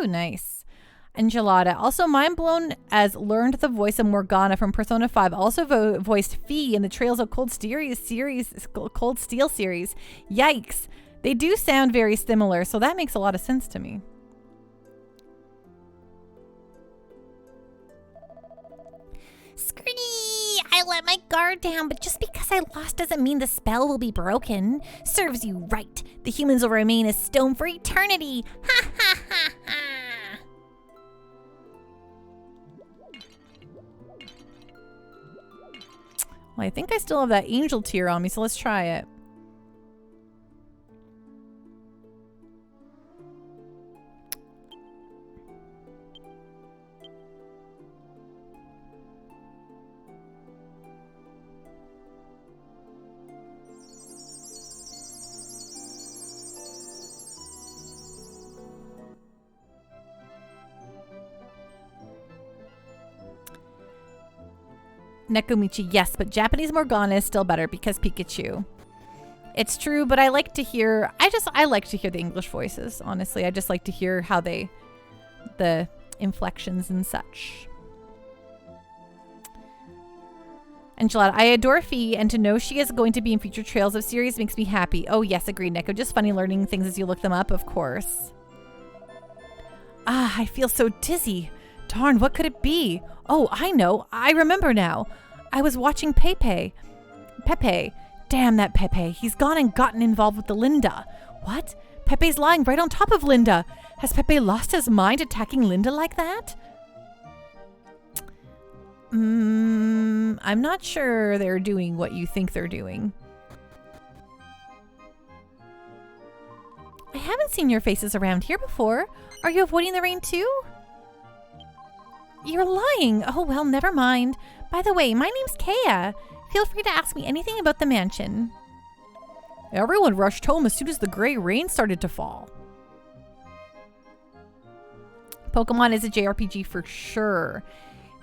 Ooh, nice. Enchilada. Also mind blown as learned the voice of Morgana from Persona 5. Also voiced Fee in the Trails of Cold Steel series. Yikes. They do sound very similar, so that makes a lot of sense to me. Scritty! I let my guard down, but just because I lost doesn't mean the spell will be broken. Serves you right. The humans will remain as stone for eternity. Ha ha ha ha! Well, I think I still have that angel tear on me, so let's try it. Nekomichi, yes, but Japanese Morgana is still better because Pikachu. It's true, but I like to hear, I like to hear the English voices, honestly. I just like to hear how the inflections and such. Enchilada, I adore Fee, and to know she is going to be in future Trails of series makes me happy. Oh yes, agreed, Neko. Just funny learning things as you look them up, of course. Ah, I feel so dizzy. Darn, what could it be? Oh, I know. I remember now. I was watching Pepe. Damn that Pepe. He's gone and gotten involved with the Linda. What? Pepe's lying right on top of Linda. Has Pepe lost his mind attacking Linda like that? I'm not sure they're doing what you think they're doing. I haven't seen your faces around here before. Are you avoiding the rain too? You're lying. Oh, well, never mind. By the way, my name's Kea. Feel free to ask me anything about the mansion. Everyone rushed home as soon as the gray rain started to fall. Pokemon is a JRPG for sure.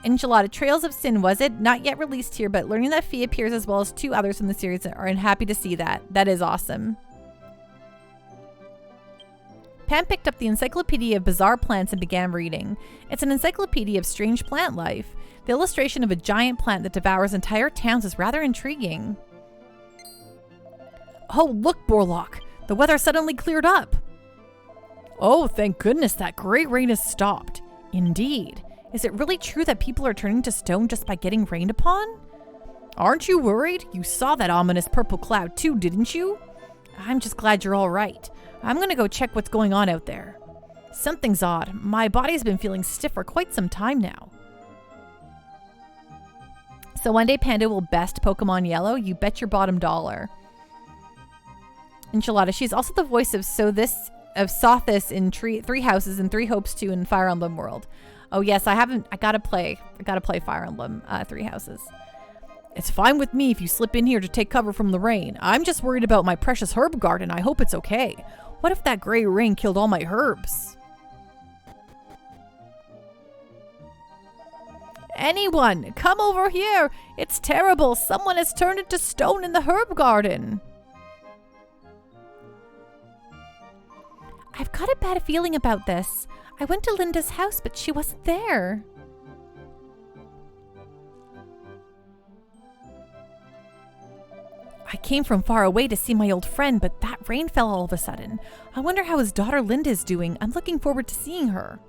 Enchilada, Trails of Sin, was it? Not yet released here, but learning that Fee appears as well as 2 others from the series are happy to see that. That is awesome. Pam picked up the Encyclopedia of Bizarre Plants and began reading. It's an encyclopedia of strange plant life. The illustration of a giant plant that devours entire towns is rather intriguing. Oh, look, Borlock. The weather suddenly cleared up. Oh, thank goodness that gray rain has stopped. Indeed. Is it really true that people are turning to stone just by getting rained upon? Aren't you worried? You saw that ominous purple cloud too, didn't you? I'm just glad you're all right. I'm gonna go check what's going on out there. Something's odd. My body's been feeling stiff for quite some time now. So one day Panda will best Pokemon Yellow? You bet your bottom dollar. Enchilada, she's also the voice of Sothis in Three Houses and Three Hopes 2 in Fire Emblem World. Oh yes, I gotta play Fire Emblem 3 Houses. It's fine with me if you slip in here to take cover from the rain. I'm just worried about my precious herb garden. I hope it's okay. What if that gray rain killed all my herbs? Anyone, come over here. It's terrible. Someone has turned into stone in the herb garden. I've got a bad feeling about this. I went to Linda's house, but she wasn't there. I came from far away to see my old friend, but that rain fell all of a sudden. I wonder how his daughter Linda's doing. I'm looking forward to seeing her.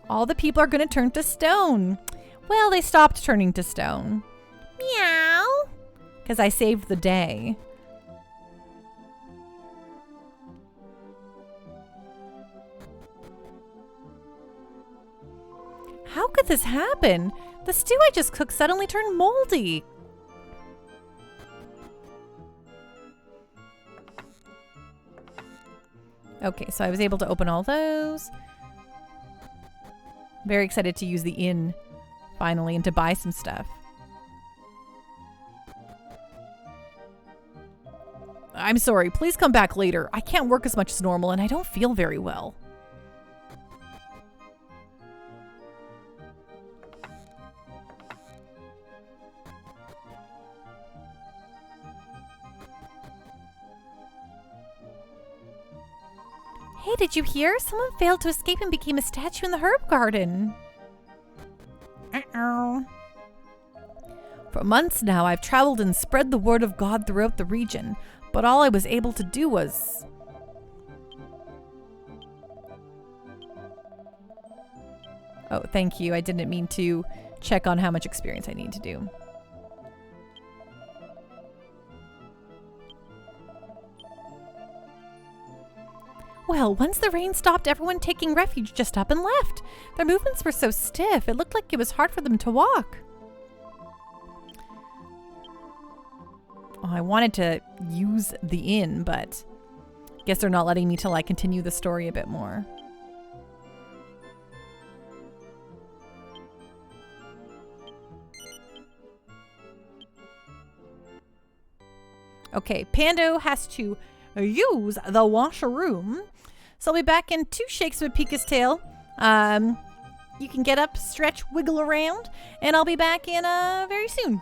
All the people are going to turn to stone. Well, they stopped turning to stone. Meow. Because I saved the day. How could this happen? The stew I just cooked suddenly turned moldy. Okay, so I was able to open all those. Very excited to use the inn, finally, and to buy some stuff. I'm sorry, please come back later. I can't work as much as normal, and I don't feel very well. Hey, did you hear? Someone failed to escape and became a statue in the herb garden. Uh-oh. For months now, I've traveled and spread the word of God throughout the region, but all I was able to do was... Oh, thank you. I didn't mean to check on how much experience I need to do. Well, once the rain stopped, everyone taking refuge just up and left. Their movements were so stiff, it looked like it was hard for them to walk. Oh, I wanted to use the inn, but I guess they're not letting me till I continue the story a bit more. Okay, Pando has to use the washroom. So I'll be back in 2 shakes of a Pika's tail. You can get up, stretch, wiggle around, and I'll be back in very soon.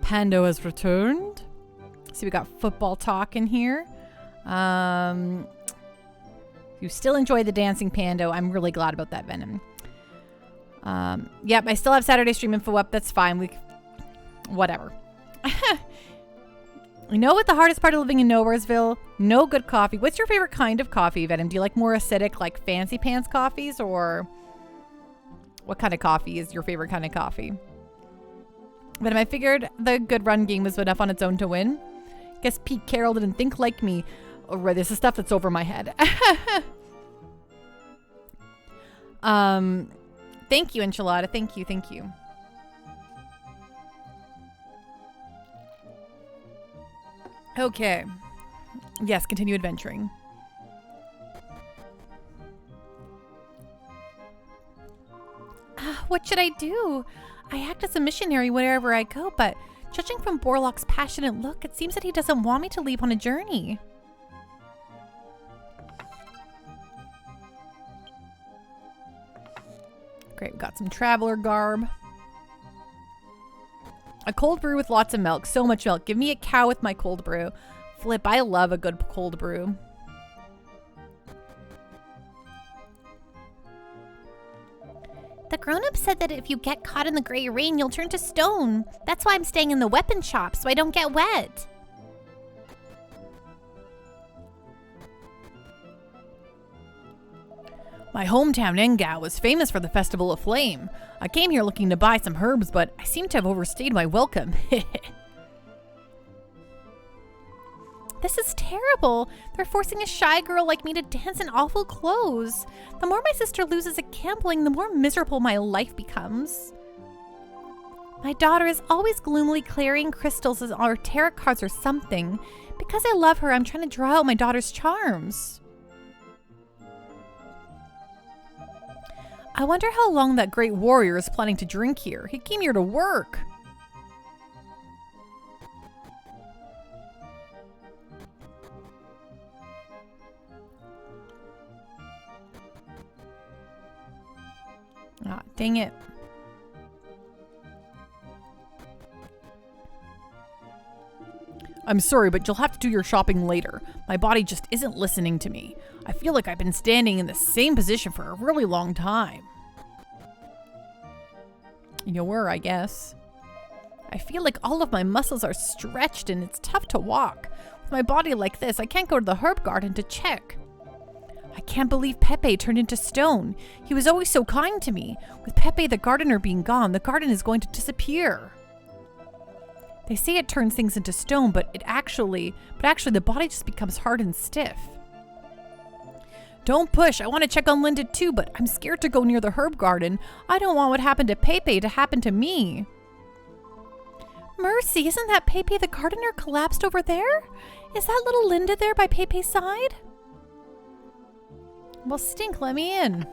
Pando has returned. See, we got football talk in here. You still enjoy the dancing Pando. I'm really glad about that, Venom. Yep, I still have Saturday stream info up. That's fine. Whatever. You know what the hardest part of living in Nowheresville? No good coffee. What's your favorite kind of coffee, Venom? Do you like more acidic, like fancy pants coffees, or what kind of coffee is your favorite kind of coffee? Venom, I figured the good run game was enough on its own to win. Guess Pete Carroll didn't think like me. Oh, this is stuff that's over my head. Thank you, Enchilada. Thank you. Thank you. Okay. Yes, continue adventuring. What should I do? I act as a missionary wherever I go, but judging from Borlock's passionate look, it seems that he doesn't want me to leave on a journey. Great, we got some traveler garb. A cold brew with lots of milk. So much milk. Give me a cow with my cold brew. Flip, I love a good cold brew. The grown-up said that if you get caught in the gray rain, you'll turn to stone. That's why I'm staying in the weapon shop, so I don't get wet. My hometown, Engao, was famous for the Festival of Flame. I came here looking to buy some herbs, but I seem to have overstayed my welcome. This is terrible. They're forcing a shy girl like me to dance in awful clothes. The more my sister loses at gambling, the more miserable my life becomes. My daughter is always gloomily clearing crystals or tarot cards or something. Because I love her, I'm trying to draw out my daughter's charms. I wonder how long that great warrior is planning to drink here. He came here to work. Ah, dang it. I'm sorry, but you'll have to do your shopping later. My body just isn't listening to me. I feel like I've been standing in the same position for a really long time. You were, I guess. I feel like all of my muscles are stretched and it's tough to walk. With my body like this, I can't go to the herb garden to check. I can't believe Pepe turned into stone. He was always so kind to me. With Pepe the gardener being gone, the garden is going to disappear. They say it turns things into stone, but actually the body just becomes hard and stiff. Don't push. I want to check on Linda too, but I'm scared to go near the herb garden. I don't want what happened to Pepe to happen to me. Mercy, isn't that Pepe the gardener collapsed over there? Is that little Linda there by Pepe's side? Well, Stink, let me in.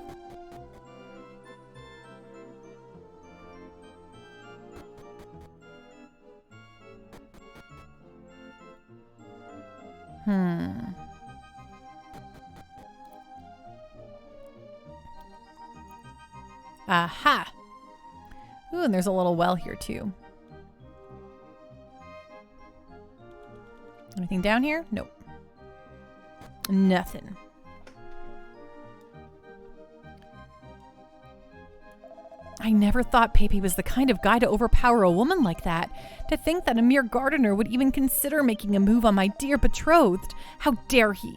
Aha! Ooh, and there's a little well here too. Anything down here? Nope. Nothing. I never thought Pepe was the kind of guy to overpower a woman like that. To think that a mere gardener would even consider making a move on my dear betrothed. How dare he?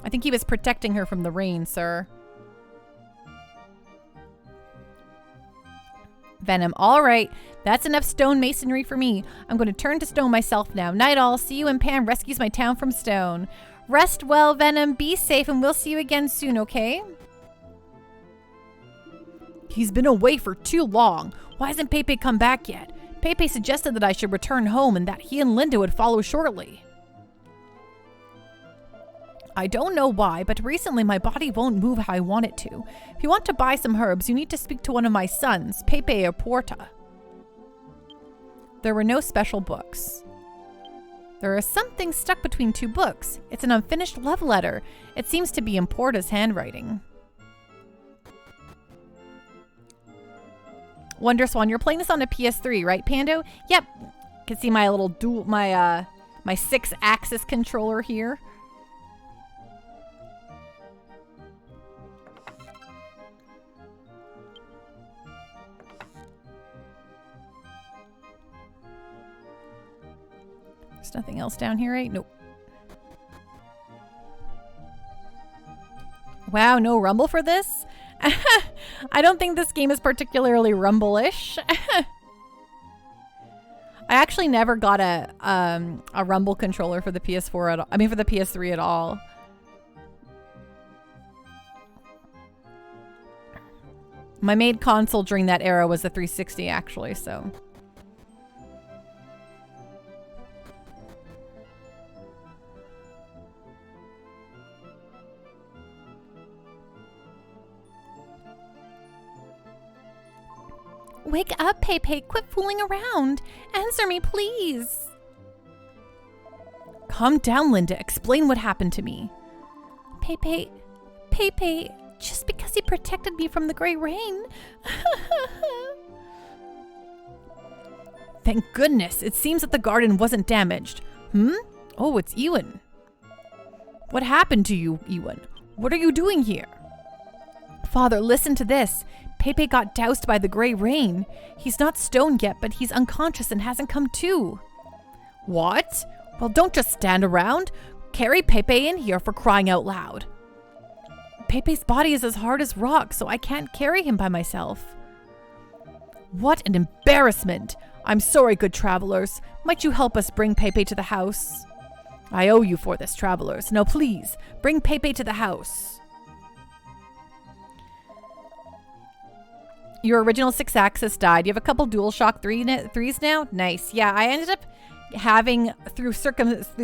I think he was protecting her from the rain, sir. Venom, all right. That's enough stone masonry for me. I'm going to turn to stone myself now. Night all. See you when Pam rescues my town from stone. Rest well, Venom. Be safe, and we'll see you again soon, okay? He's been away for too long. Why hasn't Pepe come back yet? Pepe suggested that I should return home and that he and Linda would follow shortly. I don't know why, but recently my body won't move how I want it to. If you want to buy some herbs, you need to speak to one of my sons, Pepe or Porta. There were no special books. There is something stuck between two books. It's an unfinished love letter. It seems to be in Porta's handwriting. Wonderswan, you're playing this on a PS3, right, Pando? Yep. You can see my little my 6-axis controller here. There's nothing else down here, right? Nope. Wow, no rumble for this? I don't think this game is particularly rumble-ish. I actually never got a rumble controller for the PS4 at all. I mean, for the PS3 at all. My main console during that era was the 360, actually, so. Wake up, Pepe. Quit fooling around. Answer me, please. Calm down, Linda. Explain what happened to me. Pepe, just because he protected me from the gray rain. Thank goodness. It seems that the garden wasn't damaged. Oh, it's Ewan. What happened to you, Ewan? What are you doing here? Father, listen to this. Pepe got doused by the gray rain. He's not stoned yet, but he's unconscious and hasn't come to. What? Well, don't just stand around. Carry Pepe in here, for crying out loud. Pepe's body is as hard as rock, so I can't carry him by myself. What an embarrassment. I'm sorry, good travelers. Might you help us bring Pepe to the house? I owe you for this, travelers. Now please, bring Pepe to the house. Your original 6-axis died. You have a couple DualShock 3s now? Nice. Yeah, I ended up having, through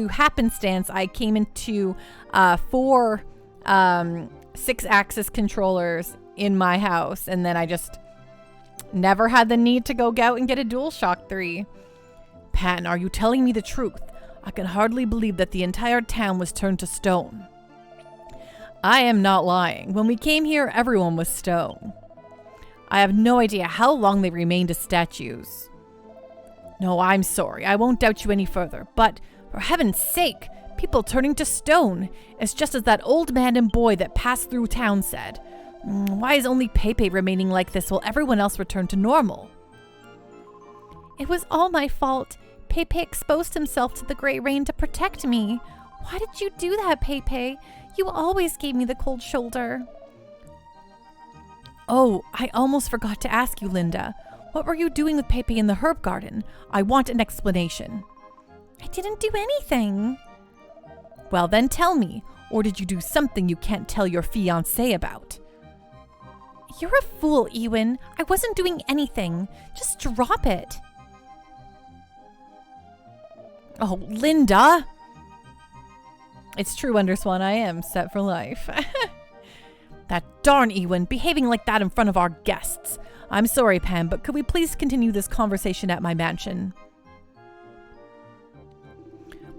happenstance, I came into 4 6-axis controllers in my house, and then I just never had the need to go out and get a DualShock 3. Pan, are you telling me the truth? I can hardly believe that the entire town was turned to stone. I am not lying. When we came here, everyone was stone. I have no idea how long they remained as statues. No, I'm sorry. I won't doubt you any further. But, for heaven's sake, people turning to stone. It's just as that old man and boy that passed through town said. Why is only Pepe remaining like this while everyone else returned to normal? It was all my fault. Pepe exposed himself to the gray rain to protect me. Why did you do that, Pepe? You always gave me the cold shoulder. Oh, I almost forgot to ask you, Linda. What were you doing with Pepe in the herb garden? I want an explanation. I didn't do anything. Well, then tell me. Or did you do something you can't tell your fiancé about? You're a fool, Ewan. I wasn't doing anything. Just drop it. Oh, Linda! It's true, Wonderswan. I am set for life. That darn Ewan, behaving like that in front of our guests. I'm sorry, Pam, but could we please continue this conversation at my mansion?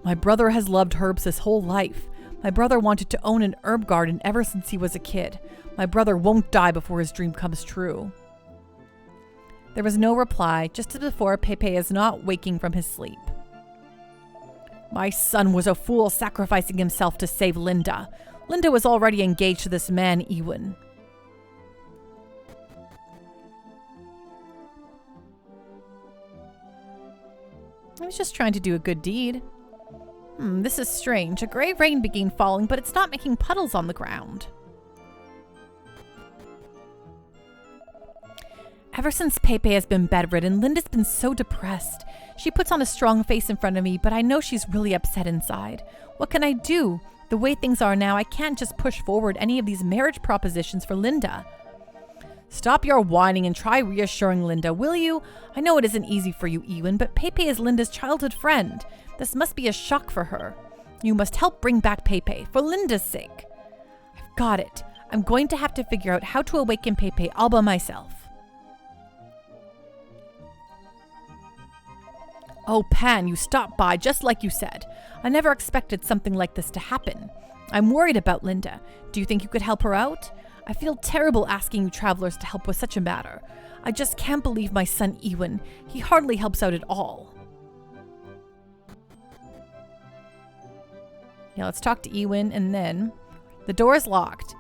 My brother has loved herbs his whole life. My brother wanted to own an herb garden ever since he was a kid. My brother won't die before his dream comes true. There was no reply, just as before. Pepe is not waking from his sleep. My son was a fool, sacrificing himself to save Linda. Linda was already engaged to this man, Ewan. I was just trying to do a good deed. This is strange. A gray rain began falling, but it's not making puddles on the ground. Ever since Pepe has been bedridden, Linda's been so depressed. She puts on a strong face in front of me, but I know she's really upset inside. What can I do? The way things are now, I can't just push forward any of these marriage propositions for Linda. Stop your whining and try reassuring Linda, will you? I know it isn't easy for you, Ewan, but Pepe is Linda's childhood friend. This must be a shock for her. You must help bring back Pepe, for Linda's sake. I've got it. I'm going to have to figure out how to awaken Pepe all by myself. Oh, Pan, you stopped by just like you said. I never expected something like this to happen. I'm worried about Linda. Do you think you could help her out? I feel terrible asking you travelers to help with such a matter. I just can't believe my son Ewan. He hardly helps out at all. Yeah, let's talk to Ewan, and then... The door is locked.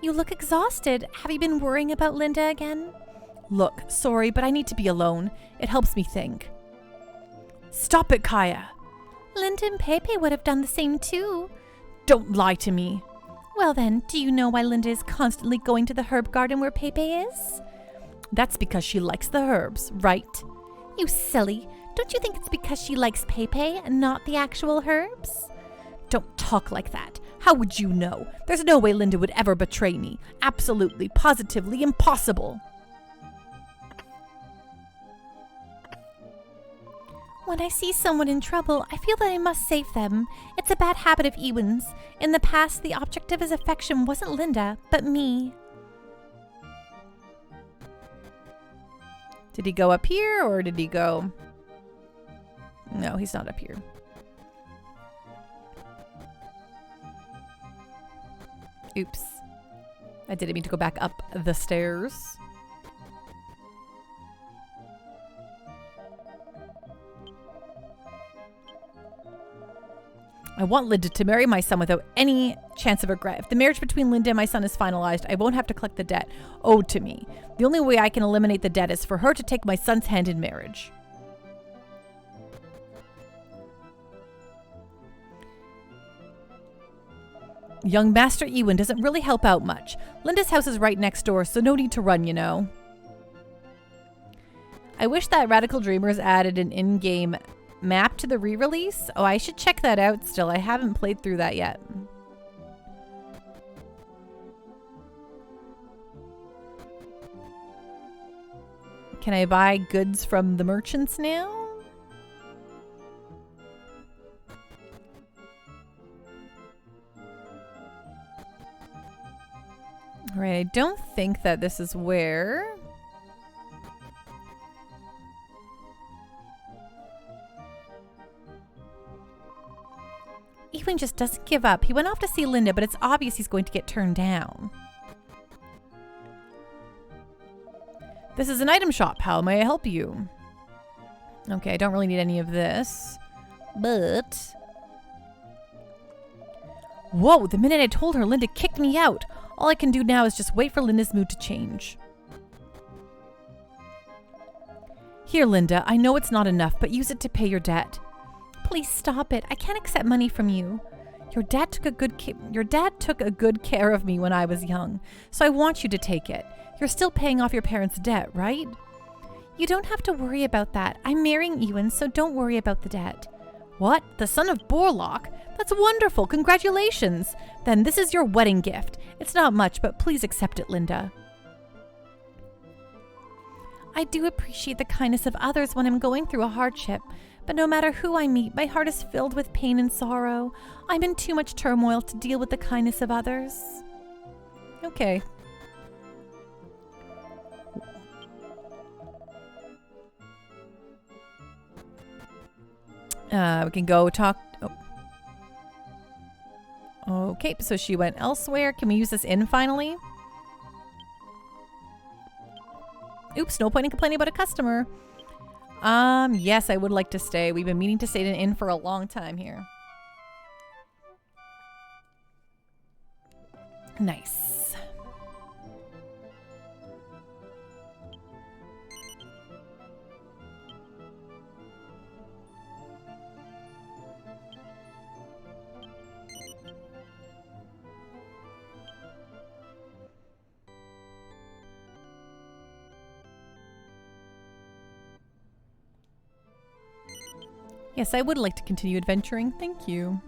You look exhausted. Have you been worrying about Linda again? Look, sorry, but I need to be alone. It helps me think. Stop it, Kaya. Linda and Pepe would have done the same too. Don't lie to me. Well then, do you know why Linda is constantly going to the herb garden where Pepe is? That's because she likes the herbs, right? You silly. Don't you think it's because she likes Pepe and not the actual herbs? Don't talk like that. How would you know? There's no way Linda would ever betray me. Absolutely, positively impossible. When I see someone in trouble, I feel that I must save them. It's a bad habit of Ewan's. In the past, the object of his affection wasn't Linda, but me. Did he go up here, or did he go... No, he's not up here. Oops. I didn't mean to go back up the stairs. I want Linda to marry my son without any chance of regret. If the marriage between Linda and my son is finalized, I won't have to collect the debt owed to me. The only way I can eliminate the debt is for her to take my son's hand in marriage. Young Master Ewan doesn't really help out much. Linda's house is right next door, so no need to run, you know. I wish that Radical Dreamers added an in-game map to the re-release. Oh, I should check that out still. I haven't played through that yet. Can I buy goods from the merchants now? All right, I don't think that this is where... Ewan just doesn't give up. He went off to see Linda, but it's obvious he's going to get turned down. This is an item shop. How may I help you? Okay, I don't really need any of this. But... Whoa, the minute I told her, Linda kicked me out. All I can do now is just wait for Linda's mood to change. Here, Linda, I know it's not enough, but use it to pay your debt. Please stop it. I can't accept money from you. Your dad took a good care of me when I was young, so I want you to take it. You're still paying off your parents' debt, right? You don't have to worry about that. I'm marrying Ewan, so don't worry about the debt. What? The son of Borlock? That's wonderful. Congratulations. Then this is your wedding gift. It's not much, but please accept it, Linda. I do appreciate the kindness of others when I'm going through a hardship, but no matter who I meet, my heart is filled with pain and sorrow. I'm in too much turmoil to deal with the kindness of others. Okay. We can go talk... Oh. Okay, so she went elsewhere. Can we use this inn finally? Oops, no point in complaining about a customer. Yes, I would like to stay. We've been meaning to stay in an inn for a long time here. Nice. Yes, I would like to continue adventuring. Thank you.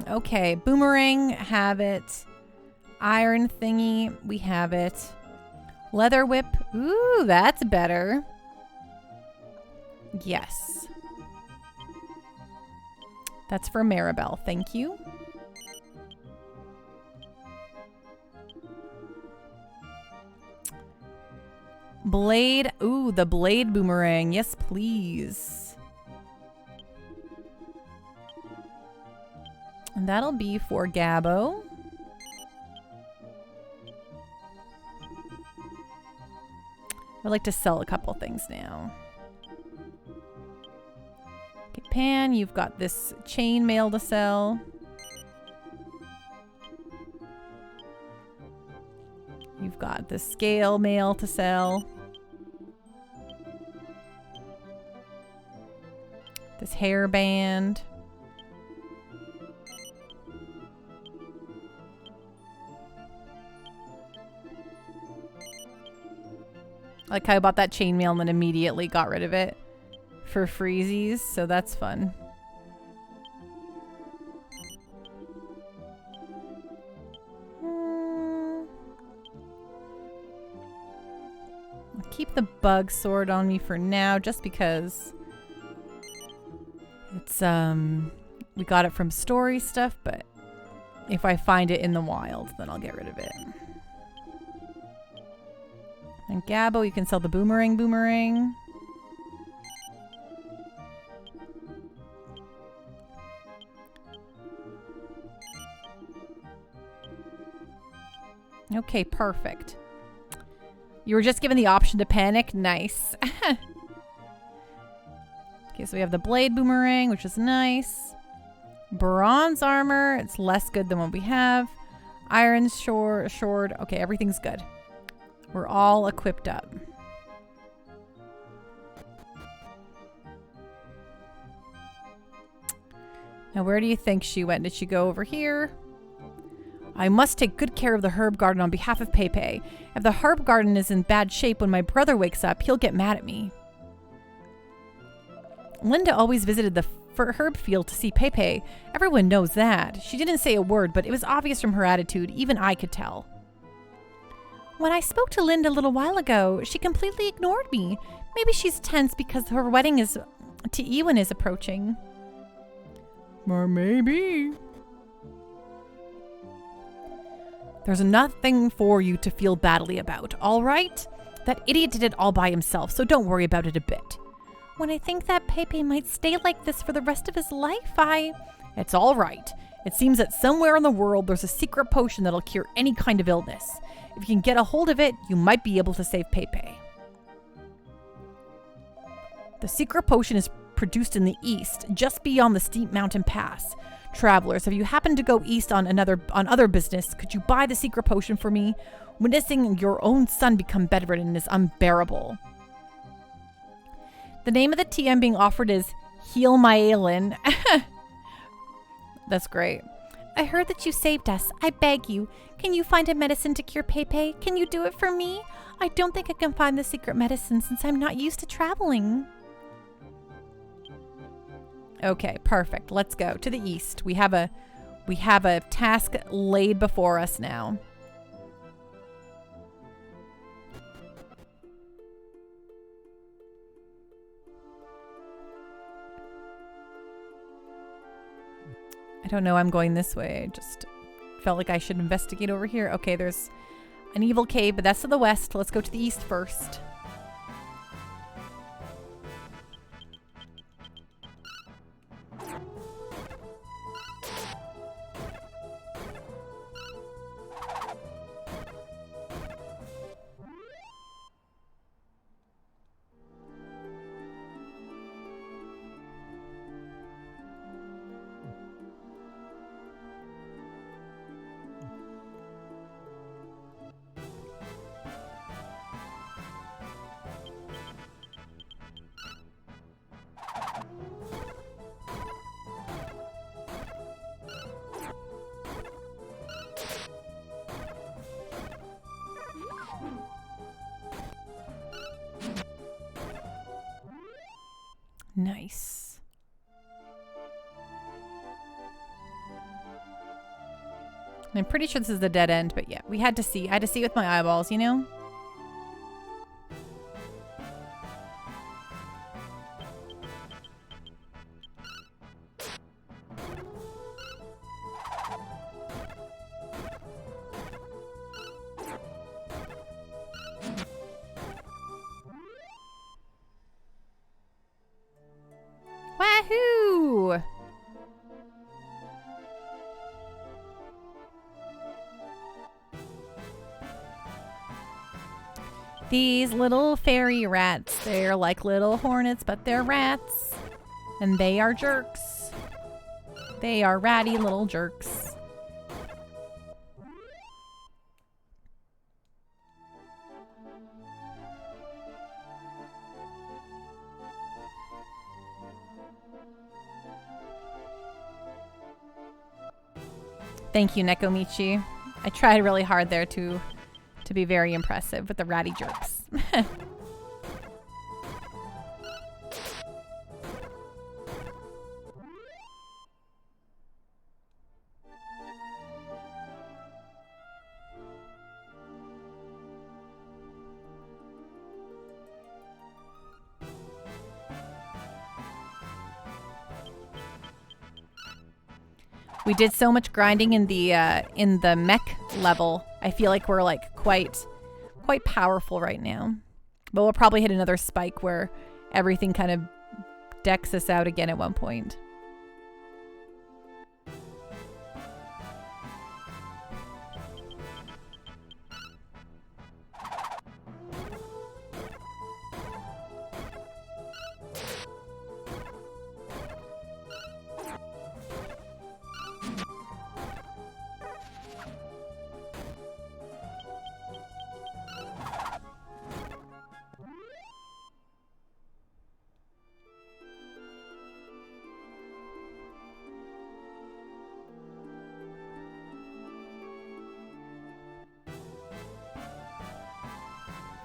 Okay, boomerang, have it. Iron thingy, we have it. Leather whip, ooh, that's better. Yes. That's for Maribel, thank you. Blade. Ooh, the blade boomerang. Yes, please. And that'll be for Gabbo. I'd like to sell a couple things now. Okay, Pan, you've got this chainmail to sell. You've got the scale mail to sell. This hairband. I like how I bought that chainmail and then immediately got rid of it for freezies, so that's fun. I'll keep the bug sword on me for now, just because it's we got it from story stuff, but if I find it in the wild, then I'll get rid of it. And Gabbo, you can sell the boomerang. Okay, perfect. You were just given the option to panic. Nice. Okay, so we have the blade boomerang, which is nice. Bronze armor. It's less good than what we have. Iron sword. Okay, everything's good. We're all equipped up. Now, where do you think she went? Did she go over here? I must take good care of the herb garden on behalf of Pepe. If the herb garden is in bad shape when my brother wakes up, he'll get mad at me. Linda always visited the herb field to see Pepe. Everyone knows that. She didn't say a word, but it was obvious from her attitude. Even I could tell. When I spoke to Linda a little while ago, she completely ignored me. Maybe she's tense because her wedding to Ewan is approaching. Or maybe. There's nothing for you to feel badly about, all right? That idiot did it all by himself, so don't worry about it a bit. When I think that Pepe might stay like this for the rest of his life, It's all right. It seems that somewhere in the world there's a secret potion that'll cure any kind of illness. If you can get a hold of it, you might be able to save Pepe. The secret potion is produced in the east, just beyond the steep mountain pass. Travelers, if you happen to go east on other business, could you buy the secret potion for me? Witnessing your own son become bedridden is unbearable. The name of the tea I'm being offered is Heal My Ailin. That's great. I heard that you saved us. I beg you. Can you find a medicine to cure Pepe? Can you do it for me? I don't think I can find the secret medicine since I'm not used to traveling. Okay, perfect. Let's go to the east. We have a task laid before us now. I don't know, I'm going this way. I just felt like I should investigate over here. Okay, there's an evil cave, but that's to the west. Let's go to the east first. Nice. I'm pretty sure this is the dead end, but yeah, I had to see with my eyeballs, you know? These little fairy rats, they're like little hornets, but they're rats. And they are jerks. They are ratty little jerks. Thank you, Nekomichi. I tried really hard there to be very impressive with the ratty jerks. We did so much grinding in the mech level. I feel like we're like quite powerful right now. But we'll probably hit another spike where everything kind of decks us out again at one point.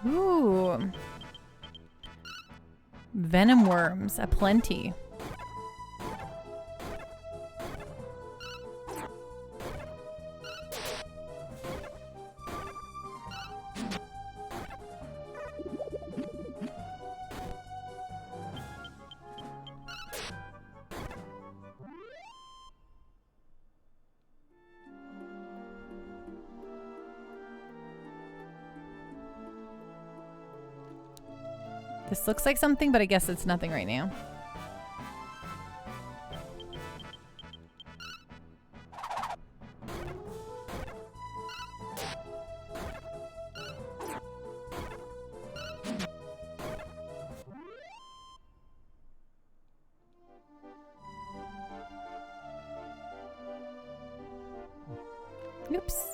Ooh. Venom worms aplenty. This looks like something, but I guess it's nothing right now. Oops.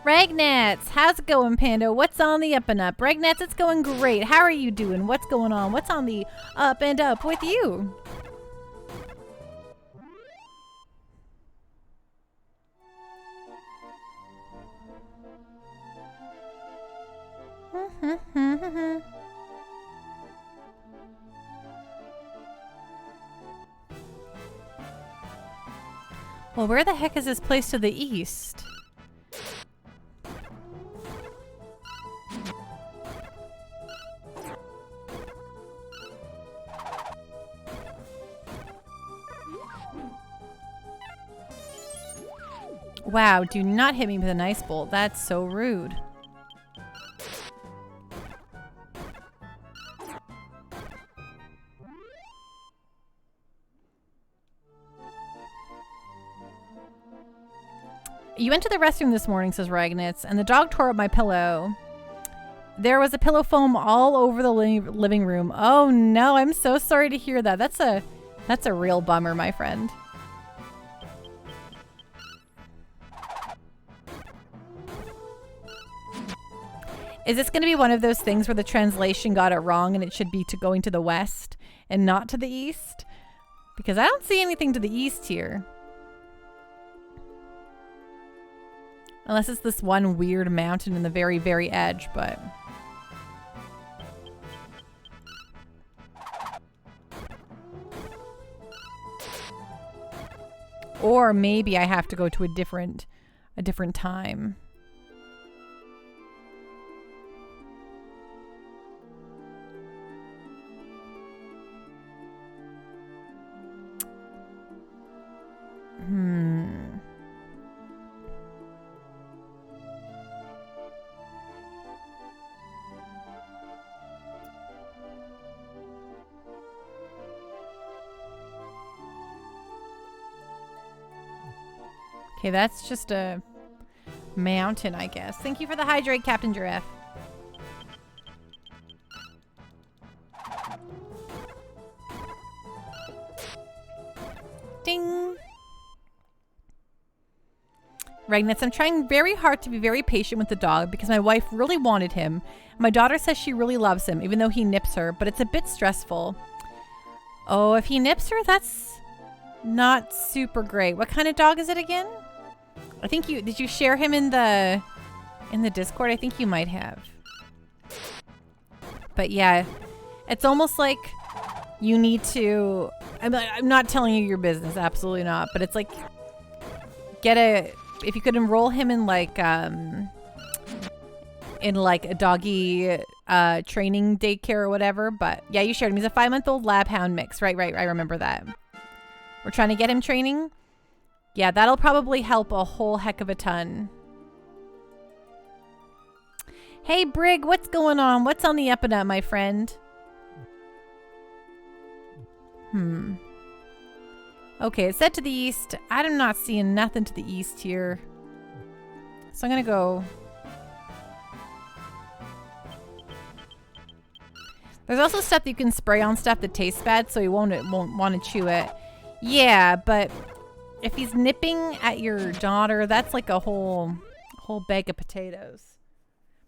Ragnats, how's it going, Panda? What's on the up and up? Ragnats, it's going great. How are you doing? What's going on? What's on the up and up with you? Well, where the heck is this place to the east? Wow, do not hit me with an ice bolt. That's so rude. You went to the restroom this morning, says Ragnitz, and the dog tore up my pillow. There was a pillow foam all over the living room. Oh no, I'm so sorry to hear that. That's a real bummer, my friend. Is this going to be one of those things where the translation got it wrong and it should be going to the west and not to the east? Because I don't see anything to the east here. Unless it's this one weird mountain in the very, very edge, but... Or maybe I have to go to a different time. Okay, that's just a mountain, I guess. Thank you for the hydrate, Captain Giraffe. Ding. Regnitz, I'm trying very hard to be very patient with the dog because my wife really wanted him. My daughter says she really loves him, even though he nips her, but it's a bit stressful. Oh, if he nips her, that's not super great. What kind of dog is it again? I think did you share him in the Discord? I think you might have. But yeah, it's almost like you need to, I'm not telling you your business, absolutely not, but it's like, if you could enroll him in like a doggy training daycare or whatever. But yeah, you shared him. He's a 5-month-old lab hound mix. Right. I remember that. We're trying to get him training. Yeah, that'll probably help a whole heck of a ton. Hey, Brig, what's going on? What's on the up and up, my friend? Okay, it's set to the east. I'm not seeing nothing to the east here. So I'm going to go. There's also stuff that you can spray on stuff that tastes bad, so he won't want to chew it. Yeah, but if he's nipping at your daughter, that's like a whole bag of potatoes.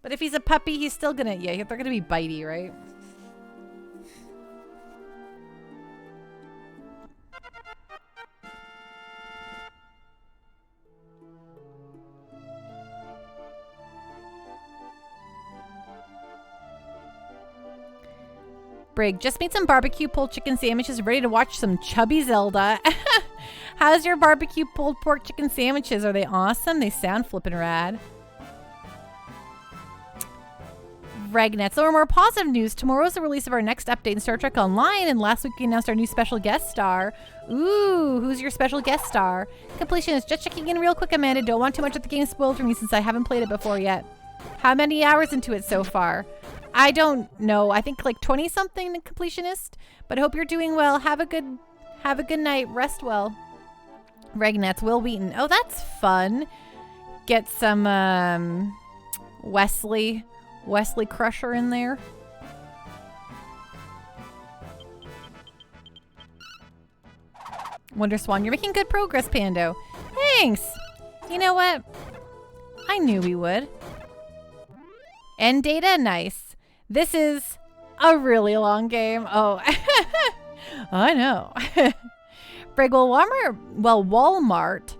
But if he's a puppy, he's still gonna, yeah, they're gonna be bitey, right? Brig, just made some barbecue pulled chicken sandwiches, ready to watch some chubby Zelda. How's your barbecue pulled pork chicken sandwiches? Are they awesome? They sound flippin' rad. Regnet. So more positive news. Tomorrow's the release of our next update in Star Trek Online, and last week we announced our new special guest star. Ooh, who's your special guest star? Completionist, just checking in real quick, Amanda. Don't want too much of the game spoiled for me since I haven't played it before yet. How many hours into it so far? I don't know. I think like 20 something completionist, but hope you're doing well. Have a good night. Rest well. Regnets, Will Wheaton. Oh, that's fun. Get some Wesley Crusher in there. Wonder Swan, you're making good progress, Pando. Thanks. You know what? I knew we would. End data, nice. This is a really long game. Oh, I know. Walmart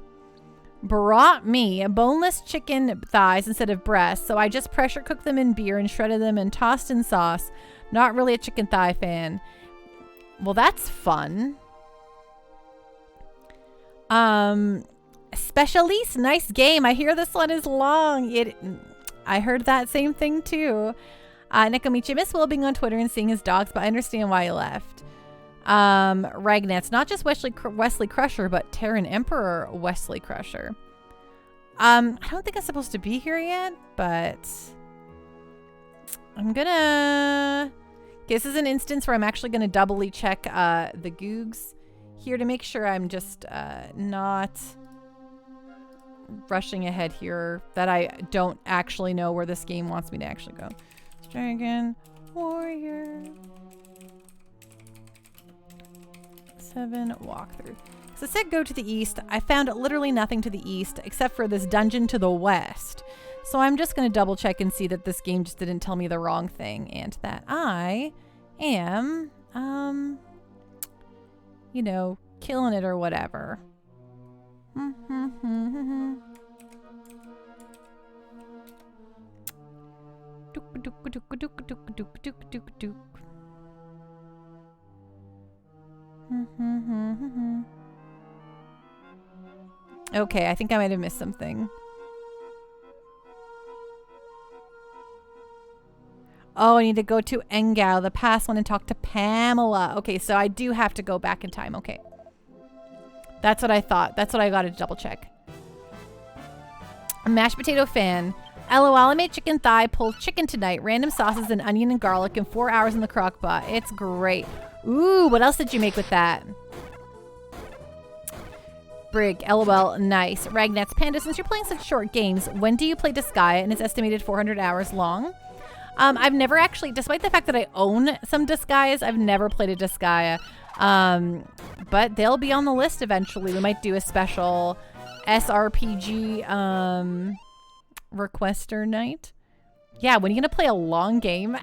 brought me boneless chicken thighs instead of breasts, so I just pressure cooked them in beer and shredded them and tossed in sauce. Not really a chicken thigh fan. Well, that's fun. Specialiste, nice game. I hear this one is long. I heard that same thing too. Nekomichi, miss Will being on Twitter and seeing his dogs, but I understand why he left. Ragnet's not just Wesley Crusher, but Terran Emperor Wesley Crusher. I don't think I'm supposed to be here yet, but I'm gonna. This is an instance where I'm actually gonna doubly check the Googs here to make sure I'm just not rushing ahead here, that I don't actually know where this game wants me to actually go. Dragon Warrior 7 walkthrough. So it said go to the east. I found literally nothing to the east except for this dungeon to the west. So I'm just going to double check and see that this game just didn't tell me the wrong thing and that I am, you know, killing it or whatever. Okay, I think I might have missed something. Oh, I need to go to Engao, the past one, and talk to Pamela. Okay, so I do have to go back in time. Okay. That's what I thought. That's what I got to double check. A mashed potato fan. LOL, I made chicken thigh pulled chicken tonight. Random sauces and onion and garlic in 4 hours in the crock pot. It's great. Ooh, what else did you make with that? Brig, LOL, nice. Ragnats, Panda, since you're playing such short games, when do you play Disgaea and it's estimated 400 hours long? I've never actually, despite the fact that I own some Disgaeas, I've never played a Disgaea. But they'll be on the list eventually. We might do a special SRPG requester night. Yeah, when are you going to play a long game?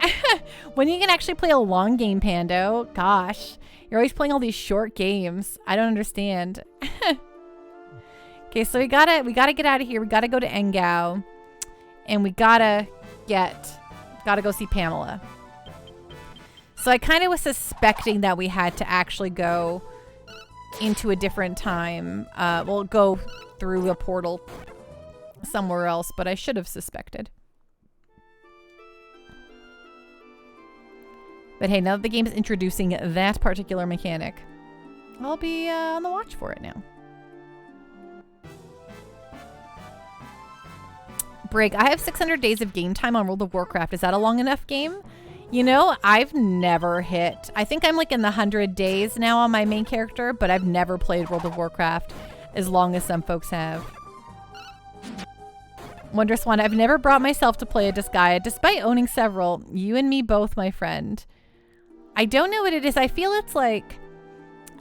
When are you going to actually play a long game, Pando? Gosh, you're always playing all these short games. I don't understand. Okay, so we gotta get out of here. We gotta go to Engao. And we gotta go see Pamela. So I kind of was suspecting that we had to actually go into a different time. We'll go through a portal somewhere else, but I should have suspected. But hey, now that the game is introducing that particular mechanic, I'll be on the watch for it now. Brig, I have 600 days of game time on World of Warcraft. Is that a long enough game? You know, I've never hit. I think I'm like in the 100 days now on my main character, but I've never played World of Warcraft as long as some folks have. Wondrous One, I've never brought myself to play a Disgaea, despite owning several. You and me both, my friend. I don't know what it is. I feel it's like,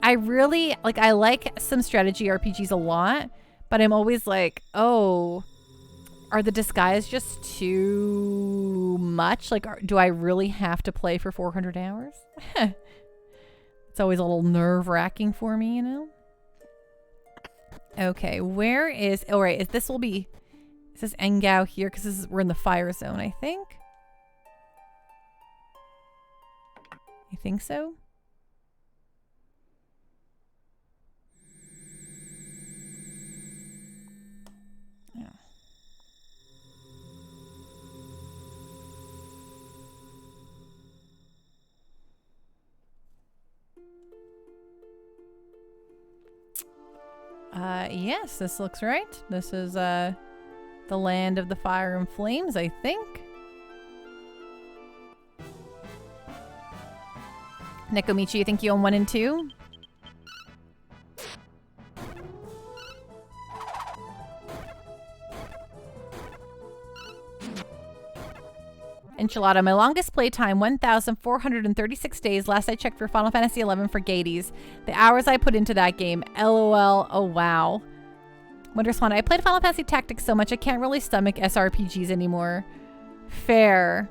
I like some strategy RPGs a lot, but I'm always like, oh, are the Disgaeas just too much? Like, do I really have to play for 400 hours? It's always a little nerve-wracking for me, you know? Okay, where is... Oh, right, this is Engao here, because we're in the fire zone, I think. I think so. Yeah. Yes, this looks right. This is the land of the fire and flames, I think. Nekomichi, I think you own 1 and 2. Enchilada, my longest playtime, 1,436 days. Last I checked for Final Fantasy XI for Gades. The hours I put into that game. LOL. Oh, wow. Wondrous One, I played Final Fantasy Tactics so much I can't really stomach SRPGs anymore. Fair.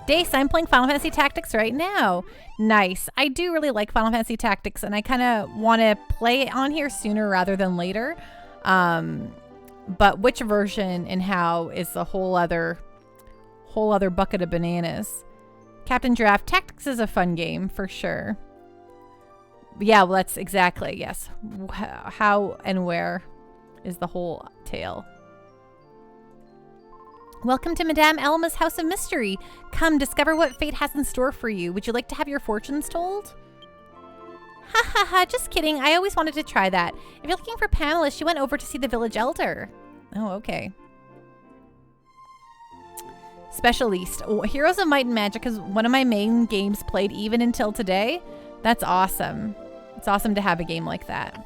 Dace, I'm playing Final Fantasy Tactics right now. Nice. I do really like Final Fantasy Tactics, and I kind of want to play it on here sooner rather than later. But which version and how is a whole other bucket of bananas. Captain Giraffe, Tactics is a fun game for sure. Yeah, well, that's exactly, yes. How and where is the whole tale. Welcome to Madame Elma's House of Mystery. Come, discover what fate has in store for you. Would you like to have your fortunes told? Ha ha ha, just kidding. I always wanted to try that. If you're looking for Pamela, she went over to see the village elder. Oh, okay. Specialiste. Oh, Heroes of Might and Magic is one of my main games played even until today. That's awesome. It's awesome to have a game like that.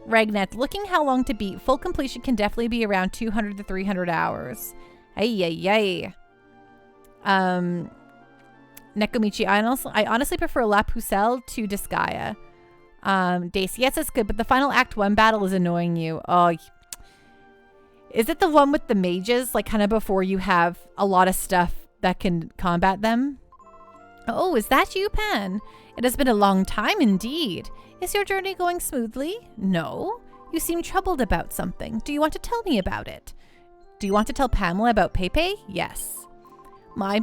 Ragnet, looking how long to beat. Full completion can definitely be around 200 to 300 hours. Ay. Nekomichi, I honestly prefer La Pucelle to Disgaea. Dace, yes, it's good, but the final Act 1 battle is annoying you. Oh, is it the one with the mages? Like, kind of before you have a lot of stuff that can combat them? Oh, is that you, Pan? It has been a long time indeed. Is your journey going smoothly? No. You seem troubled about something. Do you want to tell me about it? Do you want to tell Pamela about Pepe? Yes. My.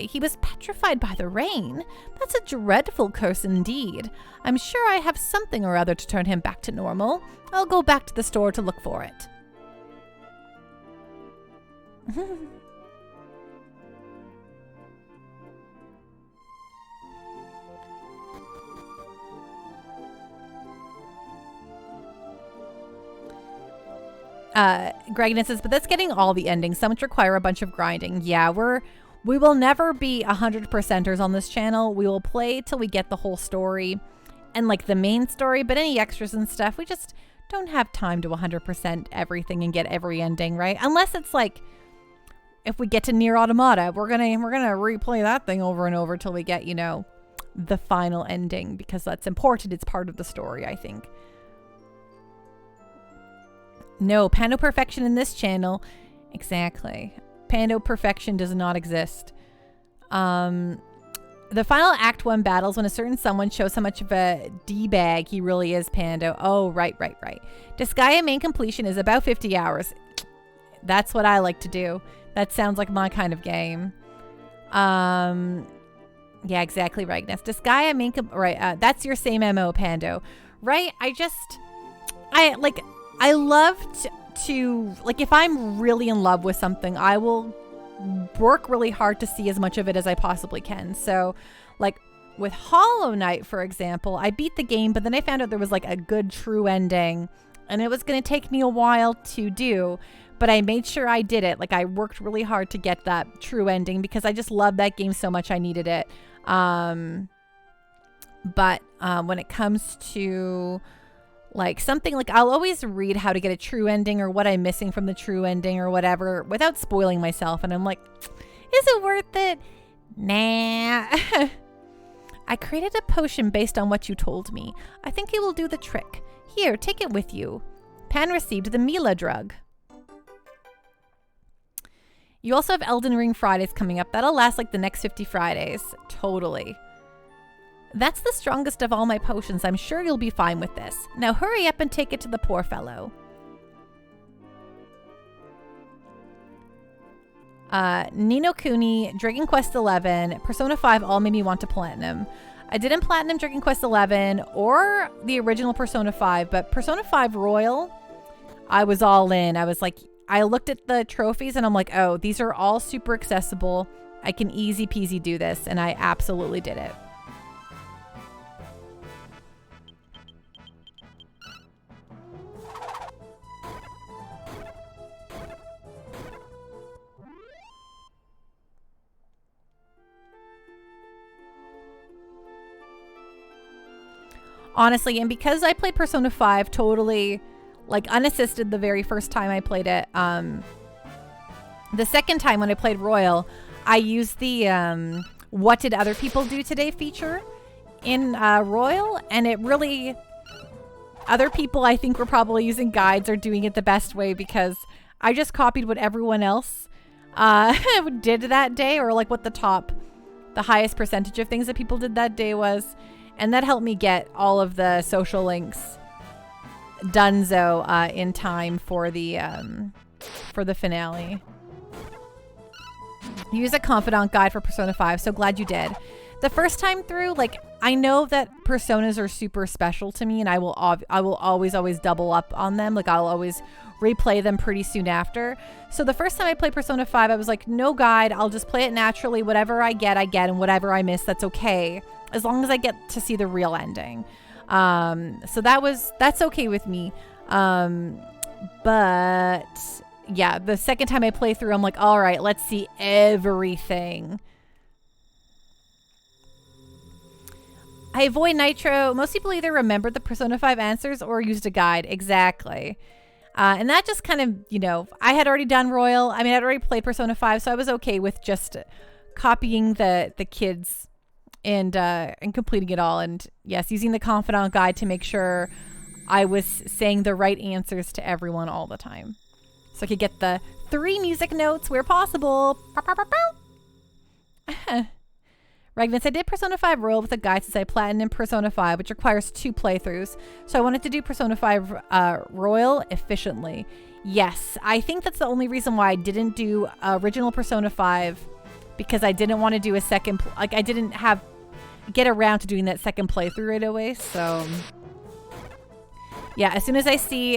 He was petrified by the rain. That's a dreadful curse indeed. I'm sure I have something or other to turn him back to normal. I'll go back to the store to look for it. Gregnan says, but that's getting all the endings. Some which require a bunch of grinding. Yeah, we will never be 100%ers on this channel. We will play till we get the whole story and like the main story, but any extras and stuff, we just don't have time to 100% everything and get every ending, right? Unless it's like, if we get to Nier Automata, we're gonna replay that thing over and over till we get, you know, the final ending, because that's important. It's part of the story, I think. No, Pando Perfection in this channel. Exactly. Pando Perfection does not exist. The final Act 1 battles when a certain someone shows how much of a D-bag he really is, Pando. Oh, right. Disgaea main completion is about 50 hours. That's what I like to do. That sounds like my kind of game. Yeah, exactly right, Ness. Disgaea main right, that's your same MO, Pando. Right? I love to like, if I'm really in love with something, I will work really hard to see as much of it as I possibly can. So like with Hollow Knight, for example, I beat the game, but then I found out there was like a good true ending and it was going to take me a while to do, but I made sure I did it. Like I worked really hard to get that true ending because I just loved that game so much. I needed it. But when it comes to like something like, I'll always read how to get a true ending or what I'm missing from the true ending or whatever without spoiling myself. And I'm like, is it worth it? Nah. I created a potion based on what you told me. I think it will do the trick. Here, take it with you. Pan received the Mila drug. You also have Elden Ring Fridays coming up. That'll last like the next 50 Fridays. Totally. That's the strongest of all my potions. I'm sure you'll be fine with this. Now hurry up and take it to the poor fellow. Nino Kuni, Dragon Quest XI, Persona 5 all made me want to platinum. I didn't platinum Dragon Quest XI or the original Persona 5, but Persona 5 Royal, I was all in. I was like, I looked at the trophies and I'm like, oh, these are all super accessible. I can easy peasy do this. And I absolutely did it. Honestly, and because I played Persona 5 totally, like, unassisted the very first time I played it, the second time when I played Royal, I used the what did other people do today feature in Royal, and it really, other people I think were probably using guides or doing it the best way because I just copied what everyone else did that day, or like what the highest percentage of things that people did that day was. And that helped me get all of the social links donezo in time for the finale. Use a confidant guide for Persona 5. So glad you did. The first time through, like, I know that personas are super special to me, and I will always double up on them. Like, I'll always replay them pretty soon after. So the first time I played Persona 5, I was like, no guide. I'll just play it naturally. Whatever I get, and whatever I miss, that's okay. As long as I get to see the real ending. So that's okay with me. But yeah, the second time I play through, I'm like, all right, let's see everything. I avoid Nitro. Most people either remembered the Persona 5 answers or used a guide. Exactly. And that just kind of, you know, I had already done Royal. I mean, I'd already played Persona 5, so I was okay with just copying the kids and completing it all. And yes, using the confidant guide to make sure I was saying the right answers to everyone all the time. So I could get the 3 music notes where possible. Ragnus, I did Persona 5 Royal with a guide since I platinum Persona 5, which requires 2 playthroughs. So I wanted to do Persona 5 Royal efficiently. Yes, I think that's the only reason why I didn't do original Persona 5, because I didn't want to do a second, I didn't get around to doing that second playthrough right away. So yeah, as soon as I see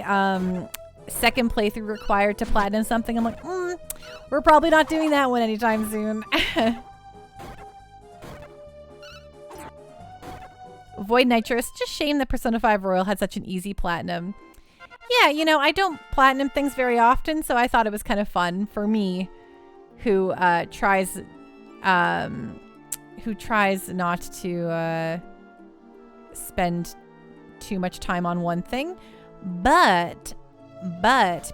second playthrough required to platinum something, I'm like, we're probably not doing that one anytime soon. Void Nitro. It's just a shame that Persona 5 Royal had such an easy platinum. Yeah, you know, I don't platinum things very often, so I thought it was kind of fun for me, who tries not to spend too much time on one thing, but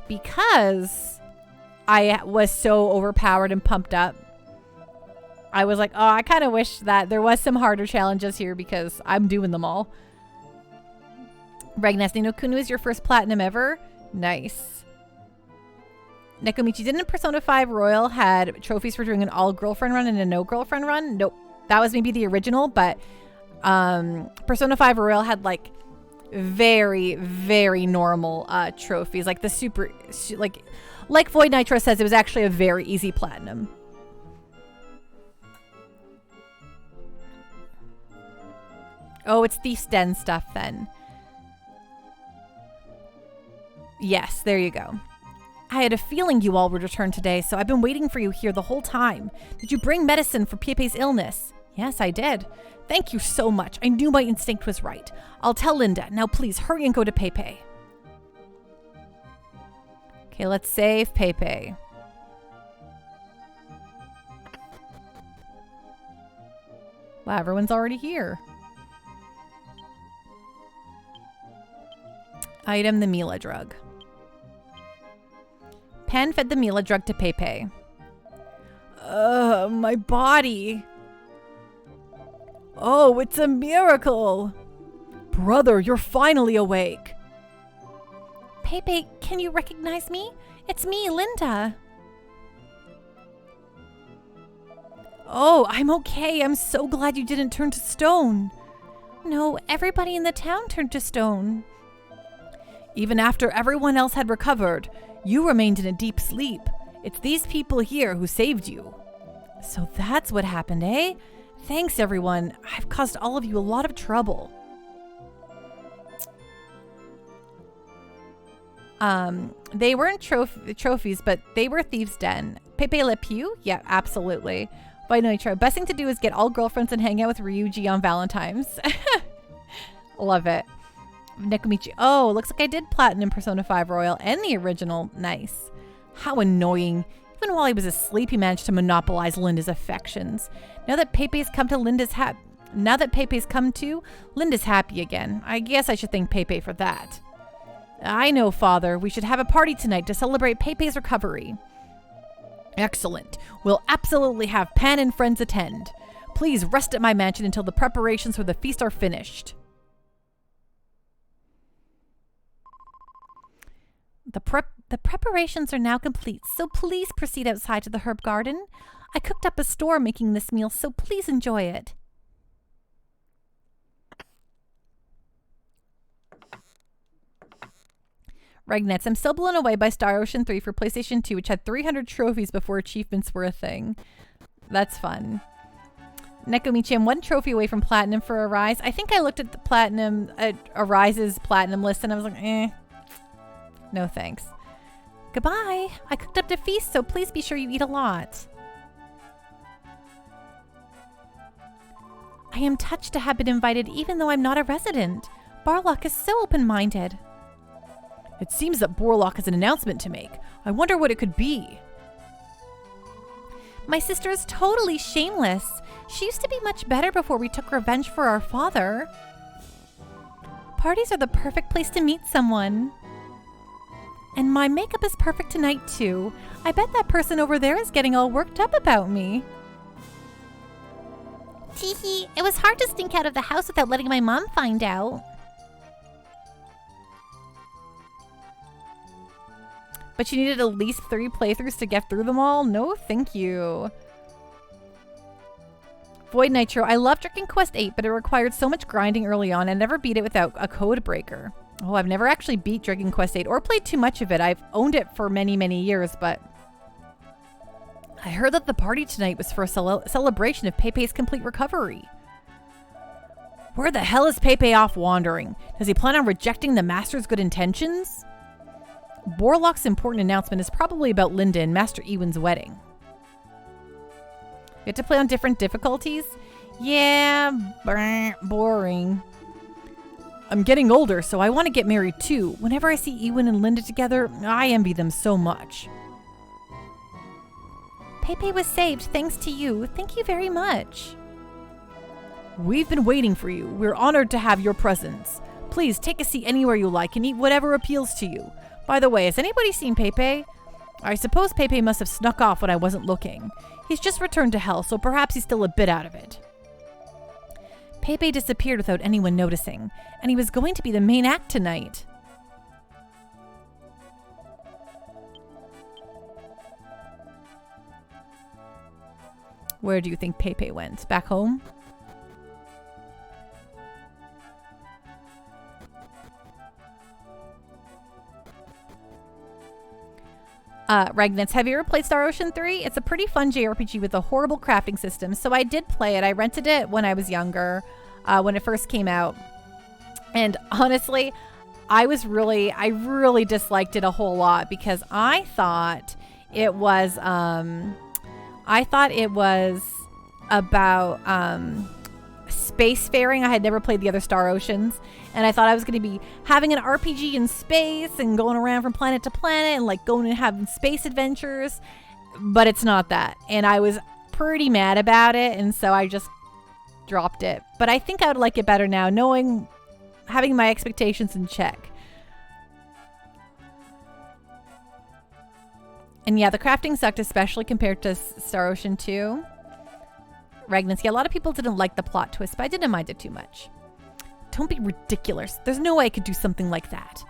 because I was so overpowered and pumped up, I was like, oh, I kind of wish that there was some harder challenges here because I'm doing them all. Ragnas no Kunu is your first platinum ever? Nice. Nekomichi, didn't Persona 5 Royal had trophies for doing an all-girlfriend run and a no-girlfriend run? Nope. That was maybe the original, but Persona 5 Royal had like very, very normal trophies. Like the super, like Void Nitro says, it was actually a very easy platinum. Oh, it's Thief's Den stuff then. Yes, there you go. I had a feeling you all would return today, so I've been waiting for you here the whole time. Did you bring medicine for Pepe's illness? Yes, I did. Thank you so much. I knew my instinct was right. I'll tell Linda. Now please hurry and go to Pepe. Okay, let's save Pepe. Wow, everyone's already here. Item the Mila drug. Pan fed the Mila drug to Pepe. My body. Oh, it's a miracle. Brother, you're finally awake. Pepe, can you recognize me? It's me, Linda. Oh, I'm okay. I'm so glad you didn't turn to stone. No, everybody in the town turned to stone. Even after everyone else had recovered, you remained in a deep sleep. It's these people here who saved you. So that's what happened, eh? Thanks, everyone. I've caused all of you a lot of trouble. They weren't trophies, but they were Thieves' Den. Pepe Le Pew? Yeah, absolutely. By Nitro. Best thing to do is get all girlfriends and hang out with Ryuji on Valentine's. Love it. Nekomichi. Oh, looks like I did platinum Persona 5 Royal and the original. Nice. How annoying. Even while he was asleep, he managed to monopolize Linda's affections. Now that Pepe's come to, Linda's happy again. I guess I should thank Pepe for that. I know, Father. We should have a party tonight to celebrate Pepe's recovery. Excellent. We'll absolutely have Pan and friends attend. Please rest at my mansion until the preparations for the feast are finished. The preparations are now complete, so please proceed outside to the herb garden. I cooked up a store making this meal, so please enjoy it. Regnets, I'm still blown away by Star Ocean 3 for PlayStation 2, which had 300 trophies before achievements were a thing. That's fun. Nekomichi, I'm one trophy away from platinum for Arise. I think I looked at the platinum, Arise's platinum list, and I was like, eh. No thanks. Goodbye. I cooked up the feast, so please be sure you eat a lot. I am touched to have been invited even though I'm not a resident. Barlock is so open-minded. It seems that Borlock has an announcement to make. I wonder what it could be. My sister is totally shameless. She used to be much better before we took revenge for our father. Parties are the perfect place to meet someone. And my makeup is perfect tonight, too. I bet that person over there is getting all worked up about me. Teehee, it was hard to sneak out of the house without letting my mom find out. But you needed at least 3 playthroughs to get through them all? No, thank you. Void Nitro. I love Dragon Quest VIII, but it required so much grinding early on. I never beat it without a code breaker. Oh, I've never actually beat Dragon Quest VIII or played too much of it. I've owned it for many, many years, but I heard that the party tonight was for a celebration of Pepe's complete recovery. Where the hell is Pepe off wandering? Does he plan on rejecting the Master's good intentions? Borlock's important announcement is probably about Linda and Master Ewan's wedding. You have to play on different difficulties? Yeah, boring. I'm getting older, so I want to get married too. Whenever I see Ewan and Linda together, I envy them so much. Pepe was saved thanks to you. Thank you very much. We've been waiting for you. We're honored to have your presence. Please take a seat anywhere you like and eat whatever appeals to you. By the way, has anybody seen Pepe? I suppose Pepe must have snuck off when I wasn't looking. He's just returned to hell, so perhaps he's still a bit out of it. Pepe disappeared without anyone noticing, and he was going to be the main act tonight. Where do you think Pepe went? Back home? Ragnitz, have you ever played Star Ocean 3? It's a pretty fun JRPG with a horrible crafting system. So I did play it. I rented it when I was younger, when it first came out. And honestly, I really disliked it a whole lot because I thought it was about spacefaring. I had never played the other Star Oceans, and I thought I was going to be having an RPG in space and going around from planet to planet and like going and having space adventures, but it's not that. And I was pretty mad about it, and so I just dropped it. But I think I would like it better now, having my expectations in check. And yeah, the crafting sucked, especially compared to Star Ocean 2. Ragnitz, yeah, a lot of people didn't like the plot twist, but I didn't mind it too much. Don't be ridiculous. There's no way I could do something like that.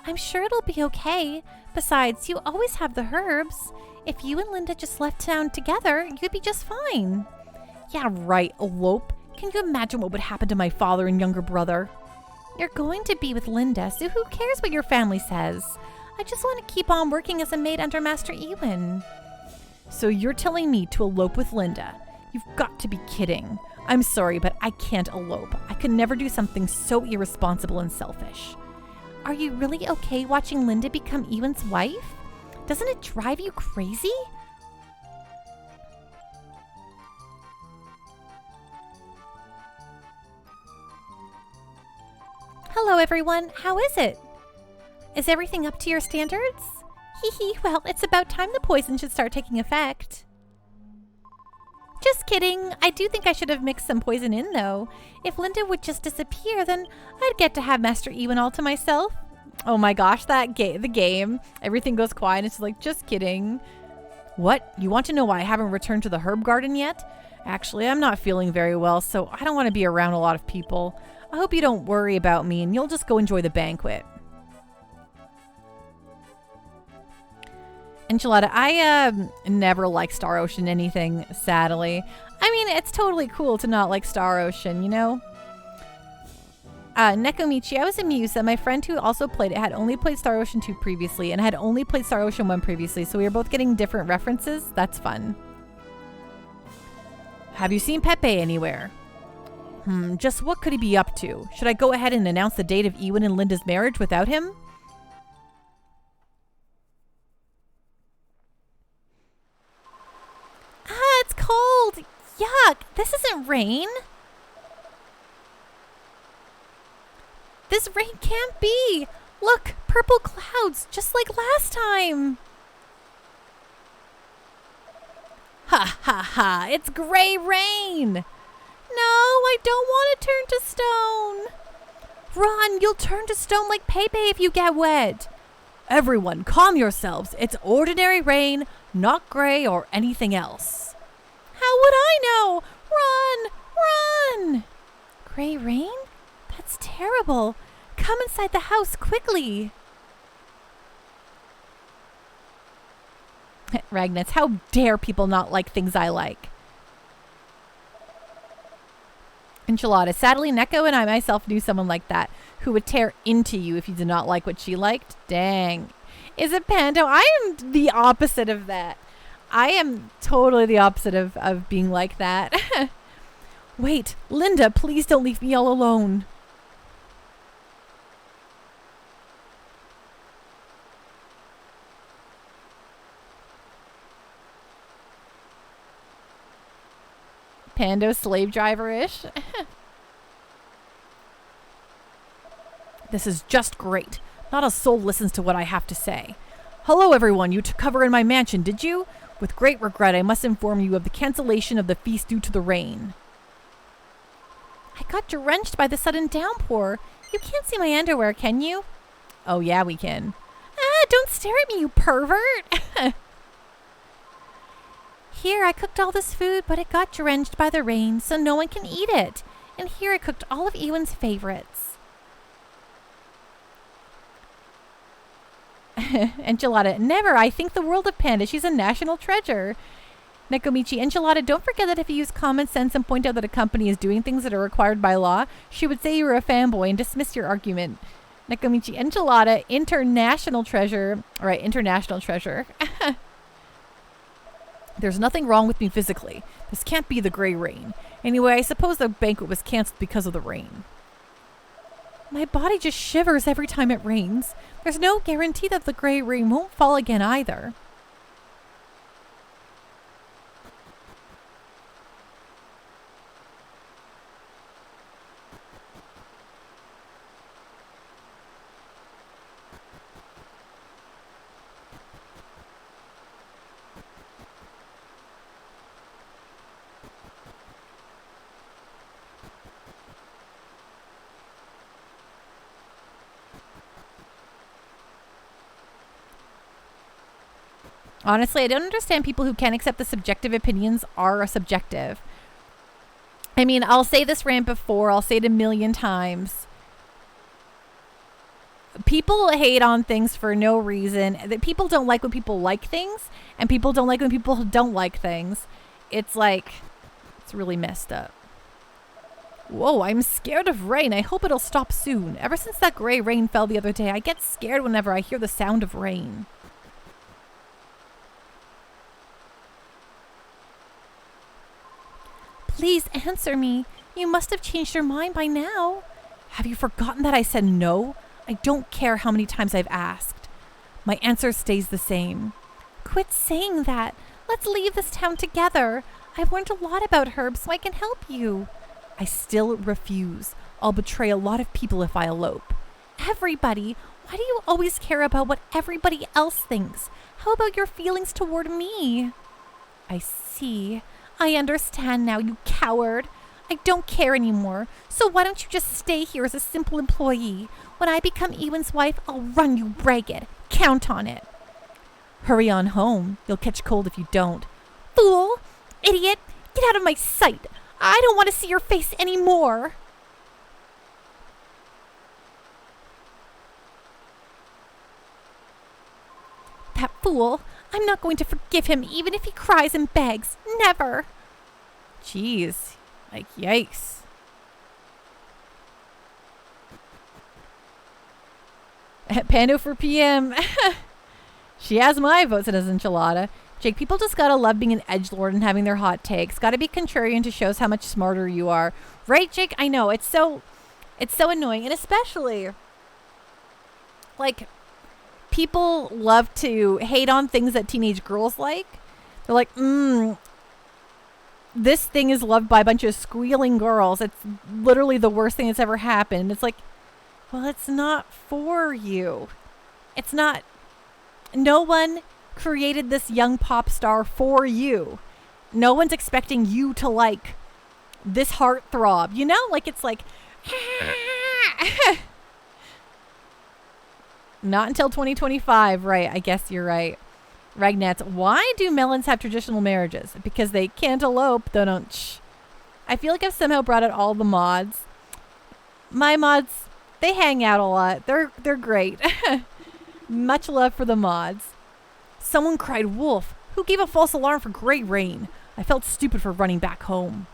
I'm sure it'll be okay. Besides, you always have the herbs. If you and Linda just left town together, you'd be just fine. Yeah, right, elope. Can you imagine what would happen to my father and younger brother? You're going to be with Linda, so who cares what your family says? I just want to keep on working as a maid under Master Ewan. So you're telling me to elope with Linda? You've got to be kidding. I'm sorry, but I can't elope. I could never do something so irresponsible and selfish. Are you really okay watching Linda become Ewan's wife? Doesn't it drive you crazy? Hello, everyone. How is it? Is everything up to your standards? Hee hee, well, it's about time the poison should start taking effect. Just kidding. I do think I should have mixed some poison in, though. If Linda would just disappear, then I'd get to have Master Ewan all to myself. Oh my gosh, the game. Everything goes quiet. It's like, just kidding. What? You want to know why I haven't returned to the herb garden yet? Actually, I'm not feeling very well, so I don't want to be around a lot of people. I hope you don't worry about me and you'll just go enjoy the banquet. Enchilada, I never liked Star Ocean anything, sadly. I mean, it's totally cool to not like Star Ocean, you know? Nekomichi, I was amused that my friend who also played it had only played Star Ocean 2 previously and had only played Star Ocean 1 previously, so we were both getting different references. That's fun. Have you seen Pepe anywhere? Just what could he be up to? Should I go ahead and announce the date of Ewan and Linda's marriage without him? It's cold. Yuck. This isn't rain. This rain can't be. Look, purple clouds, just like last time. Ha ha ha. It's gray rain. No, I don't want to turn to stone. Run, you'll turn to stone like Pepe if you get wet. Everyone, calm yourselves. It's ordinary rain, not gray or anything else. How would I know? Run! Run! Gray rain? That's terrible. Come inside the house quickly. Ragnitz, how dare people not like things I like? Enchilada, sadly, Neko and I myself knew someone like that who would tear into you if you did not like what she liked. Dang. Is it Pando? I am the opposite of that. I am totally the opposite of being like that. Wait, Linda, please don't leave me all alone. Pando slave driver-ish. This is just great. Not a soul listens to what I have to say. Hello, everyone. You took cover in my mansion, did you? With great regret, I must inform you of the cancellation of the feast due to the rain. I got drenched by the sudden downpour. You can't see my underwear, can you? Oh, yeah, we can. Ah, don't stare at me, you pervert. Here, I cooked all this food, but it got drenched by the rain, so no one can eat it. And here I cooked all of Ewan's favorites. Enchilada, never. I think the world of Panda. She's a national treasure. Nekomichi, Enchilada, don't forget that if you use common sense and point out that a company is doing things that are required by law, she would say you were a fanboy and dismiss your argument. Nekomichi, Enchilada, international treasure. All right, international treasure. There's nothing wrong with me physically. This can't be the gray rain. Anyway, I suppose the banquet was canceled because of the rain. My body just shivers every time it rains. There's no guarantee that the gray rain won't fall again either. Honestly, I don't understand people who can't accept the subjective opinions are subjective. I mean, I'll say this rant before, I'll say it a million times. People hate on things for no reason. That people don't like when people like things, and people don't like when people don't like things. It's like, it's really messed up. Whoa, I'm scared of rain. I hope it'll stop soon. Ever since that gray rain fell the other day, I get scared whenever I hear the sound of rain. Please answer me. You must have changed your mind by now. Have you forgotten that I said no? I don't care how many times I've asked. My answer stays the same. Quit saying that. Let's leave this town together. I've learned a lot about herbs, so I can help you. I still refuse. I'll betray a lot of people if I elope. Everybody? Why do you always care about what everybody else thinks? How about your feelings toward me? I see. I understand now, you coward. I don't care anymore, so why don't you just stay here as a simple employee? When I become Ewan's wife, I'll run you ragged. Count on it. Hurry on home. You'll catch cold if you don't. Fool! Idiot! Get out of my sight! I don't want to see your face anymore! That fool! I'm not going to forgive him even if he cries and begs. Never! Jeez. Like, yikes. Pando for PM. She has my vote, says Enchilada. Jake, people just gotta love being an edgelord and having their hot takes. Gotta be contrarian to show how much smarter you are. Right, Jake? I know. It's so annoying. And especially, like, people love to hate on things that teenage girls like. They're like, this thing is loved by a bunch of squealing girls. It's literally the worst thing that's ever happened. It's like, well, it's not for you. It's not. No one created this young pop star for you. No one's expecting you to like this heartthrob. You know? Like, it's like, not until 2025. Right. I guess you're right. Ragnats, why do melons have traditional marriages? Because they can't elope. Don't. I feel like I've somehow brought out all the mods. My mods, they hang out a lot. They're great. Much love for the mods. Someone cried wolf. Who gave a false alarm for gray rain? I felt stupid for running back home.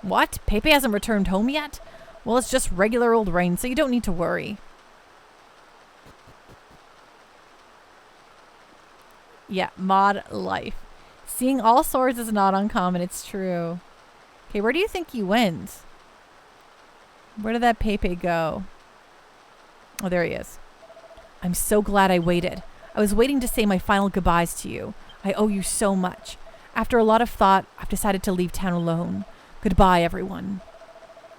What? Pepe hasn't returned home yet? Well, it's just regular old rain, so you don't need to worry. Yeah, mod life. Seeing all swords is not uncommon. It's true. Okay, where do you think you went? Where did that Pepe go? Oh, there he is. I'm so glad I waited. I was waiting to say my final goodbyes to you. I owe you so much. After a lot of thought, I've decided to leave town alone. Goodbye, everyone.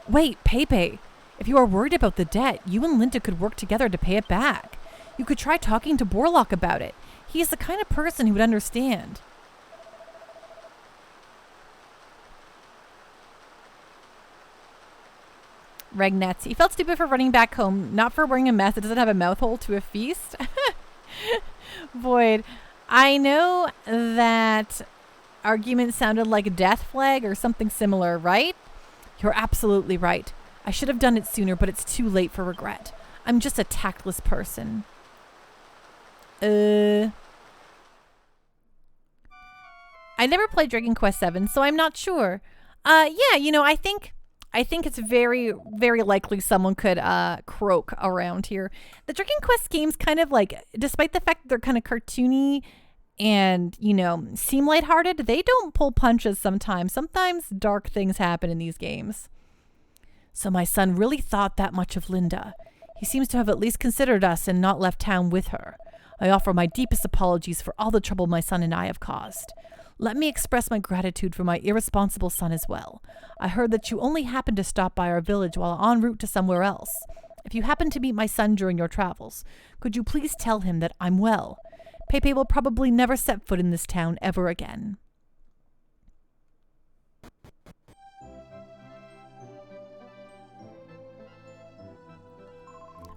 Wait, Pepe. If you are worried about the debt, you and Linda could work together to pay it back. You could try talking to Borlock about it. He is the kind of person who would understand. Regnetz. He felt stupid for running back home, not for wearing a mask that doesn't have a mouth hole to a feast. Void. I know that argument sounded like a death flag or something similar, right? You're absolutely right. I should have done it sooner, but it's too late for regret. I'm just a tactless person. I never played Dragon Quest VII, so I'm not sure. Yeah, you know, I think it's very, very likely someone could croak around here. The Dragon Quest games kind of like, despite the fact that they're kind of cartoony and, you know, seem lighthearted, they don't pull punches sometimes. Sometimes dark things happen in these games. So my son really thought that much of Linda. He seems to have at least considered us and not left town with her. I offer my deepest apologies for all the trouble my son and I have caused. Let me express my gratitude for my irresponsible son as well. I heard that you only happened to stop by our village while en route to somewhere else. If you happen to meet my son during your travels, could you please tell him that I'm well? Pepe will probably never set foot in this town ever again.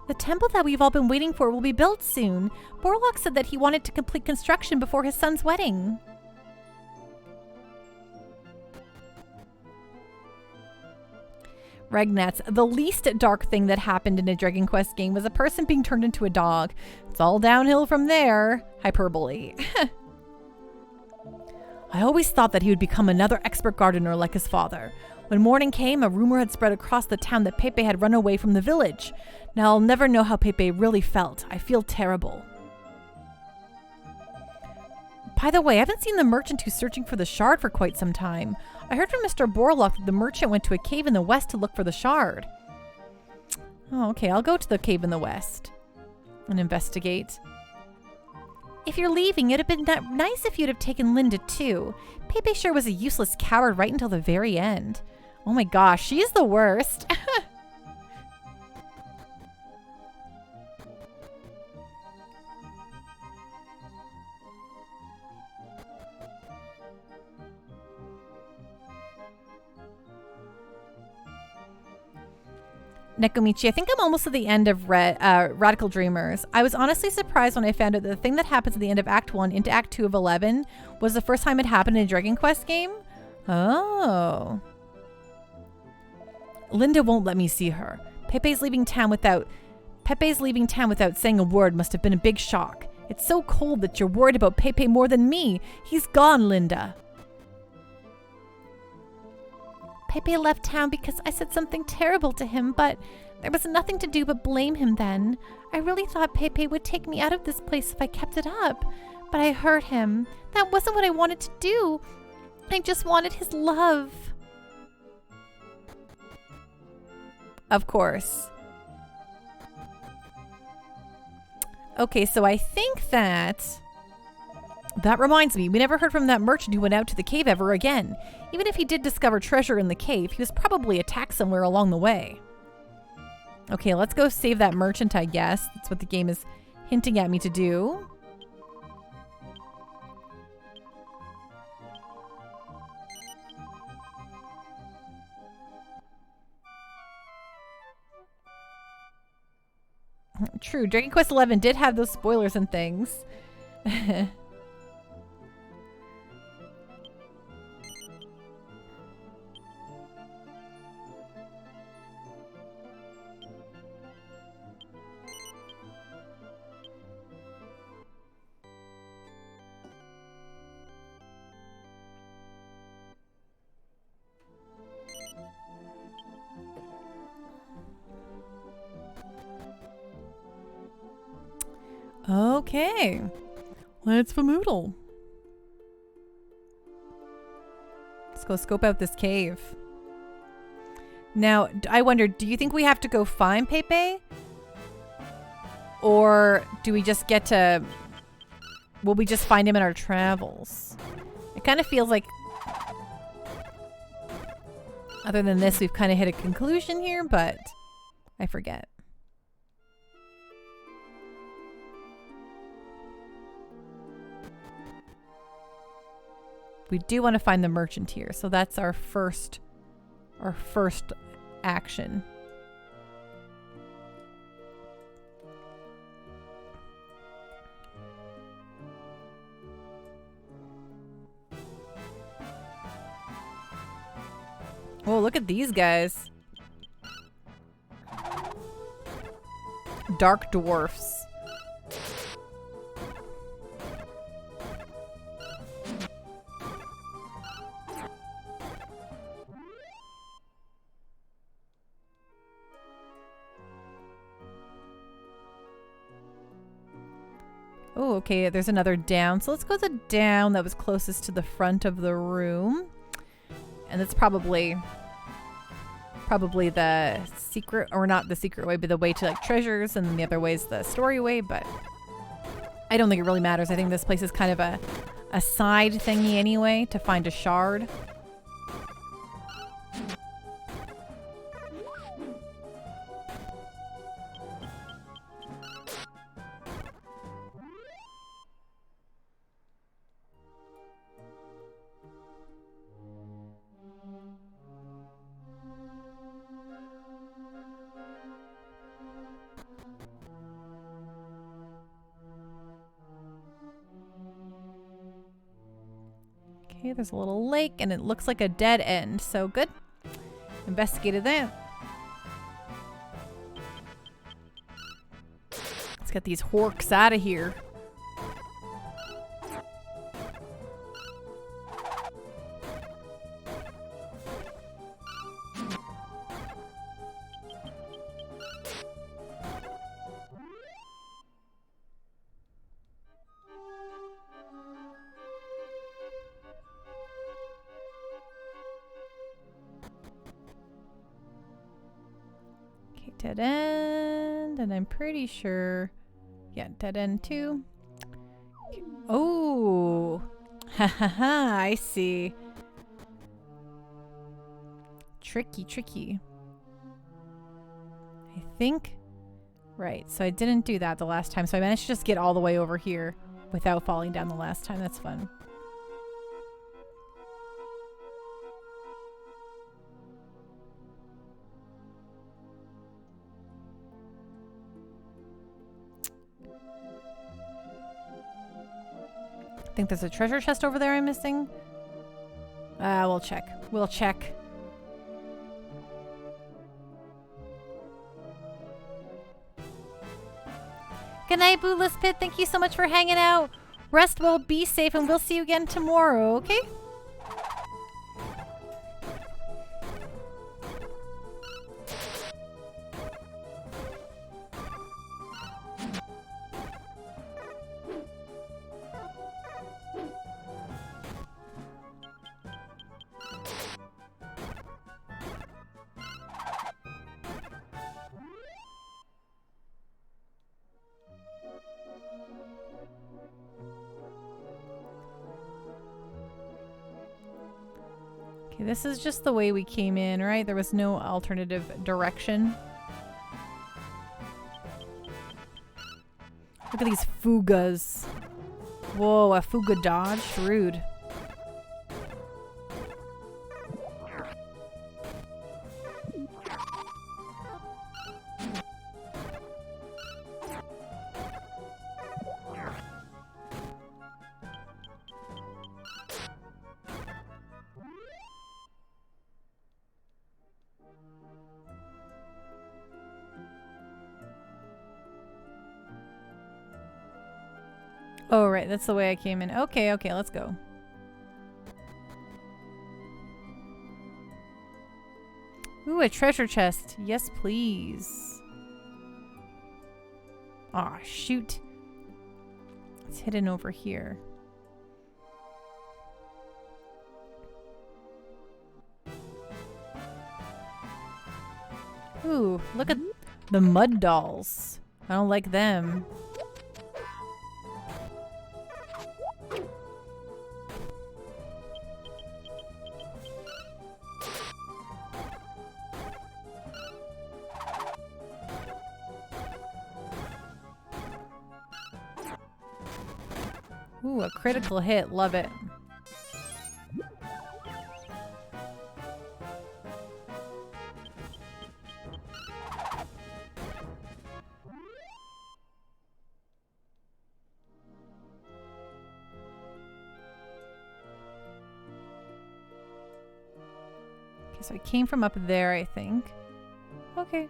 The temple that we've all been waiting for will be built soon. Borlock said that he wanted to complete construction before his son's wedding. Regnetz. The least dark thing that happened in a Dragon Quest game was a person being turned into a dog. It's all downhill from there. Hyperbole. I always thought that he would become another expert gardener like his father. When morning came, a rumor had spread across the town that Pepe had run away from the village. Now I'll never know how Pepe really felt. I feel terrible. By the way, I haven't seen the merchant who's searching for the shard for quite some time. I heard from Mr. Borlock that the merchant went to a cave in the west to look for the shard. Oh, okay, I'll go to the cave in the west and investigate. If you're leaving, it'd have been nice if you'd have taken Linda too. Pepe sure was a useless coward right until the very end. Oh my gosh, she's the worst. Nekomichi, I think I'm almost at the end of Radical Dreamers. I was honestly surprised when I found out that the thing that happens at the end of Act 1 into Act 2 of 11 was the first time it happened in a Dragon Quest game. Oh. Linda won't let me see her. Pepe's leaving town without saying a word must have been a big shock. It's so cold that you're worried about Pepe more than me. He's gone, Linda. Pepe left town because I said something terrible to him, but there was nothing to do but blame him then. I really thought Pepe would take me out of this place if I kept it up, but I hurt him. That wasn't what I wanted to do. I just wanted his love. Of course. Okay, so I think that reminds me, we never heard from that merchant who went out to the cave ever again. Even if he did discover treasure in the cave, he was probably attacked somewhere along the way. Okay, let's go save that merchant, I guess. That's what the game is hinting at me to do. True, Dragon Quest XI did have those spoilers and things. Okay, let's famoodle. Let's go scope out this cave. Now, I wonder, do you think we have to go find Pepe? Or do we just get to... Will we just find him in our travels? It kind of feels like... Other than this, we've kind of hit a conclusion here, but... I forget. We do want to find the merchant here, so that's our first action. Oh, look at these guys. Dark dwarfs. Oh, okay, there's another down. So let's go the down that was closest to the front of the room. And that's probably the secret, or not the secret way, but the way to like treasures, and then the other way is the story way, but I don't think it really matters. I think this place is kind of a side thingy anyway to find a shard. Okay, there's a little lake, and it looks like a dead end, so good. Investigated that. Let's get these horks out of here. Dead end, and I'm pretty sure, yeah, dead end too. Okay. Oh, ha ha ha! I see. Tricky, tricky. I think. Right, so I didn't do that the last time, so I managed to just get all the way over here without falling down the last time. That's fun. I think there's a treasure chest over there I'm missing. We'll check. We'll check. Good night, Bootless Pit. Thank you so much for hanging out. Rest well, be safe, and we'll see you again tomorrow, okay? Okay, this is just the way we came in, right? There was no alternative direction. Look at these fugas. Whoa, a fuga dodge? Rude. Oh, right. That's the way I came in. Okay, okay. Let's go. Ooh, a treasure chest. Yes, please. Aw, shoot. It's hidden over here. Ooh, look at the mud dolls. I don't like them. Ooh, a critical hit. Love it. Okay, so I came from up there, I think. Okay.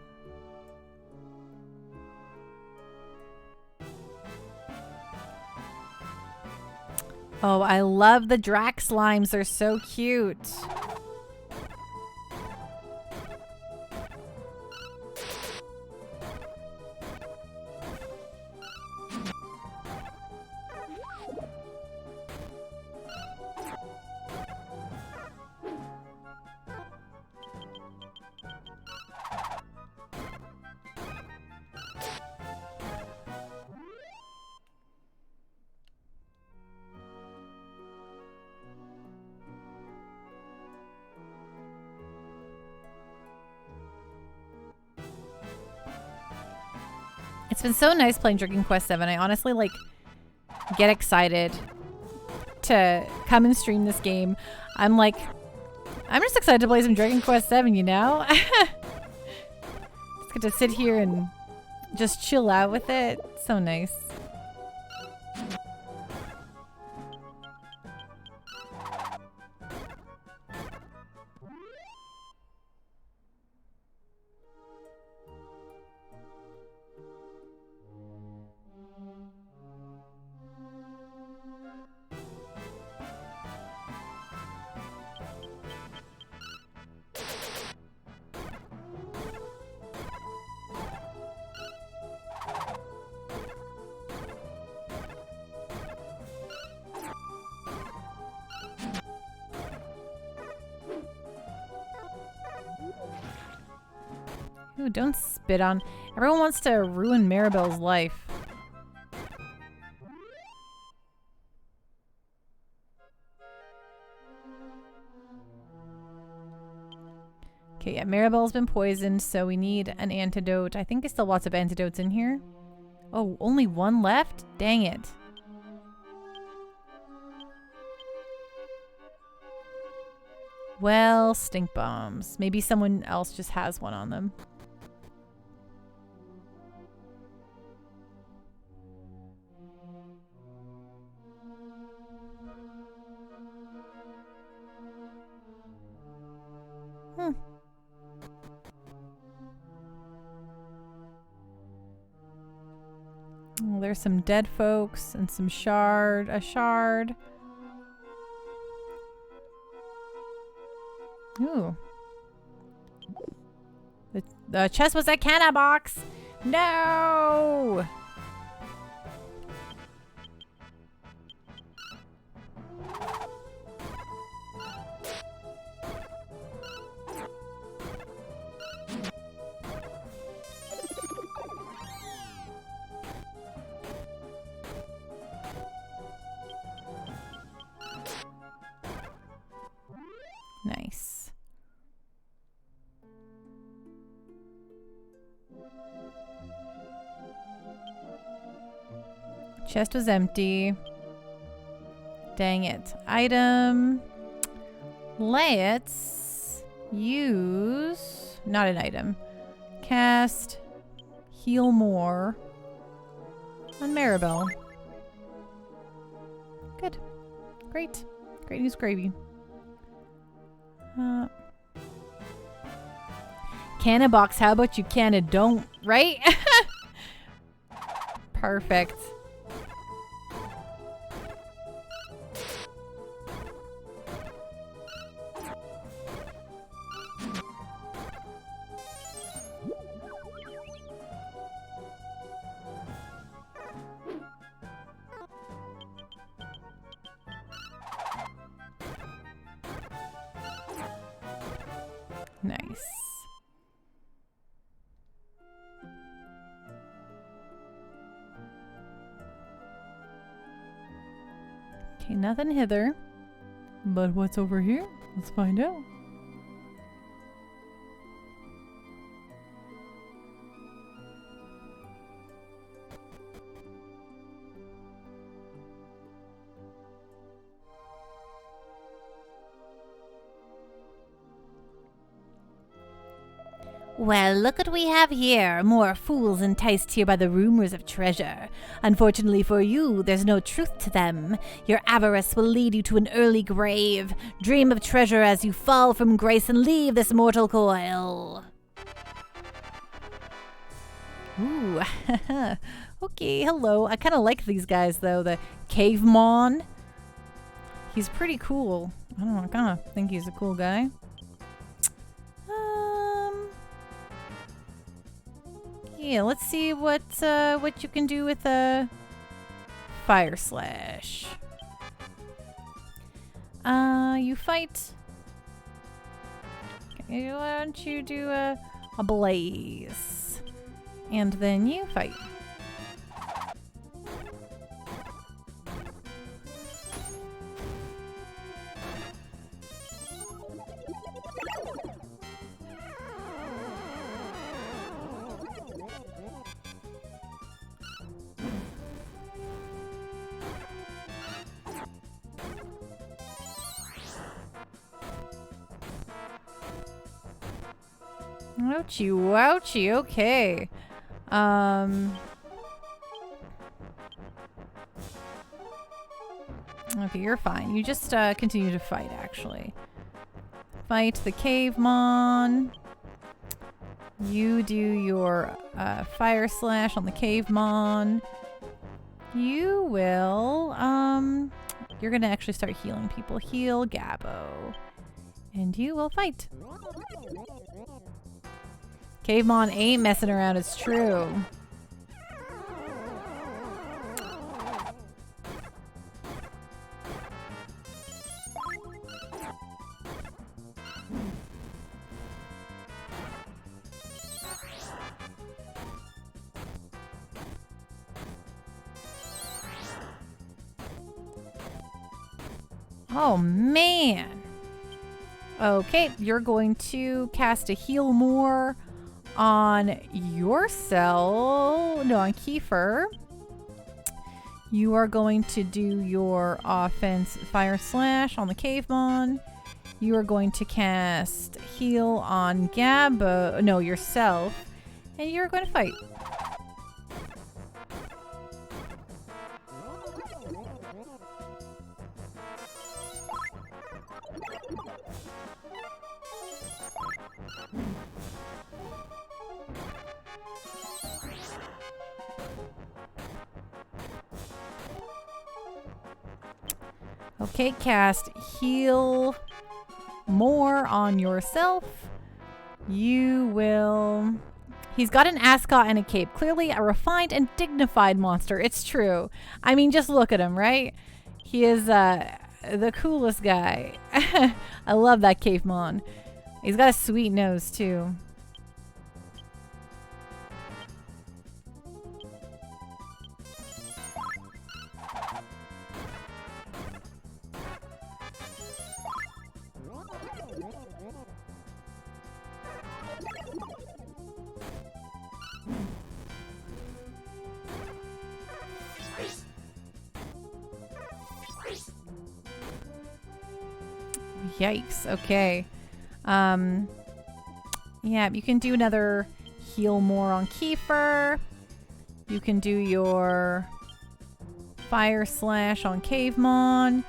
Oh, I love the Drac slimes. They're so cute. It's been so nice playing Dragon Quest VII. I honestly like get excited to come and stream this game. I'm just excited to play some Dragon Quest VII, you know? Just get to sit here and just chill out with it. So nice. Ooh, don't spit on. Everyone wants to ruin Maribel's life. Okay, yeah, Maribel's been poisoned, so we need an antidote. I think there's still lots of antidotes in here. Oh, only one left? Dang it. Well, stink bombs. Maybe someone else just has one on them. Oh, there's some dead folks and some shard. A shard. Ooh. The chest was a canna box. No! Nice. Chest was empty. Dang it. Item. Let's use... Not an item. Cast. Heal more. On Maribel. Good. Great. Great news gravy. Canna box, how about you canna don't, right? Perfect. Nice. Okay, nothing hither. But what's over here? Let's find out. Well, look what we have here. More fools enticed here by the rumors of treasure. Unfortunately for you, there's no truth to them. Your avarice will lead you to an early grave. Dream of treasure as you fall from grace and leave this mortal coil. Ooh. Okay, hello. I kind of like these guys, though. The Cavemon. He's pretty cool. I don't know. I kind of think he's a cool guy. Yeah, let's see what you can do with a Fire Slash. You fight. Okay, why don't you do a Blaze? And then you fight. Ouchie, wouchie, okay. Okay, you're fine. You just continue to fight, actually. Fight the Cavemon. You do your Fire Slash on the Cavemon. You will, you're gonna actually start healing people. Heal Gabbo. And you will fight. Cavemon ain't messing around, it's true. Oh, man. Okay, you're going to cast a Heal More on yourself. No, on Kiefer. You are going to do your offense Fire Slash on the Cavemon. You are going to cast Heal on Gabbo. No, yourself. And you're going to fight. Okay, cast Heal More on yourself. You will... He's got an ascot and a cape. Clearly a refined and dignified monster. It's true. I mean, just look at him, right? He is the coolest guy. I love that Cavemon. He's got a sweet nose, too. Yikes. Okay. Yeah, you can do another Heal More on Kiefer. You can do your Fire Slash on Cavemon.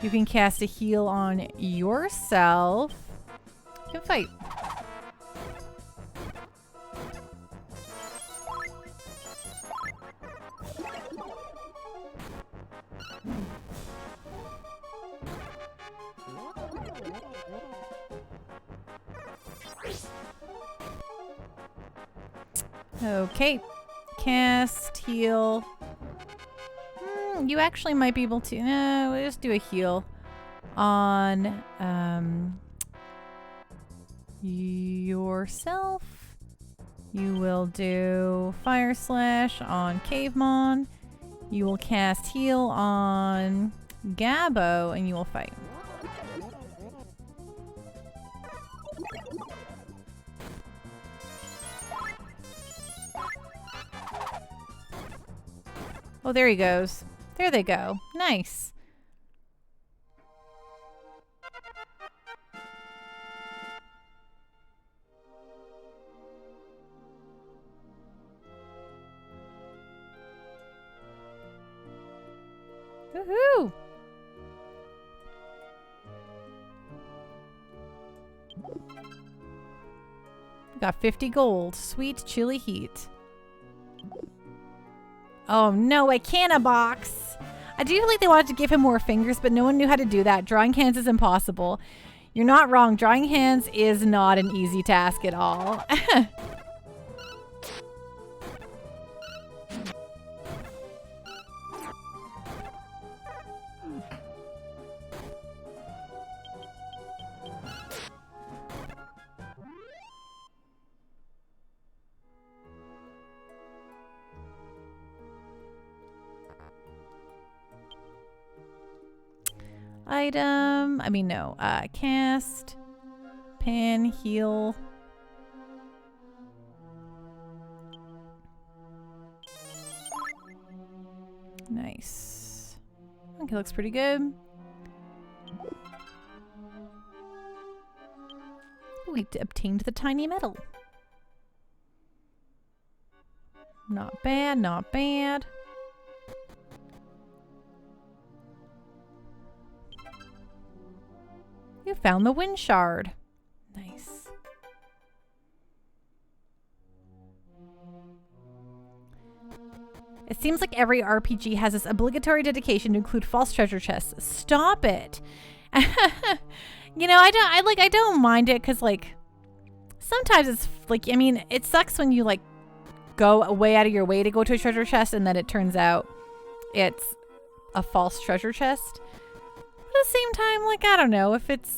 You can cast a heal on yourself. You can fight. Okay, cast, heal. You actually might be able to, no, we'll just do a heal on yourself. You will do Fire Slash on Cavemon. You will cast heal on Gabbo and you will fight. Oh, there he goes. There they go. Nice. Woohoo! Got 50 gold. Sweet chili heat. Oh no, a canna box! I do feel like they wanted to give him more fingers, but no one knew how to do that. Drawing hands is impossible. You're not wrong. Drawing hands is not an easy task at all. Item, I mean, no, cast, pan, heal. Nice. Okay, looks pretty good. We obtained the tiny medal. Not bad, not bad. You found the wind shard. Nice. It seems like every RPG has this obligatory dedication to include false treasure chests. Stop it. You know, I don't mind it because, like, sometimes it's like, I mean, it sucks when you like go way out of your way to go to a treasure chest and then it turns out it's a false treasure chest. At the same time, like, I don't know, if it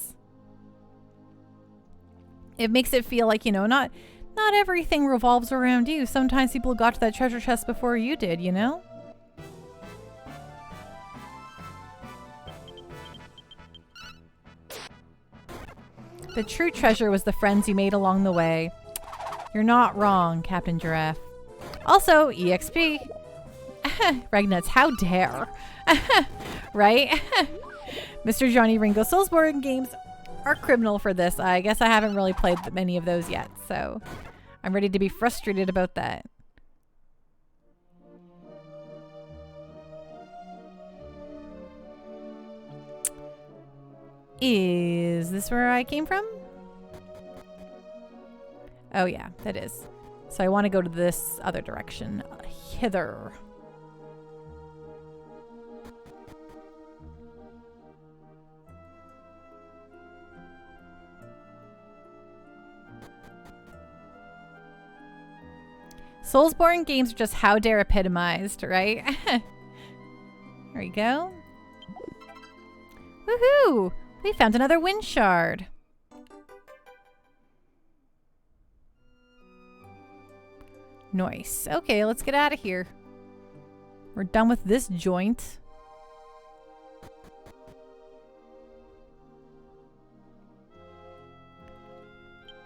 makes it feel like, you know, not everything revolves around you. Sometimes people got to that treasure chest before you did, you know? The true treasure was the friends you made along the way. You're not wrong, Captain Giraffe. Also, EXP. Regnuts, how dare. Right? Mr. Johnny Ringo. Soulsborne games are criminal for this. I guess I haven't really played many of those yet, so I'm ready to be frustrated about that. Is this where I came from? Oh yeah, that is. So I want to go to this other direction. Hither. Soulsborne games are just how dare epitomized, right? There we go. Woohoo! We found another wind shard. Nice. Okay, let's get out of here. We're done with this joint.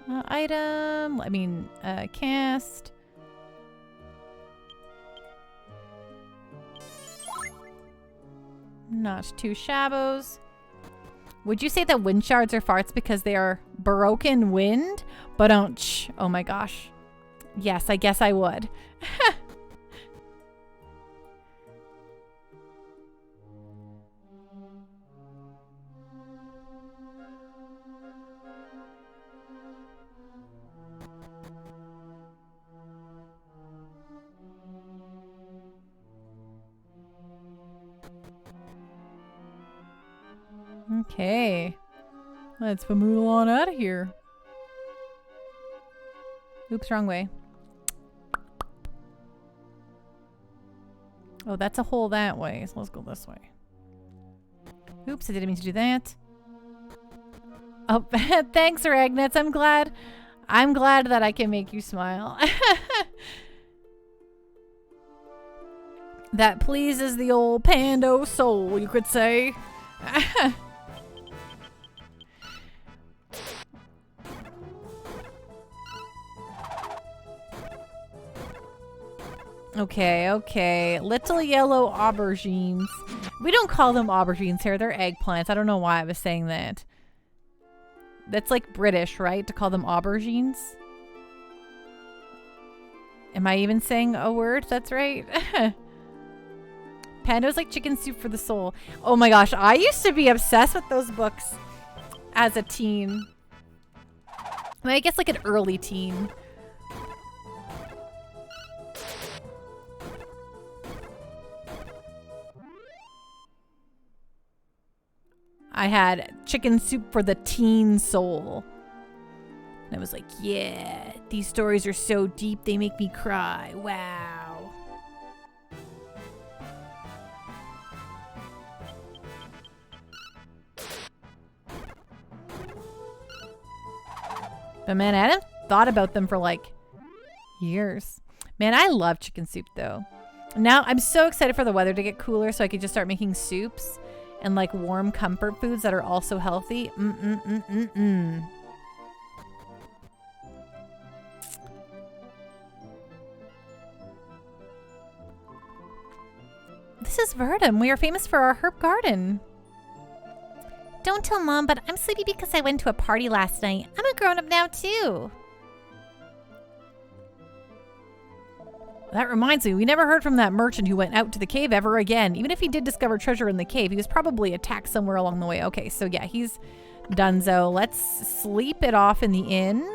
Item. I mean, cast. Not two shabos. Would you say that wind shards are farts because they are broken wind? Ba-dunch. Oh my gosh. Yes, I guess I would. Okay. Let's move on out of here. Oops, wrong way. Oh, that's a hole that way, so let's go this way. Oops, I didn't mean to do that. Oh, thanks, Ragnets. I'm glad that I can make you smile. That pleases the old Pando soul, you could say. Okay, okay. Little yellow aubergines. We don't call them aubergines here. They're eggplants. I don't know why I was saying that. That's like British, right? To call them aubergines? Am I even saying a word? That's right. Pando's like chicken soup for the soul. Oh my gosh, I used to be obsessed with those books as a teen. I mean, I guess like an early teen. I had chicken soup for the teen soul. And I was like, yeah, these stories are so deep, they make me cry. Wow. But man, I hadn't thought about them for like years. Man, I love chicken soup though. Now I'm so excited for the weather to get cooler so I could just start making soups and like warm comfort foods that are also healthy. This is Verdum. We are famous for our herb garden. Don't tell Mom, but I'm sleepy because I went to a party last night. I'm a grown-up now, too. That reminds me, we never heard from that merchant who went out to the cave ever again. Even if he did discover treasure in the cave, he was probably attacked somewhere along the way. Okay, so yeah, he's donezo. Let's sleep it off in the inn.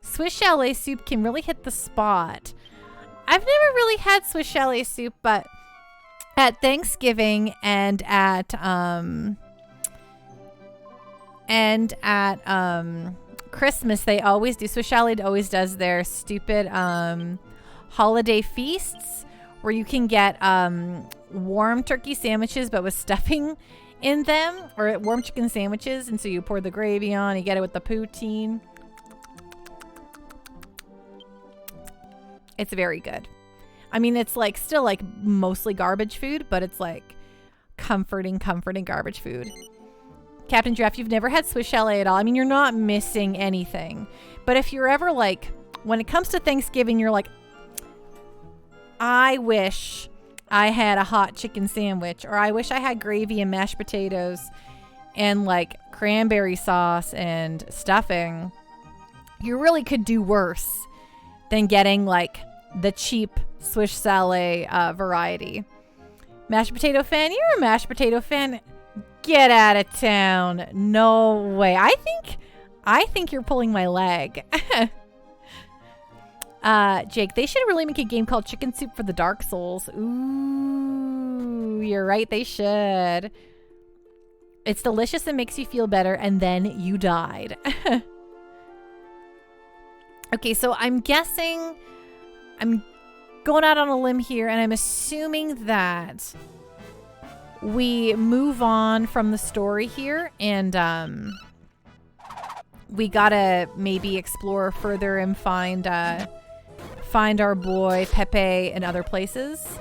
Swiss chalet soup can really hit the spot. I've never really had Swiss chalet soup, but at Thanksgiving and at Christmas, they always do. Swiss chalet always does their stupid holiday feasts where you can get warm turkey sandwiches but with stuffing in them, or warm chicken sandwiches, and so you pour the gravy on, you get it with the poutine. It's very good. I mean, it's like still like mostly garbage food, but it's like comforting garbage food. Captain Giraffe, you've never had Swiss chalet at all. I mean, you're not missing anything. But if you're ever like, when it comes to Thanksgiving, you're like, I wish I had a hot chicken sandwich, or I wish I had gravy and mashed potatoes and like cranberry sauce and stuffing. You really could do worse than getting like the cheap Swiss chalet variety. Mashed potato fan? You're a mashed potato fan. Get out of town. No way. I think you're pulling my leg. Jake, they should really make a game called Chicken Soup for the Dark Souls. Ooh, you're right. They should. It's delicious and makes you feel better, and then you died. Okay, so I'm guessing, I'm going out on a limb here, and I'm assuming that we move on from the story here, and we gotta maybe explore further and find our boy Pepe in other places.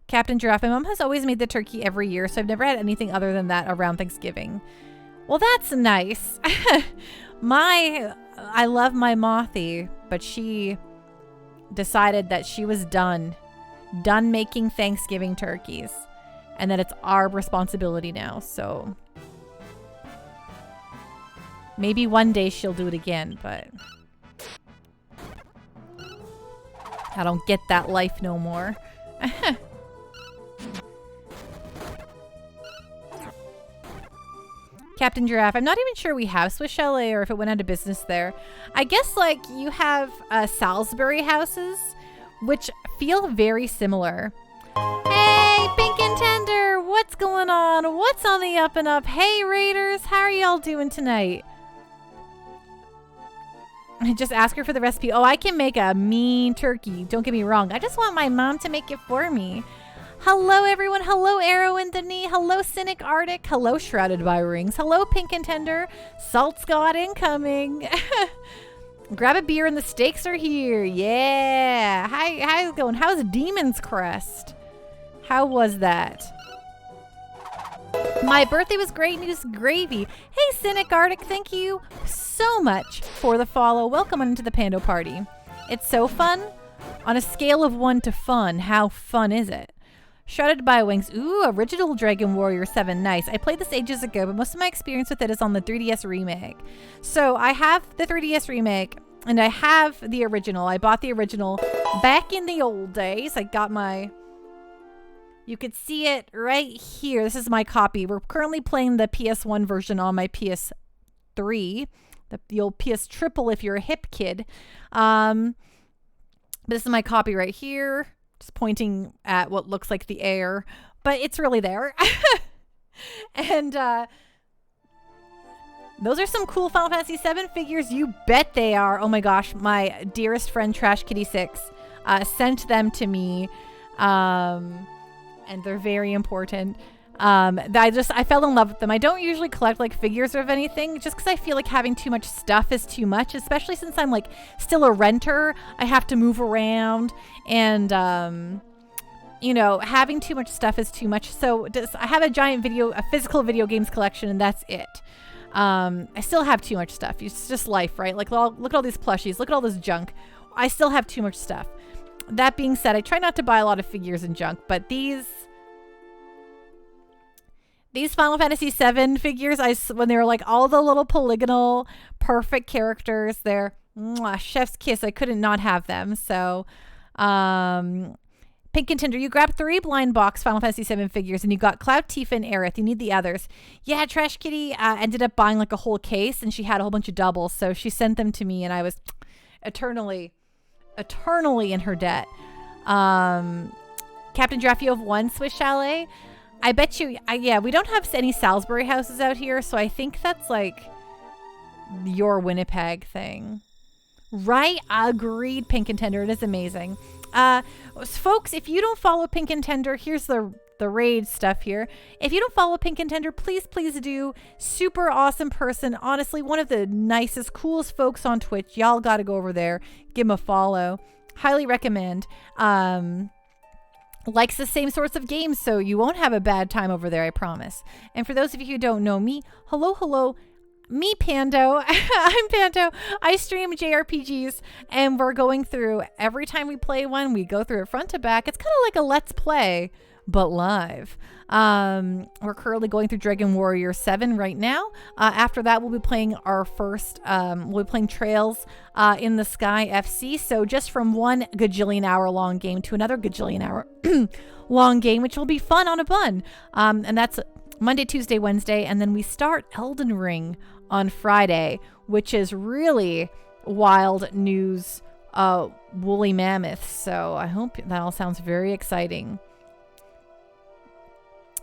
Captain Giraffe, my mom has always made the turkey every year, so I've never had anything other than that around Thanksgiving. Well, that's nice. I love my Mothy, but she decided that she was done making Thanksgiving turkeys, and that it's our responsibility now. So maybe one day she'll do it again, but I don't get that life no more. Captain Giraffe, I'm not even sure we have Swiss chalet or if it went out of business there. I guess like you have Salisbury houses, which feel very similar. Hey, Pink and Tender, what's going on? What's on the up and up? Hey, Raiders, how are y'all doing tonight? Just ask her for the recipe. Oh, I can make a mean turkey. Don't get me wrong. I just want my mom to make it for me. Hello, everyone. Hello, Arrow and the Knee. Hello, Cynic Arctic. Hello, Shrouded by Rings. Hello, Pink and Tender. Salt's God incoming. Grab a beer and the steaks are here. Yeah. Hi, how's it going? How's Demon's Crest? How was that? My birthday was great news gravy. Hey, Cynic Arctic. Thank you so much for the follow. Welcome into the Pando Party. It's so fun. On a scale of 1 to fun, how fun is it? Shrouded by Wings. Ooh, original Dragon Warrior 7. Nice. I played this ages ago, but most of my experience with it is on the 3DS remake. So I have the 3DS remake. And I have the original. I bought the original back in the old days. I got my... You could see it right here. This is my copy. We're currently playing the PS1 version on my PS3. The old PS Triple if you're a hip kid. But this is my copy right here. Just pointing at what looks like the air. But it's really there. And those are some cool Final Fantasy VII figures. You bet they are. Oh my gosh. My dearest friend Trash Kitty 6 sent them to me. And they're very important. I fell in love with them. I don't usually collect like figures of anything just because I feel like having too much stuff is too much, especially since I'm like still a renter. I have to move around and you know, having too much stuff is too much. So I have a physical video games collection, and that's it. I still have too much stuff. It's just life, right? Like look at all these plushies. Look at all this junk. I still have too much stuff. That being said, I try not to buy a lot of figures and junk, but these Final Fantasy VII figures, when they were like all the little polygonal, perfect characters, they're chef's kiss. I couldn't not have them. So, Pink Contender, you grabbed 3 blind box Final Fantasy VII figures, and you got Cloud, Tifa, and Aerith. You need the others. Yeah, Trash Kitty ended up buying like a whole case, and she had a whole bunch of doubles, so she sent them to me, and I was eternally in her debt. Captain Giraffe, you have 1 Swiss Chalet. I bet you, yeah, we don't have any Salisbury houses out here, so I think that's like your Winnipeg thing. Right? Agreed, Pink Contender. It is amazing. Folks, if you don't follow Pink Contender, here's the raid stuff here. If you don't follow Pink Contender, please do. Super awesome person. Honestly, one of the nicest, coolest folks on Twitch. Y'all got to go over there. Give him a follow. Highly recommend. Likes the same sorts of games, so you won't have a bad time over there, I promise. And for those of you who don't know me, hello. Me, Pando. I'm Pando. I stream JRPGs, and we're going through, every time we play one, we go through it front to back. It's kind of like a Let's Play, but live. We're currently going through Dragon Warrior VII right now. After that, we'll be playing our first, we'll be playing Trails in the Sky FC. So just from 1 gajillion hour long game to another gajillion hour long game, which will be fun on a bun. And that's Monday, Tuesday, Wednesday. And then we start Elden Ring on Friday, which is really wild news, woolly mammoths. So I hope that all sounds very exciting.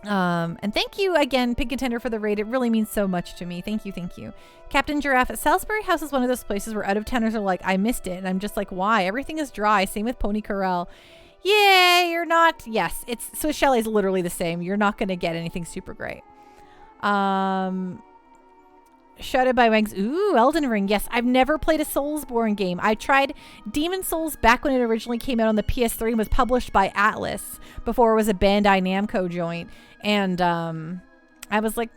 And thank you again, Pink Contender, for the raid. It really means so much to me. Thank you. Captain Giraffe, Salisbury House is one of those places where out-of-towners are like, I missed it. And I'm just like, why? Everything is dry. Same with Pony Corral. Yeah, you're not. Yes, it's Swiss Chalet is literally the same. You're not going to get anything super great. Shouted by Wangs. Ooh, Elden Ring. Yes, I've never played a Soulsborne game. I tried Demon Souls back when it originally came out on the PS3 and was published by Atlas before it was a Bandai Namco joint. And I was like,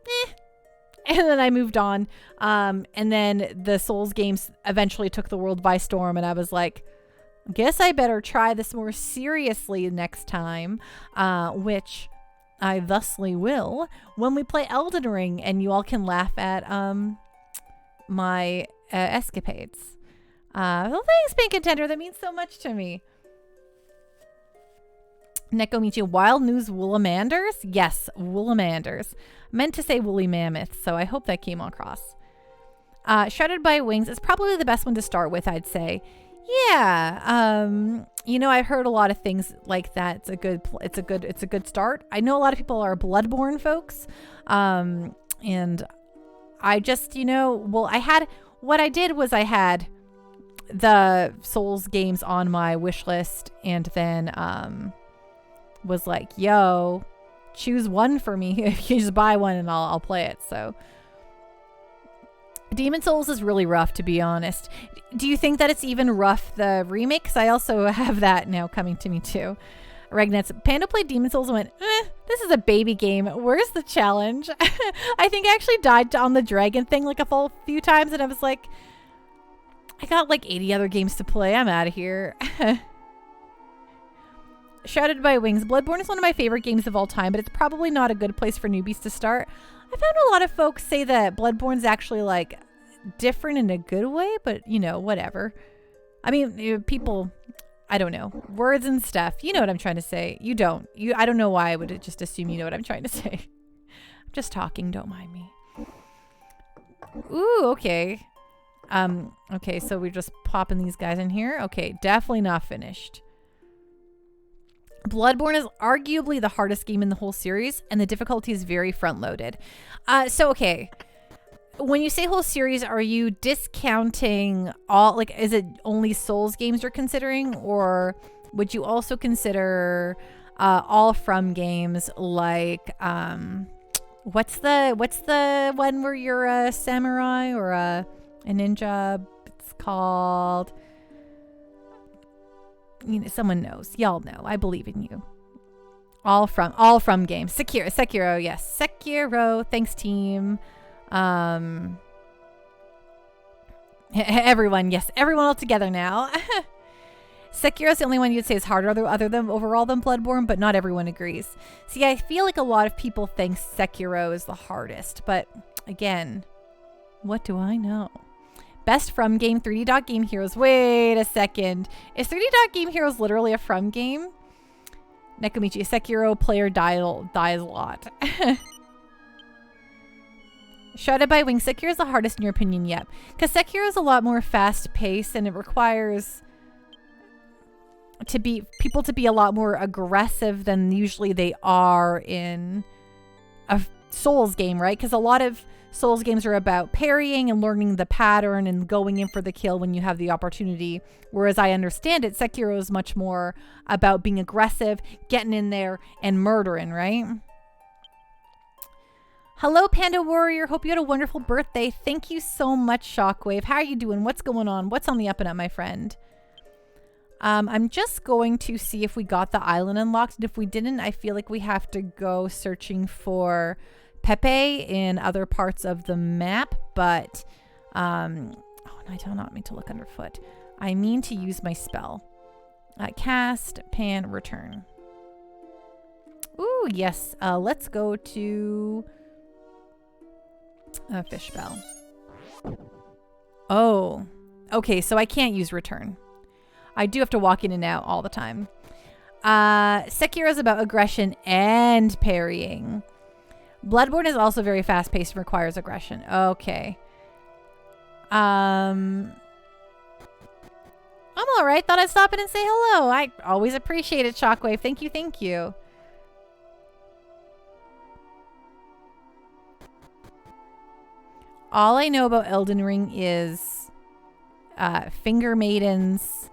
eh. And then I moved on. And then the Souls games eventually took the world by storm. And I was like, guess I better try this more seriously next time, which I thusly will when we play Elden Ring, and you all can laugh at my escapades. Well, thanks, Pink Contender. That means so much to me. Nekomichi, Wild News Woolamanders? Yes, Woolamanders. Meant to say woolly mammoths, so I hope that came across. Shredded by Wings is probably the best one to start with, I'd say. Yeah, you know, I've heard a lot of things like that. It's a good start. I know a lot of people are Bloodborne folks, and I just, you know, well, I had the Souls games on my wish list, and then was like, yo, choose one for me. If you just buy one and I'll play it. So Demon Souls is really rough, to be honest. Do you think that it's even rough, the remake? Because I also have that now coming to me too. Regnet's Panda played Demon Souls and went, this is a baby game. Where's the challenge? I think I actually died on the dragon thing like a few times, and I was like, I got like 80 other games to play. I'm out of here. Shrouded by Wings. Bloodborne is one of my favorite games of all time, but it's probably not a good place for newbies to start. I found a lot of folks say that Bloodborne's actually like different in a good way, but you know, whatever. I mean, people, I don't know, words and stuff. You know what I'm trying to say. You don't. I don't know why I would just assume you know what I'm trying to say. I'm just talking. Don't mind me. Ooh, okay. Okay, so we're just popping these guys in here. Okay, definitely not finished. Bloodborne is arguably the hardest game in the whole series, and the difficulty is very front-loaded. So, okay. When you say whole series, are you discounting all, like, is it only Souls games you're considering? Or would you also consider all From games like, what's the one where you're a samurai or a ninja? It's called, you know, someone knows. Y'all know. I believe in you. All from games. Sekiro, yes. Sekiro. Thanks, team. Everyone, yes, everyone all together now. Sekiro is the only one you'd say is harder other than overall than Bloodborne, but not everyone agrees. See, I feel like a lot of people think Sekiro is the hardest, but again, what do I know? Best From game, 3D Dot Game Heroes. Wait a second. Is 3D Dot Game Heroes literally a From game? Nekomichi, Sekiro player dies a lot. Shrouded by Wings, Sekiro is the hardest in your opinion yet. Because Sekiro is a lot more fast-paced and it requires people to be a lot more aggressive than usually they are in a Souls game, right? Because a lot of Souls games are about parrying and learning the pattern and going in for the kill when you have the opportunity. Whereas I understand it, Sekiro is much more about being aggressive, getting in there, and murdering, right? Hello, Panda Warrior. Hope you had a wonderful birthday. Thank you so much, Shockwave. How are you doing? What's going on? What's on the up and up, my friend? I'm just going to see if we got the island unlocked. And if we didn't, I feel like we have to go searching for Pepe in other parts of the map. But, oh, no, I do not mean to look underfoot. I mean to use my spell. Cast, pan, return. Ooh, yes. Let's go to... fish spell. Oh, okay. So I can't use return. I do have to walk in and out all the time. Sekiro is about aggression and parrying. Bloodborne is also very fast paced and requires aggression. Okay. I'm all right. Thought I'd stop in and say hello. I always appreciate it, Shockwave. Thank you. Thank you. All I know about Elden Ring is Finger Maidens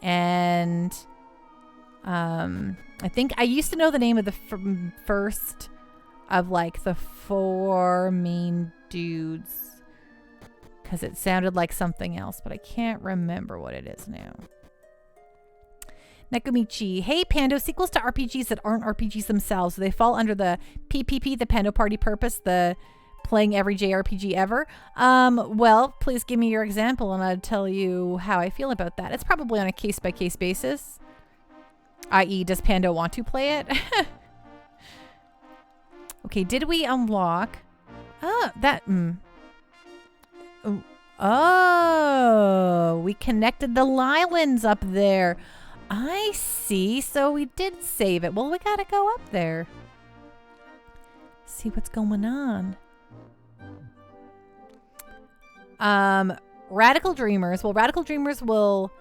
and I think I used to know the name of the first of like the 4 main dudes because it sounded like something else, but I can't remember what it is now. Nekomichi, hey Pando, sequels to RPGs that aren't RPGs themselves, so they fall under the PPP, the Pando Party purpose, the playing every JRPG ever. Well, please give me your example and I'll tell you how I feel about that. It's probably on a case-by-case basis. I.e., does Pando want to play it? Okay, did we unlock... Oh, we connected the islands up there. I see. So we did save it. Well, we gotta go up there. See what's going on. Radical Dreamers. Well, Radical Dreamers will...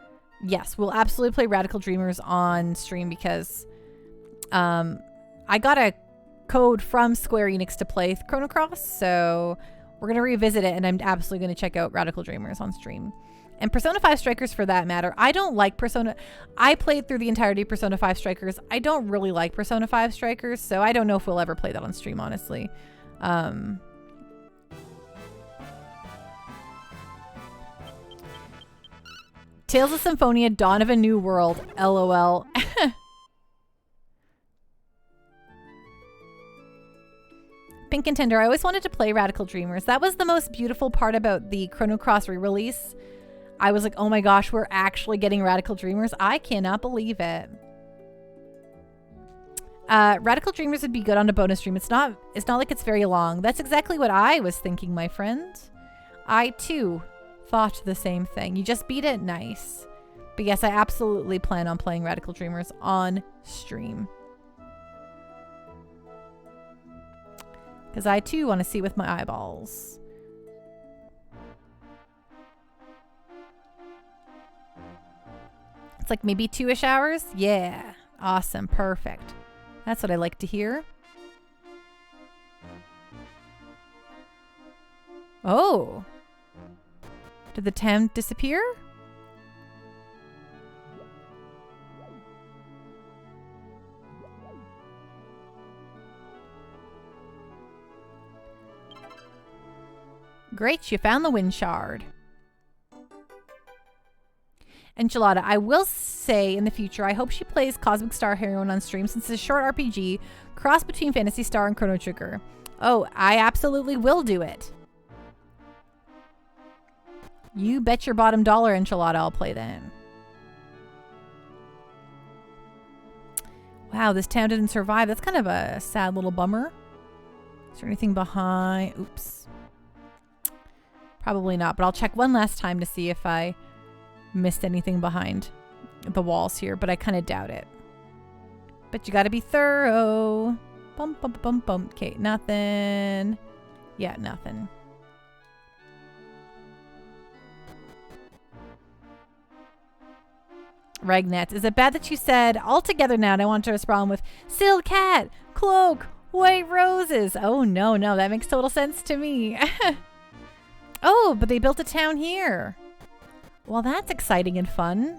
Yes, we'll absolutely play Radical Dreamers on stream because I got a code from Square Enix to play Chrono Cross, so we're going to revisit it and I'm absolutely going to check out Radical Dreamers on stream. And Persona 5 Strikers for that matter. I don't like Persona... I played through the entirety of Persona 5 Strikers. I don't really like Persona 5 Strikers, so I don't know if we'll ever play that on stream, honestly. Tales of Symphonia, Dawn of a New World. LOL. Pink Contender. I always wanted to play Radical Dreamers. That was the most beautiful part about the Chrono Cross re-release. I was like, oh my gosh, we're actually getting Radical Dreamers. I cannot believe it. Radical Dreamers would be good on a bonus stream. It's not like it's very long. That's exactly what I was thinking, my friend. I too thought the same thing. You just beat it? Nice. But yes, I absolutely plan on playing Radical Dreamers on stream. Because I too want to see with my eyeballs. It's like maybe 2-ish hours? Yeah. Awesome. Perfect. That's what I like to hear. Oh. Did the town disappear? Great, you found the wind shard. Enchilada, I will say in the future, I hope she plays Cosmic Star Heroine on stream since it's a short RPG, cross between Phantasy Star and Chrono Trigger. Oh, I absolutely will do it. You bet your bottom dollar, Enchilada, I'll play then. Wow, this town didn't survive. That's kind of a sad little bummer. Is there anything behind? Oops. Probably not, but I'll check one last time to see if I missed anything behind the walls here, but I kind of doubt it. But you got to be thorough. Bum, bum, bum, bum. Okay, nothing. Yeah, nothing. Ragnet, is it bad that you said all together now and I want to respond with Silk Cat, Cloak, White Roses? Oh, no, that makes total sense to me. Oh, but they built a town here. Well, that's exciting and fun.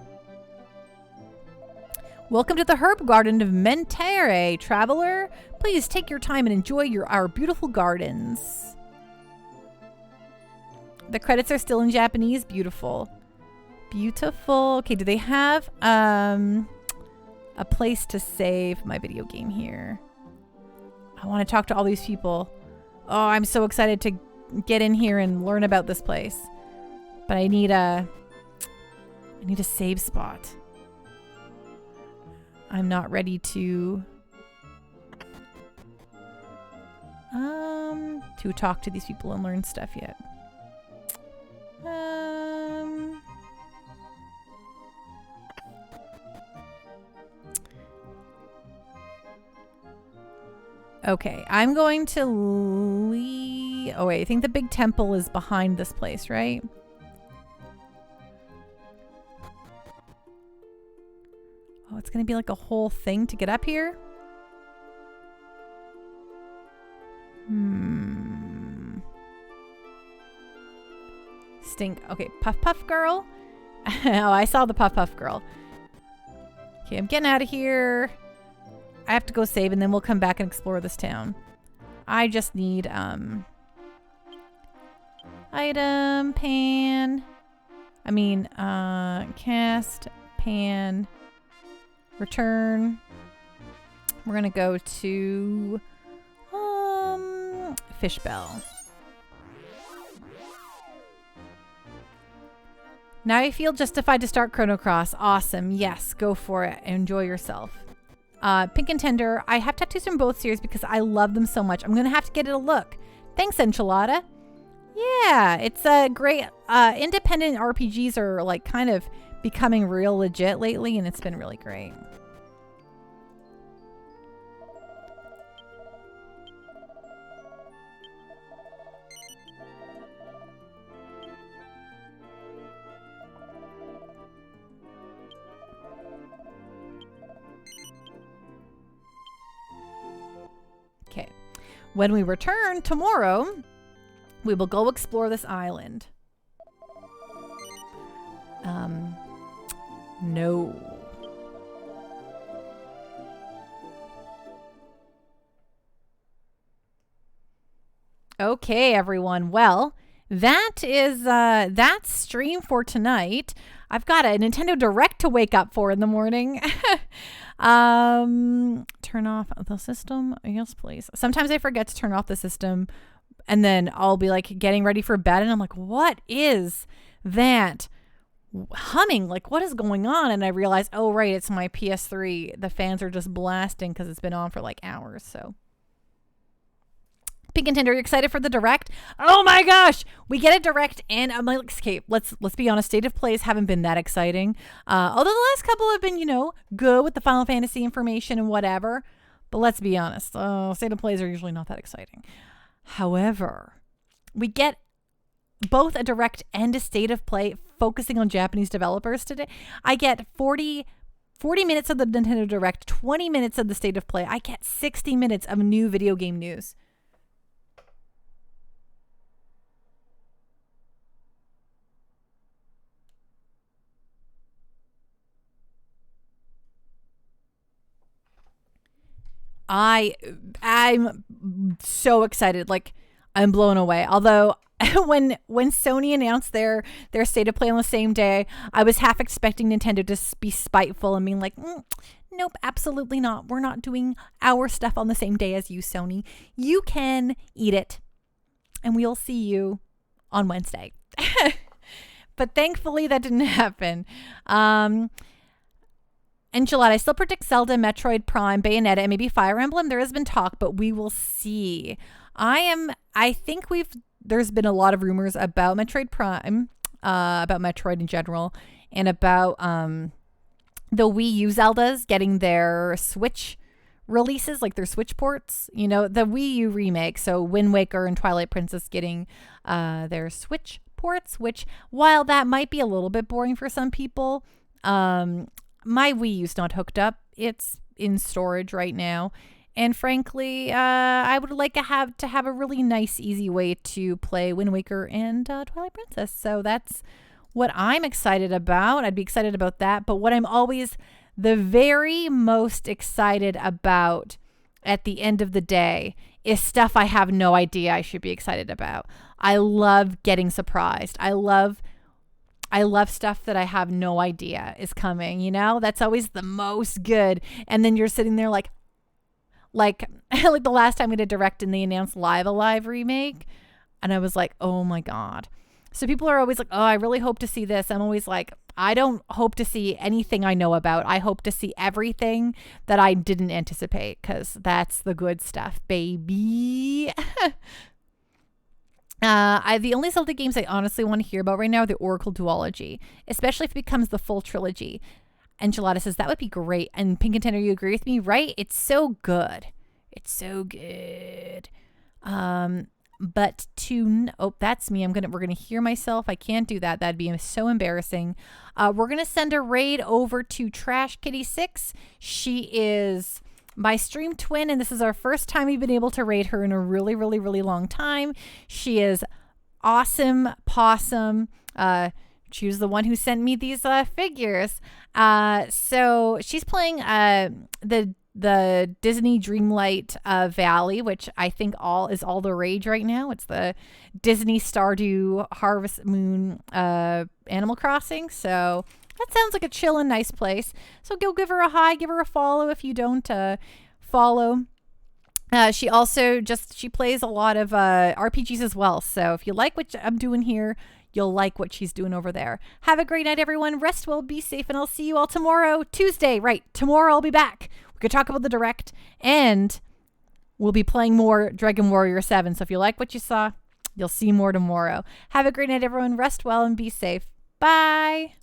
Welcome to the Herb Garden of Mentere, traveler. Please take your time and enjoy our beautiful gardens. The credits are still in Japanese. Beautiful. Beautiful. Okay, do they have a place to save my video game here? I want to talk to all these people. Oh, I'm so excited to get in here and learn about this place. But I need a save spot. I'm not ready to talk to these people and learn stuff yet. Okay, I'm going to leave. Oh wait, I think the big temple is behind this place, right? Oh, it's going to be like a whole thing to get up here? Stink. Okay, Puff Puff Girl. Oh, I saw the Puff Puff Girl. Okay, I'm getting out of here. I have to go save and then we'll come back and explore this town. I just need item, pan. I mean, cast, pan, return. We're gonna go to Fishbell. Now I feel justified to start Chrono Cross. Awesome. Yes, go for it. Enjoy yourself. Pink and Tender. I have tattoos from both series because I love them so much. I'm going to have to get it a look. Thanks, Enchilada. Yeah, it's a great... independent RPGs are like kind of becoming real legit lately, and it's been really great. Okay. When we return tomorrow, we will go explore this island. No. Okay, everyone. Well, that is that stream for tonight. I've got a Nintendo Direct to wake up for in the morning. Turn off the system. Yes, please. Sometimes I forget to turn off the system and then I'll be like getting ready for bed and I'm like, what is that humming? Like, what is going on? And I realize, oh, right, it's my PS3. The fans are just blasting because it's been on for like hours. So Pink Contender, are you excited for the Direct? Oh my gosh, we get a Direct, and I'm like, okay, let's be honest, State of Plays haven't been that exciting. Although the last couple have been, good with the Final Fantasy information and whatever. But let's be honest, State of Plays are usually not that exciting. However, we get both a Direct and a State of Play focusing on Japanese developers today. I get 40 minutes of the Nintendo Direct, 20 minutes of the State of Play. I get 60 minutes of new video game news. I'm so excited. Like, I'm blown away. Although when Sony announced their State of Play on the same day, I was half expecting Nintendo to be spiteful and being like, nope, absolutely not. We're not doing our stuff on the same day as you, Sony. You can eat it, and we'll see you on Wednesday. But thankfully, that didn't happen. Enchilada, I still predict Zelda, Metroid Prime, Bayonetta, and maybe Fire Emblem. There has been talk, but we will see. I think there's been a lot of rumors about Metroid Prime, about Metroid in general, and about the Wii U Zeldas getting their Switch releases, like their Switch ports. The Wii U remake, so Wind Waker and Twilight Princess getting their Switch ports, which, while that might be a little bit boring for some people, my Wii U's not hooked up. It's in storage right now. And frankly, I would like to have a really nice, easy way to play Wind Waker and Twilight Princess. So that's what I'm excited about. I'd be excited about that. But what I'm always the very most excited about at the end of the day is stuff I have no idea I should be excited about. I love getting surprised. I love stuff that I have no idea is coming, That's always the most good. And then you're sitting there like the last time we did Direct and they announced Live Alive remake. And I was like, oh my God. So people are always like, oh, I really hope to see this. I'm always like, I don't hope to see anything I know about. I hope to see everything that I didn't anticipate, because that's the good stuff, baby. The only Zelda games I honestly want to hear about right now are the Oracle Duology, especially if it becomes the full trilogy. Enchilada says that would be great. And Pink Contender, you agree with me, right? It's so good. It's so good. But that's me. We're gonna hear myself. I can't do that. That'd be so embarrassing. We're gonna send a raid over to Trash Kitty 6. She is my stream twin, and this is our first time we've been able to raid her in a really, really, really long time. She is awesome possum. She was the one who sent me these figures. So she's playing the Disney Dreamlight Valley, which I think is all the rage right now. It's the Disney Stardew Harvest Moon Animal Crossing. So that sounds like a chill and nice place. So go give her a hi, give her a follow if you don't follow. She also she plays a lot of RPGs as well. So if you like what I'm doing here, you'll like what she's doing over there. Have a great night, everyone. Rest well, be safe, and I'll see you all tomorrow, Tuesday. Right, tomorrow I'll be back. We could talk about the Direct, and we'll be playing more Dragon Warrior 7. So if you like what you saw, you'll see more tomorrow. Have a great night, everyone. Rest well and be safe. Bye.